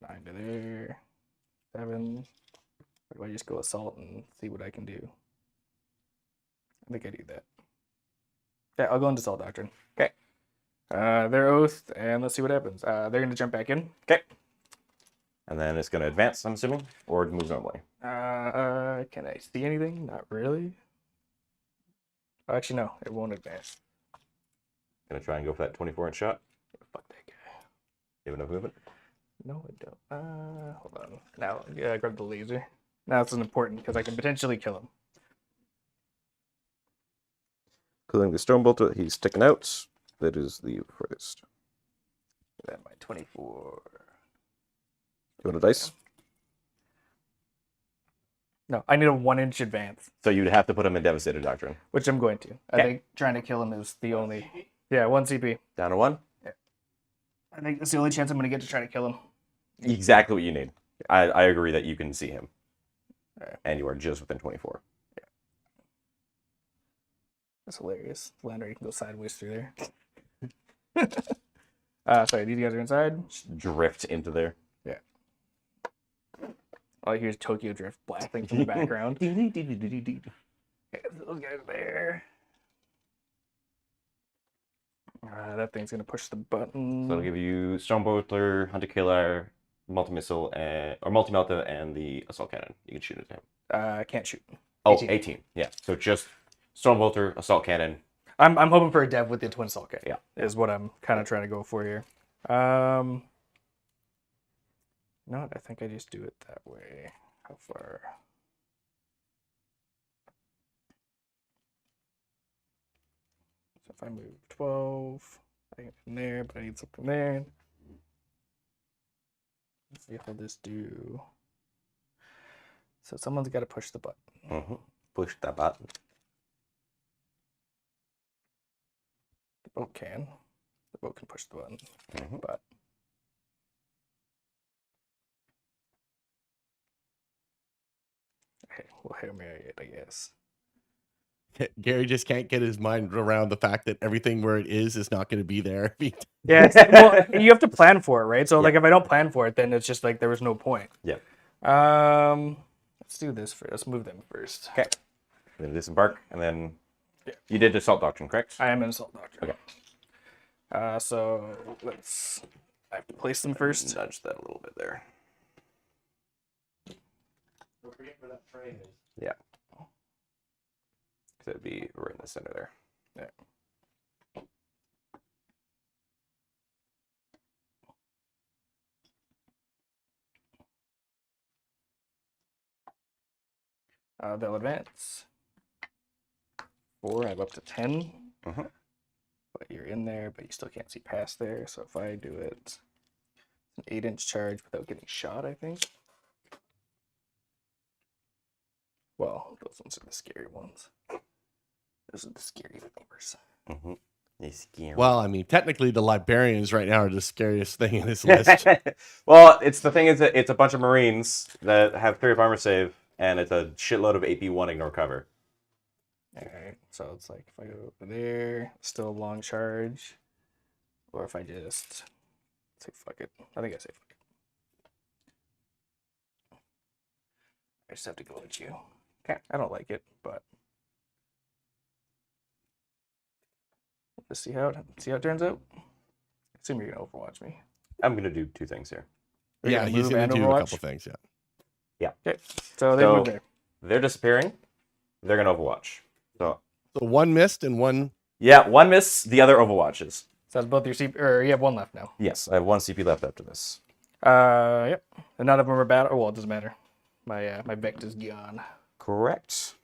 9 to there. 7. Or do I just go assault and see what I can do? I think I do that. Yeah, I'll go into assault doctrine. Okay. They're oathed, and let's see what happens. They're going to jump back in. Okay. And then it's going to advance, I'm assuming, or move normally. Can I see anything? Not really. Oh, actually, no, it won't advance. Going to try and go for that 24-inch shot. Fuck that guy. You have enough movement? No, I don't. Hold on. Now, yeah, grab the laser. Now this is important because I can potentially kill him. Cooling the stone bolt, he's sticking out. That is the furthest. Then my 24. You want a dice? No, I need a 1-inch advance, So you'd have to put him in Devastator Doctrine. which I'm going to. I Okay. think trying to kill him is the only. Yeah, 1 CP. Down to 1? I think that's the only chance I'm going to get to try to kill him. Exactly what you need. I agree that you can see him. Alright. And you are just within 24. That's hilarious. Lander, you can go sideways through there. Sorry, these guys are inside. Just drift into there. All I hear is Tokyo Drift blasting from the background. Okay, those guys there. That thing's gonna push the button. So it'll give you Stonebolter, Hunter Killer, Multi-Missile, or Multi-Melta, and the Assault Cannon. You can shoot it to him. I can't shoot. Oh, 18. 18. Yeah, so just Stonebolter, Assault Cannon. I'm hoping for a dev with the twin assault cannon. Yeah. Is what I'm kind of trying to go for here. No, I think I just do it that way. How far? So if I move 12, I get in there, but I need something there. Let's see if I'll just do. So someone's got to push the button. Mm-hmm. Push that button. The boat can. The boat can push the button. Mm-hmm. But okay, well, Hail Mary it, I guess. Gary just can't get his mind around the fact that everything where it is not going to be there. Yeah, well, you have to plan for it, right? So, Yeah. like, if I don't plan for it, then it's just like there was no point. Yeah. Let's do this first. Let's move them first. Okay. We're gonna disembark, and then Yeah. you did assault doctrine, correct? I am an assault doctor. Okay. So I have to place them first. Nudge that a little bit there. Don't forget where that frame is. Yeah. Because it'd be right in the center there. Yeah. They'll advance. 4, I have up to 10. Mhm. But you're in there, but you still can't see past there. So if I do it, it's an 8-inch charge without getting shot, I think. Well, those ones are the scary ones. Those are the scary neighbors. Mm-hmm. They scare. Well, I mean, technically, the librarians right now are the scariest thing in this list. Well, it's the thing is that it's a bunch of Marines that have 3 armor save, and it's a shitload of AP1 ignore cover. Alright, so it's like if I go over there, still a long charge. Or if I just say fuck it. I think I say fuck it. I just have to go at you. Okay, I don't like it, but let's see how it turns out. I assume you're gonna overwatch me. I'm gonna do 2 things here. Are you Yeah, gonna he's move going and to do a overwatch? couple things. Yeah. Okay, so they So- move there. They're disappearing. They're gonna overwatch. So So one missed and one. yeah, one miss, the other overwatches. So that's both your CP, or you have one left now. Yes, I have 1 CP left after this. Yep. And none of them are battle. Well, it doesn't matter. My vector's gone. Correct.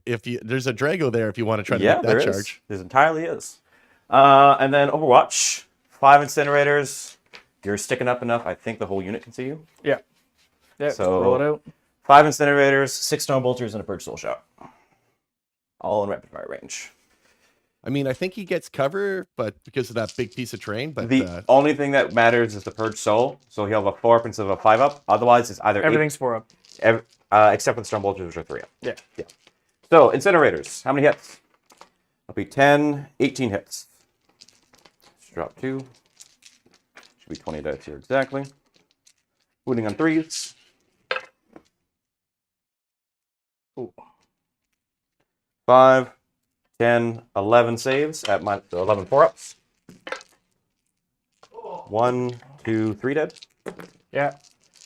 If you there's a Drago there, if you want to try to Yeah, make there that is. charge. There entirely is. And then Overwatch, 5 incinerators. You're sticking up enough. I think the whole unit can see you. Yeah. Yeah. Just So- roll it out. 5 incinerators, 6 stone bolters, and a purge soul shot. All in rapid fire range. I mean, I think he gets cover, but because of that big piece of terrain. But The only thing that matters is the purge soul. So he'll have a 4 up instead of a 5 up. Otherwise, it's either Everything's 4 up. except for the stone bolters, which are 3 up. Yeah. So incinerators, how many hits? That'll be 10, 18 hits. Let's drop 2. Should be 20 dice here exactly. Wounding on 3s. Ooh. 5, 10, 11 saves at my 11 4-ups. 1, 2, 3 dead. Yeah.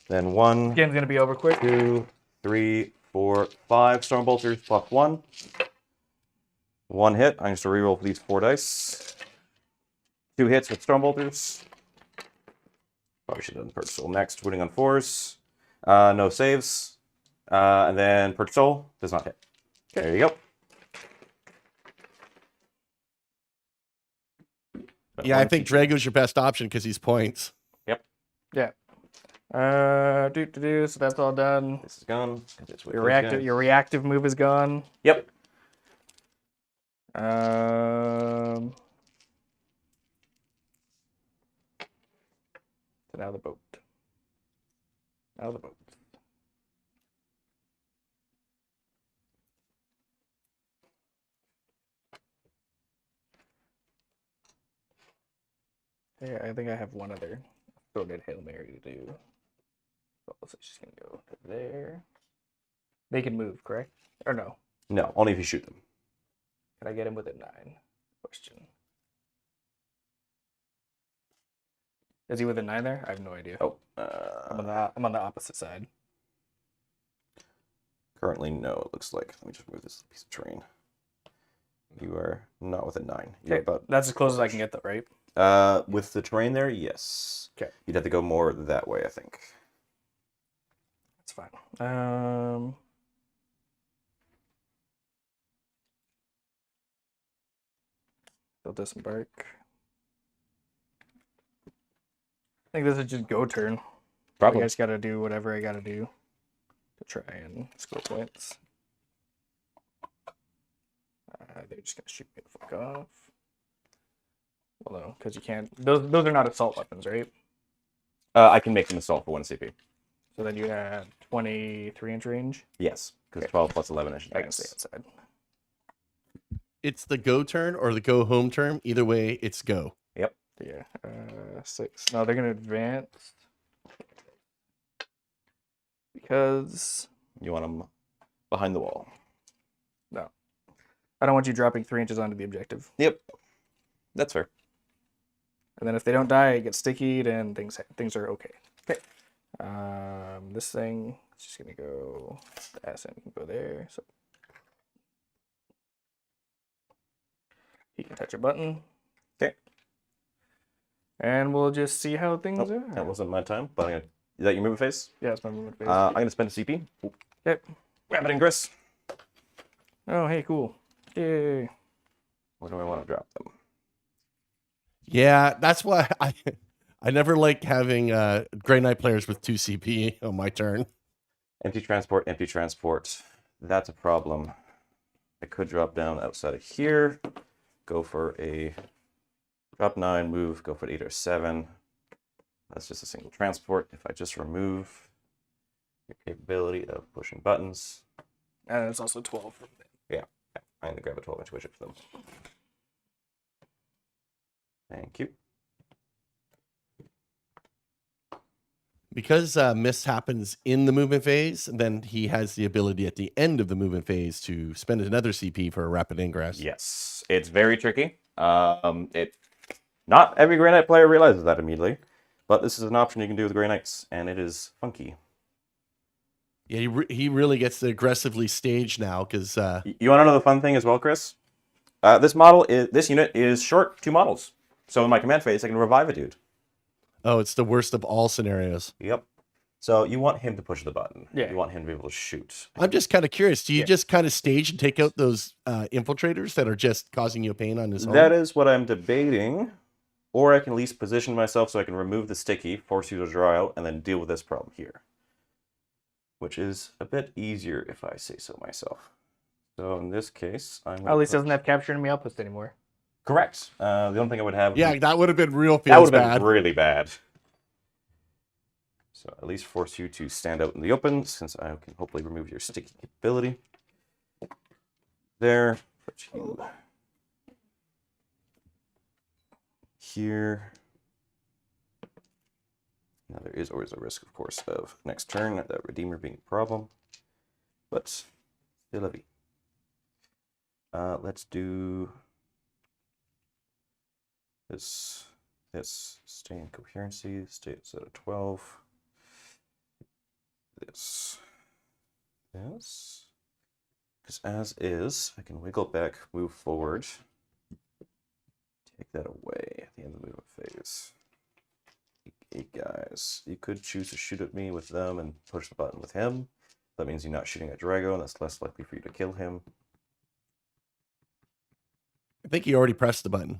Then 1, Game's gonna be over quick. 2, 3, 4, 5 storm bolters plus 1. 1 hit. I'm just to reroll these 4 dice. 2 hits with storm bolters. Probably should have done purge soul next. Wounding on 4s. No saves. And then purge soul does not hit. There you go. yeah, I think Drago's your best option because he's points. Yeah. So that's all done. This is gone. Your reactive move is gone. Yep. So now the boat. Now the boat. Yeah, I think I have one other throated Hail Mary to do. So she's gonna go to there. They can move, correct? Or no? No, only if you shoot them. Can I get him with a 9? Question. Is he with a 9 there? I have no idea. Oh. I'm on the opposite side. Currently, no, it looks like. Let me just move this piece of terrain. You are not with a 9. You're Okay, about, that's as close as I can get though, right? with the terrain there, yes. Okay. You'd have to go more that way, I think. That's fine. They'll disembark. I think this is just go turn. Probably. I just gotta do whatever I gotta do to try and score points. They're just gonna shoot me the fuck off. Well, no, because you can't. Those are not assault weapons, right? I can make them assault for 1 CP. So then you have 23-inch range. Yes, because Okay. 12 plus 11 inch I can stay outside. It's the go turn or the go home turn. Either way, it's go. Yep. Yeah. 6. No, they're gonna advance because You want them behind the wall. no, I don't want you dropping 3 inches onto the objective. Yep. That's fair. And then if they don't die, it gets sticky, then things are okay. Okay. This thing is just gonna go. The ascent can go there. So he can touch a button. Okay. And we'll just see how things Oh, are. that wasn't my time, but is that your movement phase? Yeah, it's my movement phase. I'm going to spend a CP. Yep. Grab it, Ingress. Oh, hey, cool. Yay. Where do I want to drop them? Yeah, that's why I never like having Grey Knight players with 2 CP on my turn. Empty transport, empty transport. That's a problem. I could drop down outside of here. Go for a drop 9, move, go for an 8 or 7. That's just a single transport. If I just remove your capability of pushing buttons. And it's also 12 from there. Yeah, I'm going to grab a 12-inch widget for them. Thank you. Because Mist happens in the movement phase, then he has the ability at the end of the movement phase to spend another CP for a rapid ingress. Yes, it's very tricky. Not every Grey Knight player realizes that immediately, but this is an option you can do with Grey Knights, and it is funky. Yeah, he really gets to aggressively stage now because You want to know the fun thing as well, Chris? This unit is short 2 models. So in my command phase, I can revive a dude. oh, it's the worst of all scenarios. Yep. So you want him to push the button. Yeah. You want him to be able to shoot. I'm just kind of curious. Do you just kind of stage and take out those infiltrators that are just causing you pain on his own? That is what I'm debating. Or I can at least position myself so I can remove the sticky, force you to draw out, and then deal with this problem here. Which is a bit easier if I say so myself. So in this case, I'm At least it doesn't have capture enemy outpost anymore. correct. The only thing I would have... Yeah, that would have been real that feels would have bad. been really bad. So at least force you to stand out in the open, since I can hopefully remove your sticky capability. There. Put you here. Now there is always a risk, of course, of next turn, that Redeemer being a problem. But still a V. Let's do this. Stay in coherency, stay at set of 12. This. Because as is, I can wiggle back, move forward. Take that away at the end of the movement phase. 8 guys. You could choose to shoot at me with them and push the button with him. That means you're not shooting at Drago, and that's less likely for you to kill him. I think you already pressed the button.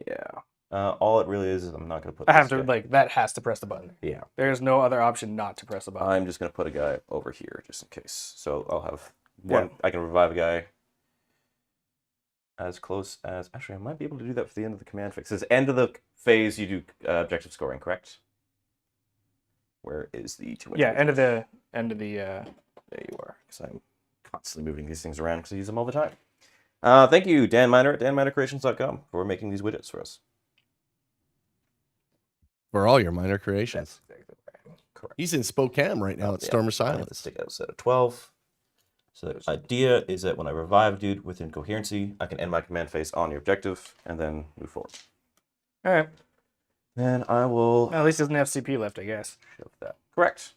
Yeah. All it really is I'm not going to put I have this to, guy- that has to press the button. Yeah. There's no other option not to press the button. I'm just going to put a guy over here, just in case. So I'll have one. I can revive a guy as close as... Actually, I might be able to do that for the end of the command phase. Because end of the phase, you do objective scoring, correct? Where is the 2 Yeah, end of the There you are. Because I'm constantly moving these things around because I use them all the time. Thank you, Dan Miner at danminercreations.com for making these widgets for us. For all your minor creations. That's exactly right. Correct. He's in Spokane right now at Storm of I have to Silence. stick out set of 12. So the idea is that when I revive a dude within coherency, I can end my command phase on your objective and then move forward. All right. Then I will Well, at least he doesn't have CP left, I guess. shove that. Correct.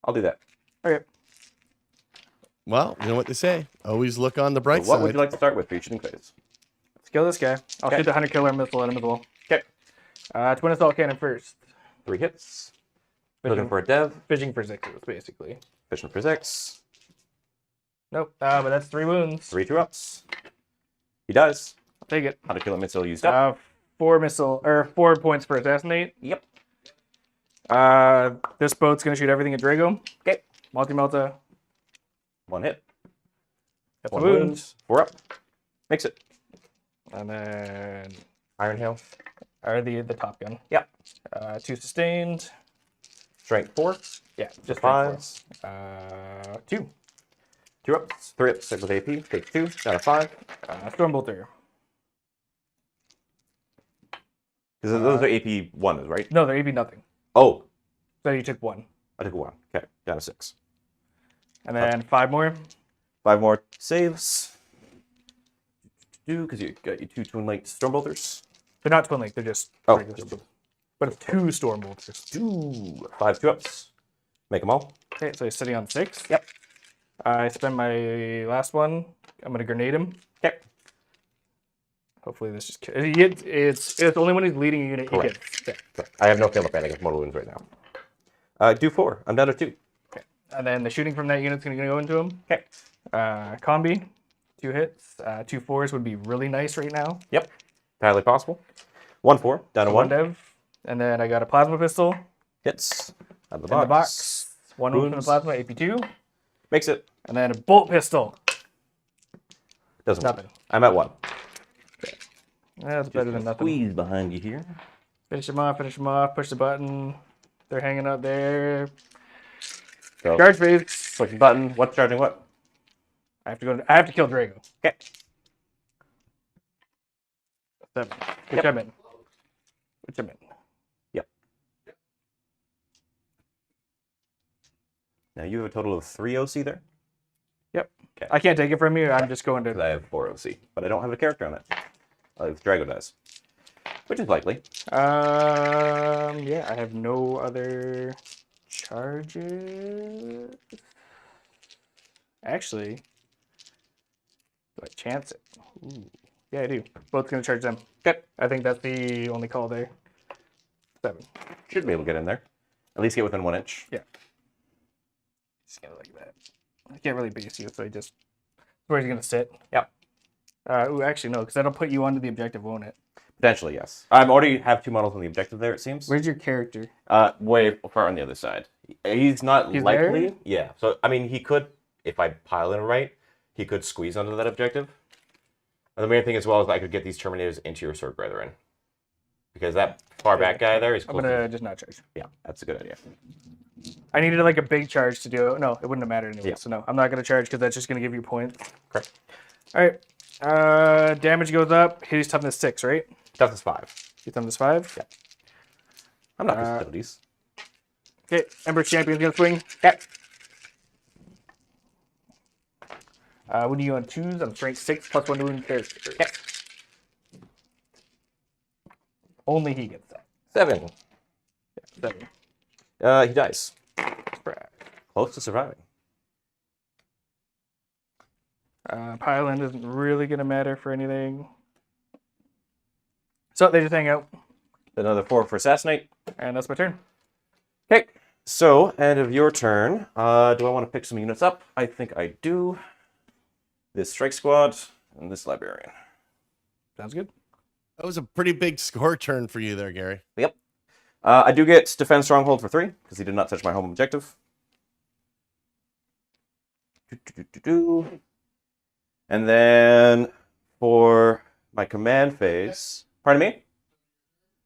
I'll do that. Okay. Well, you know what they say. Always look on the bright So what side. would you like to start with for your shooting phase? Let's kill this guy. I'll Okay. shoot the 100 killer missile at him as well. Okay. Twin assault cannon first. 3 hits. Looking for a dev. Fishing for Zixus, basically. Fishing for X. Nope. But that's 3 wounds. 3 2-ups. He does. I'll take it. 100 killer missile used up. 4 points for assassinate. Yep. This boat's gonna shoot everything at Drago. Okay. Multi-melta. 1 hit. That's a 1 wound. wound. 4 up. Makes it. And then Iron Hail. Or the top gun. Yep. 2 sustained. Strength 4. Yeah, just Fives. 2. 2 ups. 3 ups. 6 with AP. Take 2. Down to 5. Stormbolter. Because those are AP 1s, right? No, they're AB nothing. Oh, So you took 1. I took 1. Okay, down to 6. And then 5 more. 5 more saves. Because you got your 2 twin light stormbolters. They're not twin link, they're just Oh. regular Stormbolters. But it's 2 Stormbolters. 2. 5 2 ups. Make them all. Okay, so he's sitting on 6. Yep. I spend my last one. I'm gonna grenade him. Okay. Hopefully this just it's only when he's leading a unit he Correct. gets sick. I have no fail up against mortal wounds right now. Do 4. I'm down to 2. Okay. And then the shooting from that unit's gonna go into him. Okay. Combi, 2 hits. 2 4s would be really nice right now. Yep. Entirely possible. 1 4. Down to 1. Dev. And then I got a plasma pistol Hits. Out of in the box. 1 wound from the Wounds. plasma, AP2. Makes it. And then a bolt pistol. Doesn't work. Nothing. I'm at 1. That's better than nothing. Squeeze behind you here. Finish them off, push the button. They're hanging out there. So, Charge phase. push the button. What's charging what? I have to kill Drago. Okay. 7. Which Yep. I'm in. Yep. Now you have a total of 3 OC there. Yep. Okay. I can't take it from you. I'm just going Because to. I have 4 OC, but I don't have a character on it. If Drago does, which is likely. Yeah, I have no other charges. Actually, do I chance it? Ooh. Yeah, I do. Both gonna charge them. Okay. I think that's the only call there. 7. Should be able to get in there. At least get within 1 inch. Yeah. Just gonna like that. I can't really base you, so I just. Where's he gonna sit? Yep. Ooh, actually no, because that'll put you onto the objective, won't it? Potentially, yes. I already have 2 models on the objective there, it seems. Where's your character? Way far on the other side. He's not He's likely. there? Yeah. So, I mean, he could, if I pile in right, he could squeeze onto that objective. And the main thing as well is I could get these Terminators into your Sword Brethren. Because that far back guy there is I'm close. gonna just not charge. Yeah, that's a good idea. I needed like a big charge to do it. No, it wouldn't have mattered anyway. Yeah. So no, I'm not gonna charge because that's just gonna give you points. Correct. All right. Damage goes up. He's toughness 6, right? Toughness 5. He's toughness 5. Yeah. I'm not facilities. Okay. Ember Champion's gonna swing. Okay. What do you want to choose? I'm strength 6 plus 1 wound character. Okay. Only he gets that. 7. 7. He dies. Close to surviving. Pile in isn't really gonna matter for anything. So they just hang out, Another 4 for Assassinate. and that's my turn. Okay. So, end of your turn. Do I want to pick some units up? I think I do. This Strike Squad and this Librarian. Sounds good. That was a pretty big score turn for you there, Gary. Yep. I do get Defend Stronghold for 3, because he did not touch my home objective. And then for my command phase, pardon me?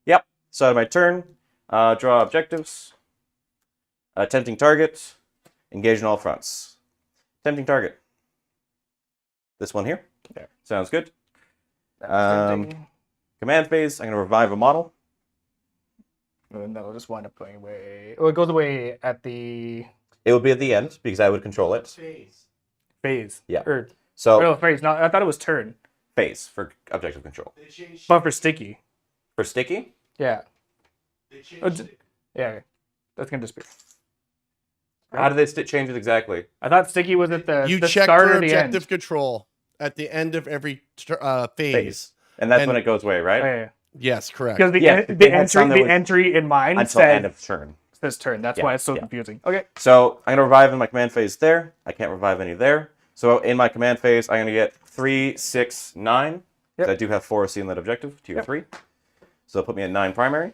Yep. So my turn, draw objectives, tempting target, engage in all fronts. Tempting target. This one here? Yeah. Sounds good. Tempting. Command phase, I'm going to revive a model. And that'll just wind up going away. Oh, it goes away at the It would be at the end, because I would control it. phase. Yeah. Or So, no, phase. No, I thought it was turn. phase for objective control. But for sticky. For sticky, Yeah. Yeah. That's gonna disappear. how do they change it exactly? I thought sticky was at the You the check start for or the end. objective control at the end of every phase. Phase. And that's And- when it goes away, right? Oh, yeah. Yes, correct. Because the Yeah, the they had some that entry was- the entry in mine Until end said of turn. this turn. That's Yeah, why it's so yeah. confusing. Okay. So I'm going to revive in my command phase there. I can't revive any there. So in my command phase, I'm going to get 3, 6, 9. Yep. I do have 4 C in that objective, tier 3. So it'll put me at 9 primary.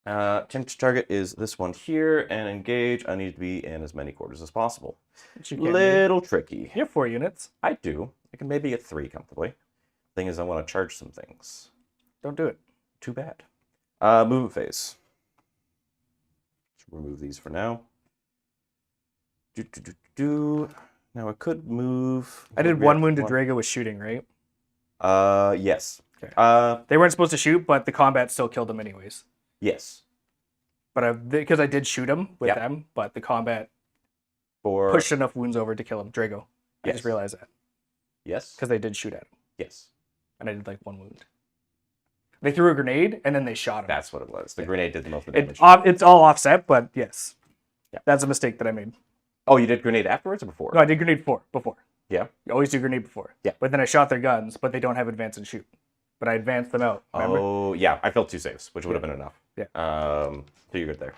Attempt to target is this one here, and engage, I need to be in as many quarters as possible. Which you can do. Little tricky. You have 4 units. I do. I can maybe get 3 comfortably. Thing is, I want to charge some things. Don't do it. too bad. Movement phase. Let's remove these for now. Now I could move. I did one wound to Drago with shooting, right? Yes. Okay. They weren't supposed to shoot, but the combat still killed them anyways. Yes. But because I did shoot him with them, but the combat pushed enough wounds over to kill him. Drago. I just realized that. Yes. Because they did shoot at him. Yes. And I did like 1 wound. They threw a grenade and then they shot him. That's what it was. The grenade did the most of the damage. It's all offset, but yes. Yeah. That's a mistake that I made. Oh, you did grenade afterwards or before? No, I did grenade before. Yeah. You always do grenade before. Yeah. But then I shot their guns, but they don't have advance and shoot. But I advanced them out. Remember? Oh, yeah. I failed 2 saves, which would have been enough. Yeah. So you're good there.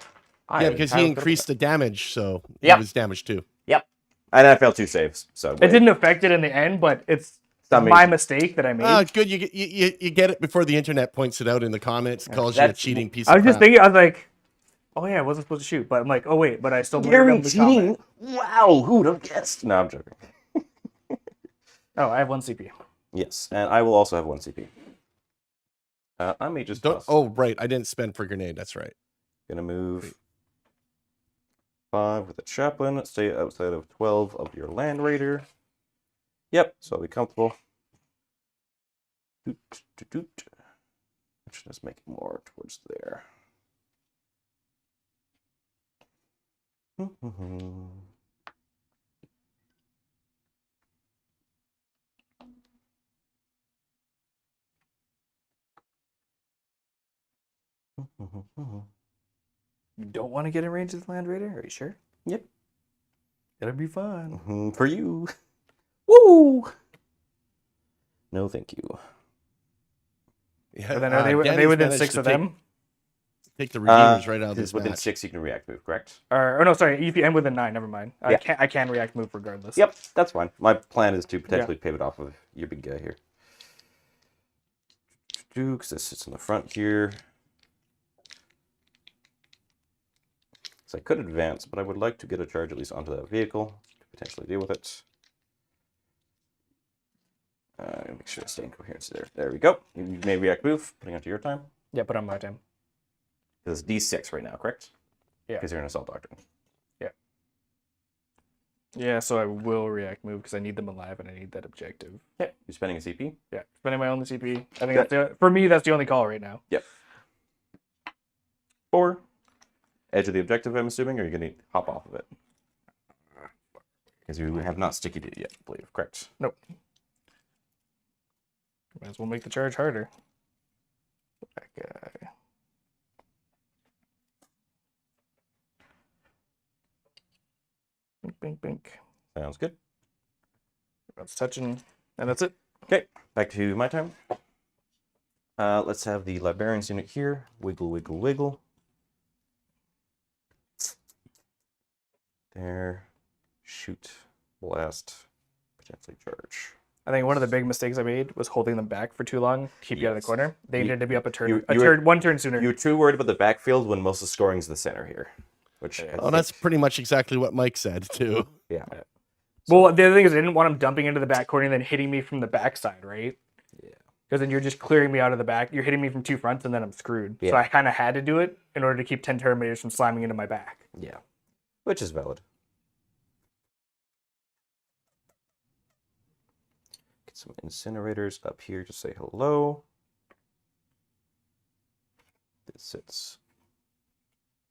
Yeah, because he increased the damage, so he was damaged too. Yep. And I failed 2 saves. So it didn't affect it in the end, but it's my mistake that I made. Oh, good. You get it before the internet points it out in the comments, calls you a cheating piece of crap. I was just crap. thinking, I was like, oh yeah, I wasn't supposed to shoot. But I'm like, oh wait, but I still guaranteeing. Wow, who would have guessed? No, I'm joking. Oh, I have 1 CP. Yes, and I will also have 1 CP. I may just. Oh, right. I didn't spend for grenade. That's right. Gonna move 5 with a chaplain. Stay outside of 12 of your land raider. Yep, so I'll be comfortable. Actually, let's make it more towards there. You don't want to get in range of the Land Raider? Are you sure? Yep. It'll be fun. For you. Woo! No, thank you. Yeah. But then are they within 6 of them? Take the Redeemers right out of this within match. 6, you can react move, correct? Or no, sorry. If you end within 9, never mind. I can react move regardless. Yep, that's fine. My plan is to potentially pivot off of your big guy here. Because this sits in the front here. So I could advance, but I would like to get a charge at least onto that vehicle to potentially deal with it. Make sure I stay in coherence there. There we go. You may react move, putting onto your time. Yeah, put on my time. Because it's D6 right now, correct? Yeah. Because you're an assault doctrine. Yeah. Yeah, so I will react move because I need them alive and I need that objective. Yeah. You're spending a CP? Yeah, spending my only CP. I think for me, that's the only call right now. Yep. 4. Edge of the objective, I'm assuming, or you're going to hop off of it? Because you have not stickied it yet, I believe. Correct? Nope. Might as well make the charge harder. That guy. Bink, bink, bink. Sounds good. That's touching, and that's it. Okay, back to my turn. Let's have the Librarians unit here. Wiggle, wiggle, wiggle. There. Shoot. Blast. Potentially charge. I think one of the big mistakes I made was holding them back for too long to keep you out of the corner. They needed to be up a turn, one turn sooner. You were too worried about the backfield when most of the scoring is the center here. Which that's pretty much exactly what Mike said too. Yeah. Well, the other thing is I didn't want them dumping into the back corner and then hitting me from the backside, right? Yeah. Because then you're just clearing me out of the back. You're hitting me from 2 fronts and then I'm screwed. Yeah. So I kind of had to do it in order to keep 10 Terminators from slamming into my back. Yeah. Which is valid. Get some incinerators up here to say hello. This sits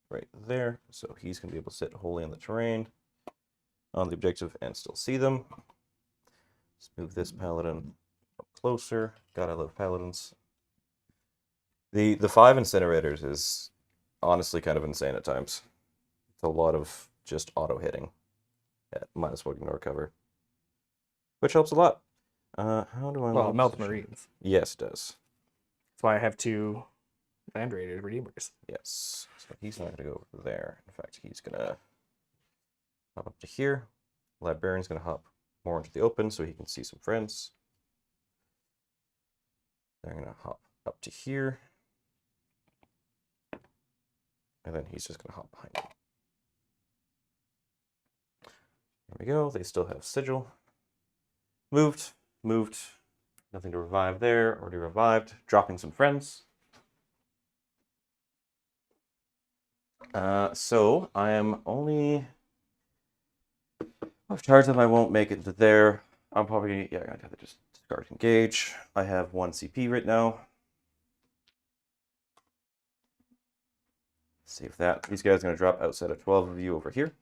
right there, so he's going to be able to sit wholly on the terrain, on the objective, and still see them. Let's move this paladin up closer. God, I love paladins. The 5 incinerators is honestly kind of insane at times. It's a lot of just auto hitting at -1 ignore cover, which helps a lot. How do I? Well, it melts Marines. Yes, it does. That's why I have 2 Land Raider Redeemers. Yes. So he's not going to go over there. In fact, he's going to hop up to here. Librarian's going to hop more into the open so he can see some friends. They're going to hop up to here. And then he's just going to hop behind him. There we go. They still have Sigil. Moved. Nothing to revive there. Already revived. Dropping some friends. So I am only. I've charged them. I won't make it to there. I'm probably I'm gonna have to just discard engage. I have 1 CP right now. Save that. These guys are gonna drop outside of 12 of you over here.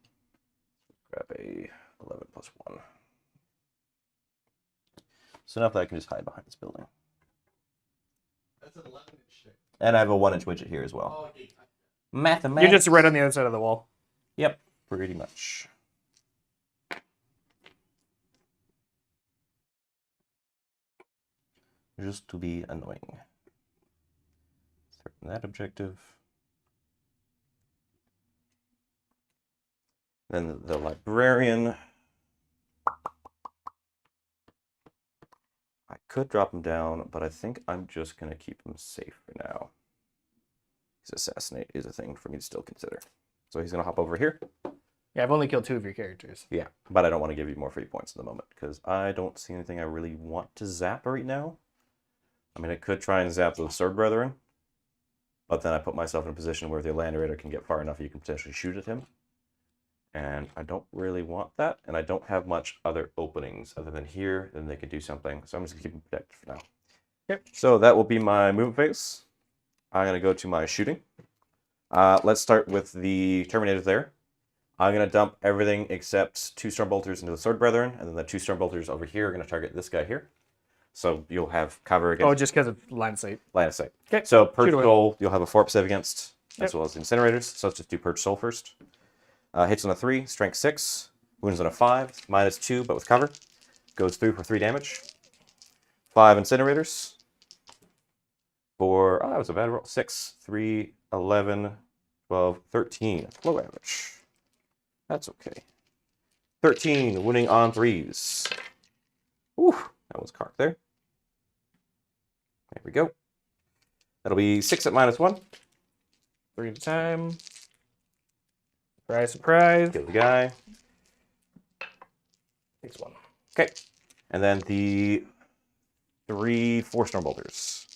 Grab a 11 plus 1. So enough that I can just hide behind this building. That's an 11-inch. And I have a 1-inch widget here as well. Oh, okay. Mathematics. You're just right on the other side of the wall. Yep, pretty much. Just to be annoying. Start from that objective. Then the librarian. I could drop him down, but I think I'm just going to keep him safe for now. Because assassinate is a thing for me to still consider. So he's going to hop over here. Yeah, I've only killed 2 of your characters. Yeah, but I don't want to give you more free points at the moment, because I don't see anything I really want to zap right now. I mean, I could try and zap the Sword Brethren, but then I put myself in a position where the Land Raider can get far enough you can potentially shoot at him. And I don't really want that, and I don't have much other openings other than here, then they could do something. So I'm just going to keep them protected for now. Yep. So that will be my movement phase. I'm going to go to my shooting. Let's start with the Terminators there. I'm going to dump everything except 2 Stormbolters into the Sword Brethren, and then the 2 Stormbolters over here are going to target this guy here. So you'll have cover against... Oh, just because of line of sight. Line of sight. Okay. So Purge Shoot away. Soul, you'll have a 4-up save against, as Yep. well as the Incinerators. So let's just do Purge Soul first. Hits on a 3, strength 6, wounds on a 5, -2, but with cover. Goes through for 3 damage. 5 Incinerators. For, that was a bad roll. 6, 3, 11, 12, 13. Low damage. That's okay. 13, wounding on 3s. Ooh, that was cocked there. There we go. That'll be 6 at -1. 3 at a time. Surprise, surprise. Kill the guy. Takes 1. Okay. And then the 3 4 Stormbolters.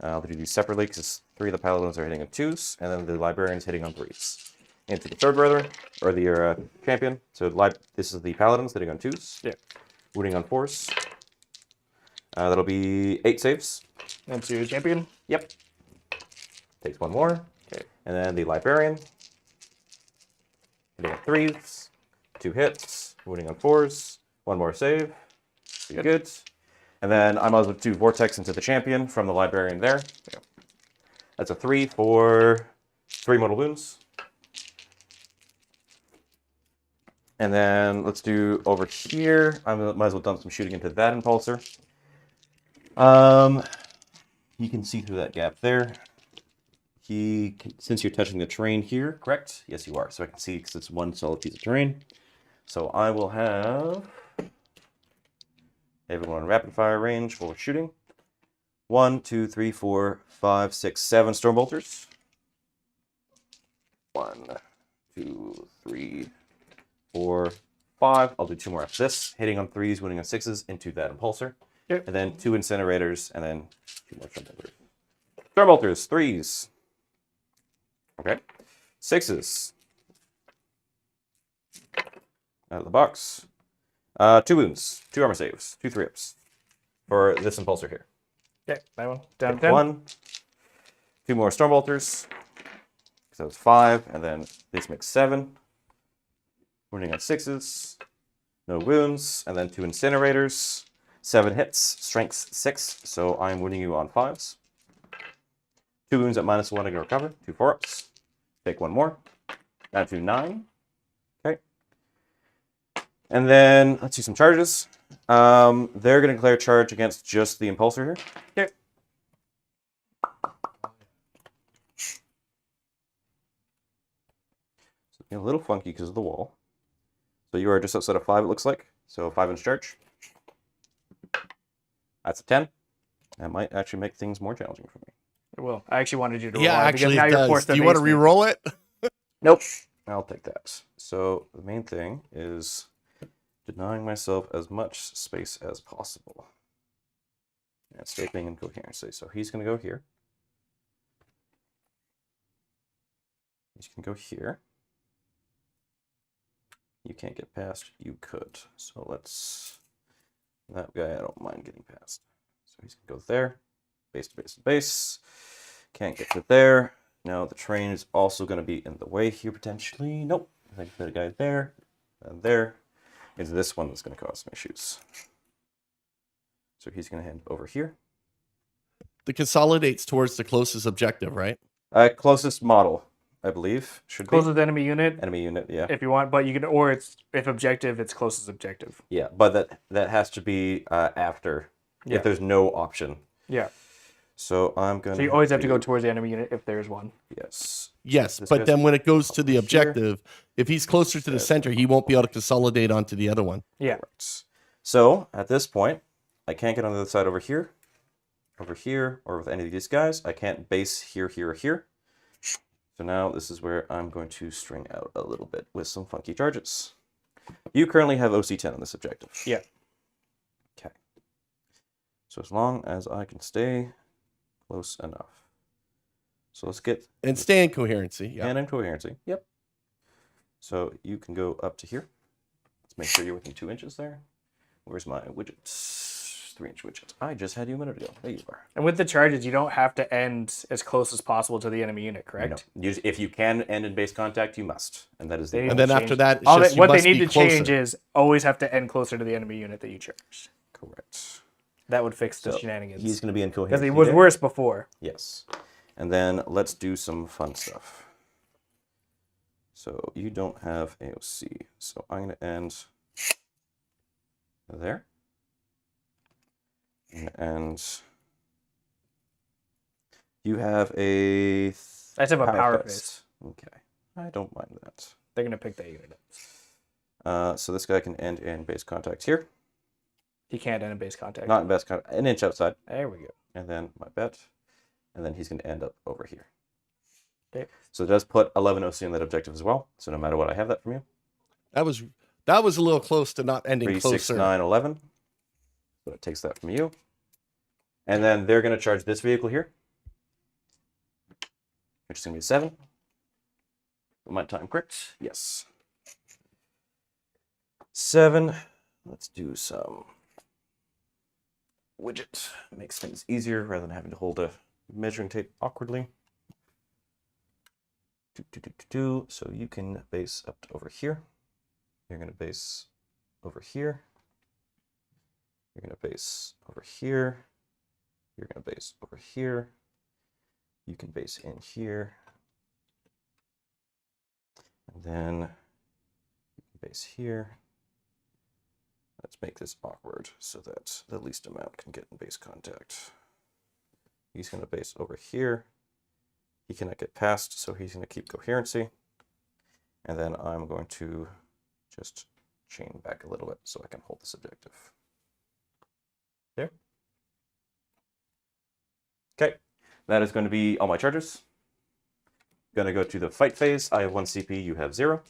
I'll do these separately because 3 of the Paladins are hitting on 2s, and then the Librarian's hitting on 3s. Into the Sword Brethren, or the Champion. So this is the Paladins hitting on 2s. Yeah. Wounding on 4s. That'll be 8 saves. And to champion. Yep. Takes 1 more. Okay. And then the Librarian. Hitting on 3s. 2 hits. Wounding on 4s. 1 more save. Be good. And then I might as well do Vortex into the Champion from the Librarian there. Yeah. That's a 3 for 3 mortal wounds. And then let's do over here. I might as well dump some shooting into that Impulsor. You can see through that gap there. Since you're touching the terrain here, correct? Yes, you are. So I can see because it's 1 solid piece of terrain. So I will have everyone in rapid fire range for shooting. 1, 2, 3, 4, 5, 6, 7 Stormbolters. 1, 2, 3, 4, 5. I'll do 2 more after this. Hitting on 3s, wounding on 6s into that Impulsor. Yep. And then 2 Incinerators, and then 2 more Stormbolters. Stormbolters, 3s. Okay. 6s. Out of the box. 2 wounds, 2 armor saves, 2 3-ups for this Impulsor here. Okay, that one. Down Take 10. 1. 2 more Stormbolters. So it's 5, and then this makes 7. Wounding on 6s. No wounds, and then 2 Incinerators. 7 hits, strength 6, so I'm wounding you on 5s. 2 wounds at -1, I can recover. 2 4-ups. Take 1 more. Down to 9. Okay. And then let's do some charges. They're going to declare charge against just the Impulsor here. Okay. So it's a little funky because of the wall. So you are just outside of 5, it looks like. So 5-inch charge. That's a 10. That might actually make things more challenging for me. It will. I actually wanted you to roll Yeah, on actually, because it now you're does. forced Do to you want to face me. re-roll it? Nope. I'll take that. So the main thing is denying myself as much space as possible. And escaping incoherency. So he's going to go here. He's going to go here. You can't get past. You could. So let's... That guy I don't mind getting past. So he's going to go there. Base to base to base. Can't get to there. Now the train is also going to be in the way here potentially. Nope. I think the guy there and there is this one that's going to cause some issues. So he's going to head over here. The consolidates towards the closest objective, right? Closest model, I believe, should Closest be. enemy unit, Enemy unit, yeah. if you want, but you can, or it's if objective, it's closest objective. Yeah, but that has to be after, Yeah. if there's no option. Yeah. So I'm going to... So you always have to go towards the enemy unit if there's one. Yes. Yes, This but guy's then when it goes to the here. objective, if he's closer to the center, he won't be able to consolidate onto the other one. Yeah. Correct. So at this point, I can't get on the other side over here, or with any of these guys. I can't base here, here, or here. So now this is where I'm going to string out a little bit with some funky charges. You currently have OC10 on this objective. Yeah. Okay. So as long as I can stay close enough. So let's get... And stay in coherency. Yeah. And in coherency. Yep. So you can go up to here. Let's make sure you're within 2 inches there. Where's my widgets? 3-inch widget. I just had you a minute ago. There you are. And with the charges, you don't have to end as close as possible to the enemy unit, correct? No. If you can end in base contact, you must. And that is the... They- And then change- after that, it's All just they, what you they must need be to change closer. is always have to end closer to the enemy unit that you charged. Correct. That would fix the So shenanigans. he's going to be in Because coherency it was there. worse before. Yes. And then let's do some fun stuff. So you don't have AOC. So I'm going to end there. And you have a... I just have a power fist. Okay. I don't mind that. They're going to pick that unit up. So this guy can end in base contact here. He can't end in base contact. Not in base contact, an inch outside. There we go. And then my bet. And then he's going to end up over here. Okay. So it does put 11 OC in that objective as well. So no matter what, I have that from you. That was a little close to not ending 3, closer. 6, 9, 11. So it takes that from you. And then they're going to charge this vehicle here, which is going to be 7. My time correct? Yes. 7. Let's do some widget. Makes things easier rather than having to hold a measuring tape awkwardly. So you can base up to over here. You're going to base over here. You're going to base over here. You're going to base over here. You can base in here. And then you can base here. Let's make this awkward so that the least amount can get in base contact. He's going to base over here. He cannot get past, so he's going to keep coherency. And then I'm going to just chain back a little bit so I can hold this objective. There. Okay, that is going to be all my charges. Going to go to the fight phase. I have 1 CP, you have 0.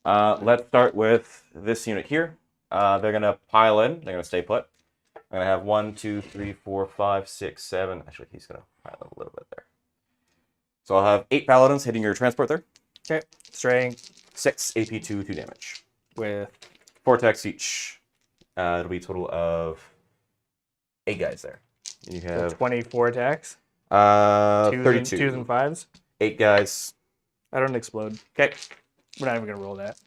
Let's start with this unit here. They're going to pile in. They're going to stay put. I'm going to have 1, 2, 3, 4, 5, 6, 7. Actually, he's going to pile in a little bit there. So I'll have 8 paladins hitting your transport there. Okay. Strength 6 AP 2 damage. with 4 attacks each. It'll be a total of 8 guys there. You have 24 attacks. 32. 2s and 5s. 8 guys. I don't explode. Okay. We're not even going to roll that.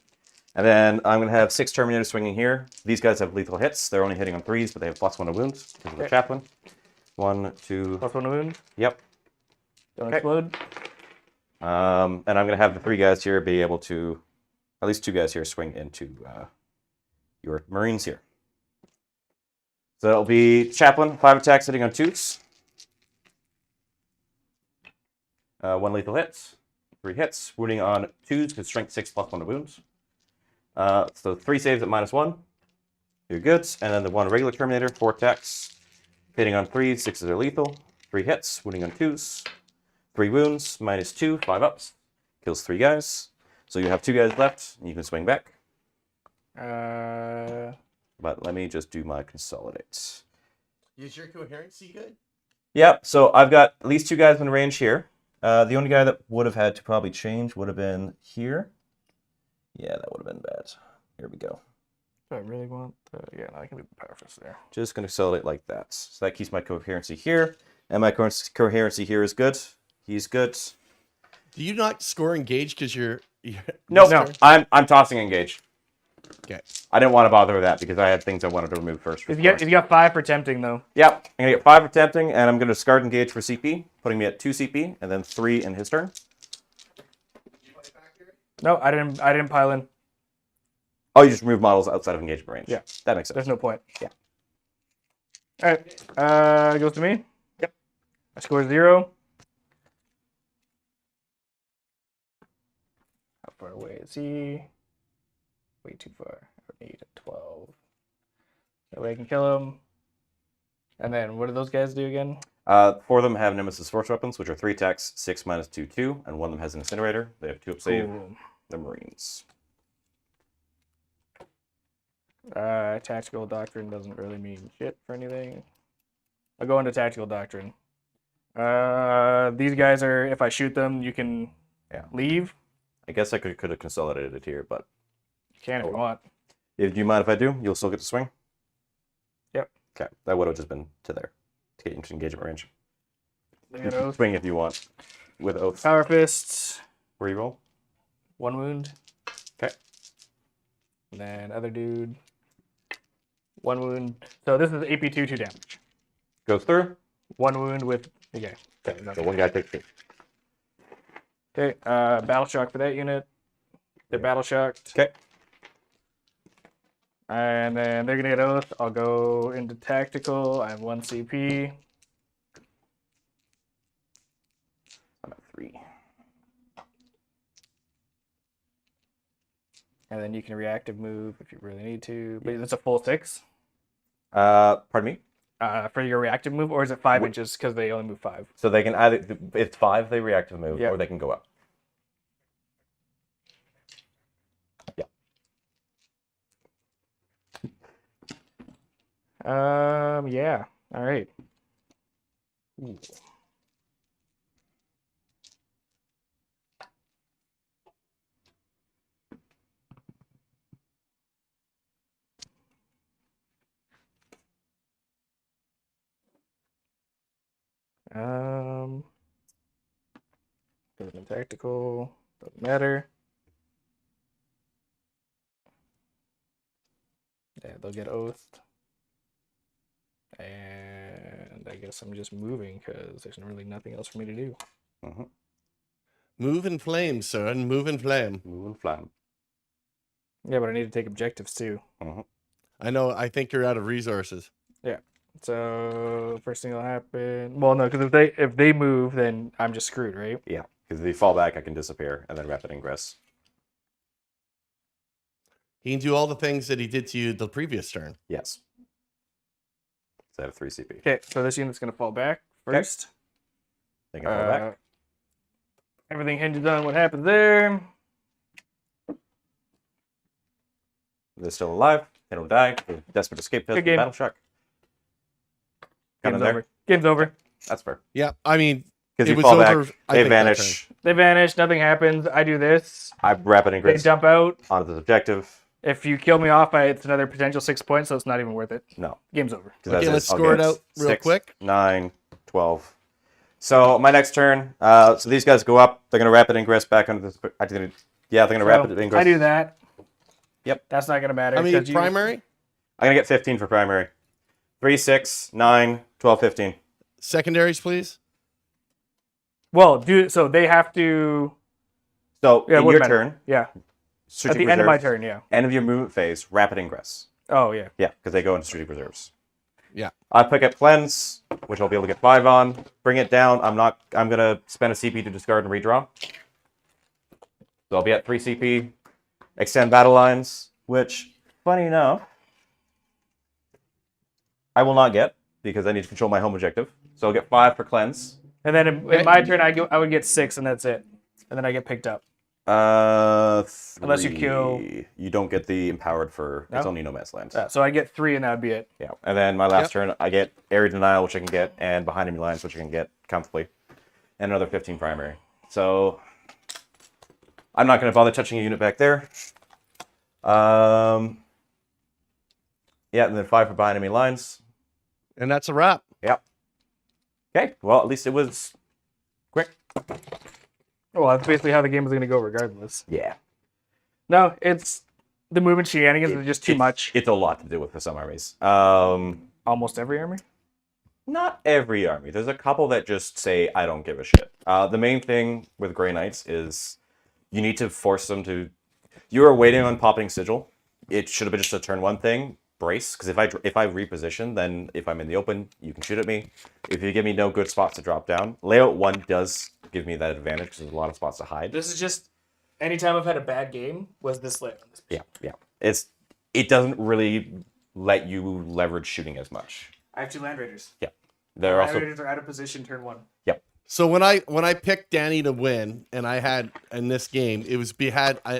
And then I'm going to have 6 Terminators swinging here. These guys have lethal hits. They're only hitting on 3s, but they have +1 to wounds because of the Okay. chaplain. 1, 2. +1 wound. Yep. Don't Okay. explode. And I'm going to have the 3 guys here be able to, at least 2 guys here, swing into your Marines here. So it'll be chaplain, 5 attacks hitting on 2s. 1 lethal hits. 3 hits. Wounding on 2s because strength 6 +1 to wounds. So 3 saves at -1. You're good. And then the 1 regular Terminator, 4 attacks. Hitting on 3s, 6s are lethal. 3 hits, wounding on 2s. 3 wounds, -2, 5 ups. Kills 3 guys. So you have 2 guys left, and you can swing back. But let me just do my consolidate. Is your coherency good? Yep, so I've got at least 2 guys in range here. The only guy that would have had to probably change would have been here. Yeah, that would have been bad. Here we go. Do I really want the... Yeah, no, I can do the power fist there. Just going to consolidate like that. So that keeps my coherency here. And my coherency here is good. He's good. Do you not score engage because you're No, Mr. I'm tossing engage. Okay. I didn't want to bother with that because I had things I wanted to remove first. If you got 5 for tempting, though. Yep, I'm going to get 5 for tempting, and I'm going to discard engage for CP, putting me at 2 CP, and then 3 in his turn. No, I didn't pile in. Oh, you just remove models outside of engagement range. Yeah. That makes sense. There's no point. Yeah. All right. It goes to me. Yep. I score 0. How far away is he? Way too far. I need a 12. That way I can kill him. And then what do those guys do again? 4 of them have Nemesis Force Weapons, which are 3 attacks, 6 minus 2, 2, and 1 of them has an Incinerator. They have 2 up save. Cool. The Marines. Tactical Doctrine doesn't really mean shit for anything. I'll go into Tactical Doctrine. These guys are, if I shoot them, you can leave. I guess I could have consolidated it here, but You can if you want. do you mind if I do? You'll still get to swing? Yep. Okay, that would have just been to there to get into engagement range. They You got can oath. swing if you want with oath. Power Fists. Where you roll? 1 wound. Okay. And then other dude. 1 wound. So this is AP 2 damage. Goes through. 1 wound with. Okay. So one guy takes 2. Okay. Battle shock for that unit. They're battle shocked. Okay. And then they're gonna get oath. I'll go into tactical. I have 1 CP. I'm at 3. And then you can reactive move if you really need to. But it's a full 6 Pardon me? for your reactive move, or is it 5 inches because they only move 5? So they can either, if it's 5, they reactive move, Yeah. or they can go up. Yeah. Yeah. All right. Ooh. Doesn't tactical, doesn't matter. Yeah, they'll get oathed. And I guess I'm just moving because there's really nothing else for me to do. Mm-hmm. Move and flame, son. Move and flame. Move and flam. Yeah, but I need to take objectives too. Mm-hmm. I know. I think you're out of resources. So first thing that'll happen. Well, no, because if they move, then I'm just screwed, right? Yeah, because if they fall back, I can disappear, and then rapid ingress. He can do all the things that he did to you the previous turn. Yes. So I have 3 CP. Okay, so this unit's gonna fall back first. They can fall back. Everything hinges on what happens there. They're still alive. They don't die. They're desperate escape test Good with game. battle shock. Got Game's in there. over. Game's over. That's fair. Yeah, I mean, Because it you was fall over, back, I they think, that vanish. They vanish. Nothing happens. I do this. I rapid They ingress jump out. onto this objective. If you kill me off, it's another potential 6 points, so it's not even worth it. No. Game's over. 'Cause Okay, that's let's I'll score it get out real 6, quick. 9, 12. So my next turn, so these guys go up. They're going to rapid ingress back onto this. They're going to rapid So, ingress. I do that. Yep. That's not gonna matter. I mean, 'cause you- primary, I'm going to get 15 for primary. 3, 6, 9, 12, 15. secondaries, please. Well, so they have to. So Yeah, in wouldn't your matter. turn, Yeah. At strategic the end of my reserves, turn, yeah. end of your movement phase, rapid ingress. Oh yeah. Yeah, because they go into strategic reserves. Yeah. I pick up cleanse, which I'll be able to get 5 on. Bring it down. I'm gonna spend a CP to discard and redraw. So I'll be at 3 CP. Extend battle lines, which, funny enough, I will not get because I need to control my home objective. So I'll get 5 for cleanse. And then in my turn, I would get 6, and that's it. And then I get picked up. Unless you kill- you don't get the empowered for it's No? only no man's land. So I get 3, and that would be it. Yeah, and then my last turn, I get area denial, which I can get, and behind enemy lines, which I can get comfortably. and another 15 primary. So I'm not going to bother touching a unit back there. Yeah, and then 5 for behind enemy lines. And that's a wrap. Yep. Okay, well, at least it was quick. Well, that's basically how the game is going to go regardless. Yeah. No, it's the movement shenanigans are just too much. It's a lot to do with for some armies. Almost every army? Not every army. There's a couple that just say, I don't give a shit. The main thing with Grey Knights is you need to force them to... You are waiting on popping Sigil. It should have been just a turn 1 thing. Brace, because if I reposition, then if I'm in the open, you can shoot at me. If you give me no good spots to drop down, layout 1 does give me that advantage because there's a lot of spots to hide. This is just anytime I've had a bad game was this layout. Yeah. It doesn't really let you leverage shooting as much. I have 2 Land Raiders. Yeah, they're Land also Raiders are out of position turn 1. yep. So when I picked Danny to win, and I had in this game, it was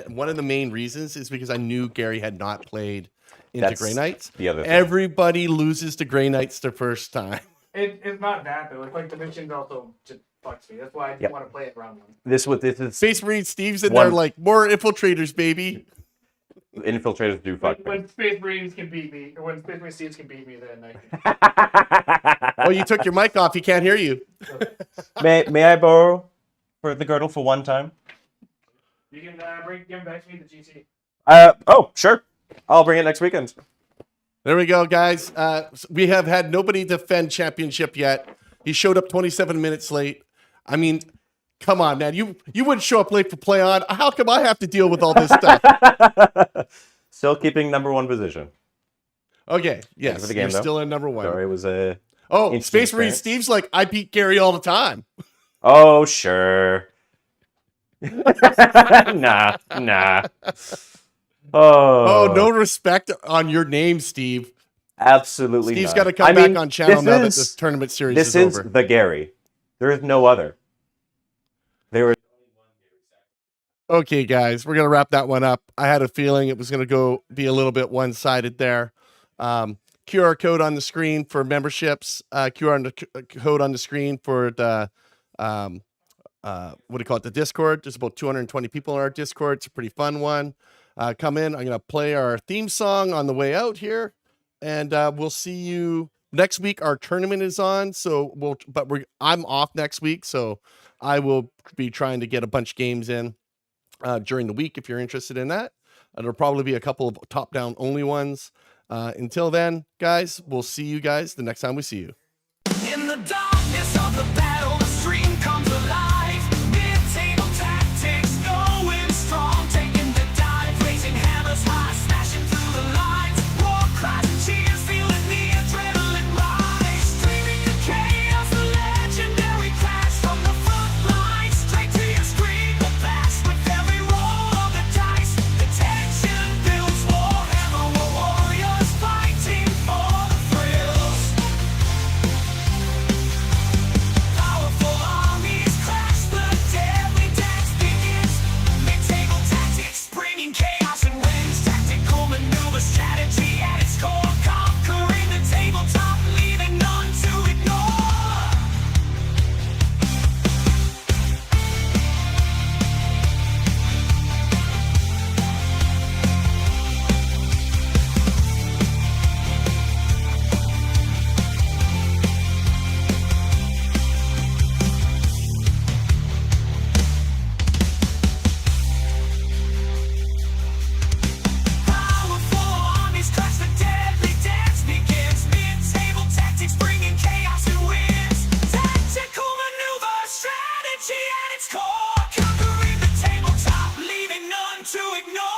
one of the main reasons is because I knew Gary had not played into That's Grey Knights. the other thing. Everybody loses to Grey Knights the first time. It's not that though. It's like the missions also just fucks me. That's why I didn't want to play it round 1. This is Space Marine Steve's in One- there like, more infiltrators, baby. infiltrators do fuck me. When Space Marines can beat me, or when Space Marine Steves can beat me, then I can. Oh, you took your mic off. He can't hear you. May I borrow for the girdle for one time? You can give back to me the GT. Oh, sure. I'll bring it next weekend. There we go, guys. We have had nobody defend championship yet. He showed up 27 minutes late. I mean, come on, man. You wouldn't show up late for play on. How come I have to deal with all this stuff? Still keeping number 1 position. Okay, yes. for the game, You're though. still in number 1. Sorry, it was a... Oh, Interesting Space Marine experience. Steve's like, I beat Gary all the time. Oh, sure. Nah. Oh, no respect on your name, Steve. Absolutely Steve's not. got to come back on channel now that this tournament series This is is over. the Gary. There is no other. There is Okay, guys, we're gonna wrap that one up. I had a feeling it was gonna be a little bit one-sided there. QR code on the screen for memberships. Code on the screen for the what do you call it? The Discord. There's about 220 people in our Discord. It's a pretty fun one. Come in. I'm gonna play our theme song on the way out here, and we'll see you next week. Our tournament is on, so I'm off next week, so I will be trying to get a bunch of games in during the week if you're interested in that. There'll probably be a couple of top-down only ones. Until then, guys, we'll see you guys the next time we see you. In the darkness of the battle, the stream comes alive. Mid-table tactics going strong, taking the dive, raising hammers high, smashing through the lines. War cries and cheers, feeling the adrenaline rise. Streaming the chaos, the legendary clash from the front line. Straight to your screen, the blast with every roll of the dice. The tension builds, Warhammer warriors fighting for the thrills. Powerful armies clash, the deadly dance begins. Mid-table tactics, bringing chaos and wins. Tactical maneuver strategy at its core, conquering the tabletop, leaving none to ignore. Powerful armies clash, the deadly dance begins. Mid-table tactics, bringing chaos and wins. Tactical maneuver strategy at its core, conquering the tabletop, leaving none to ignore.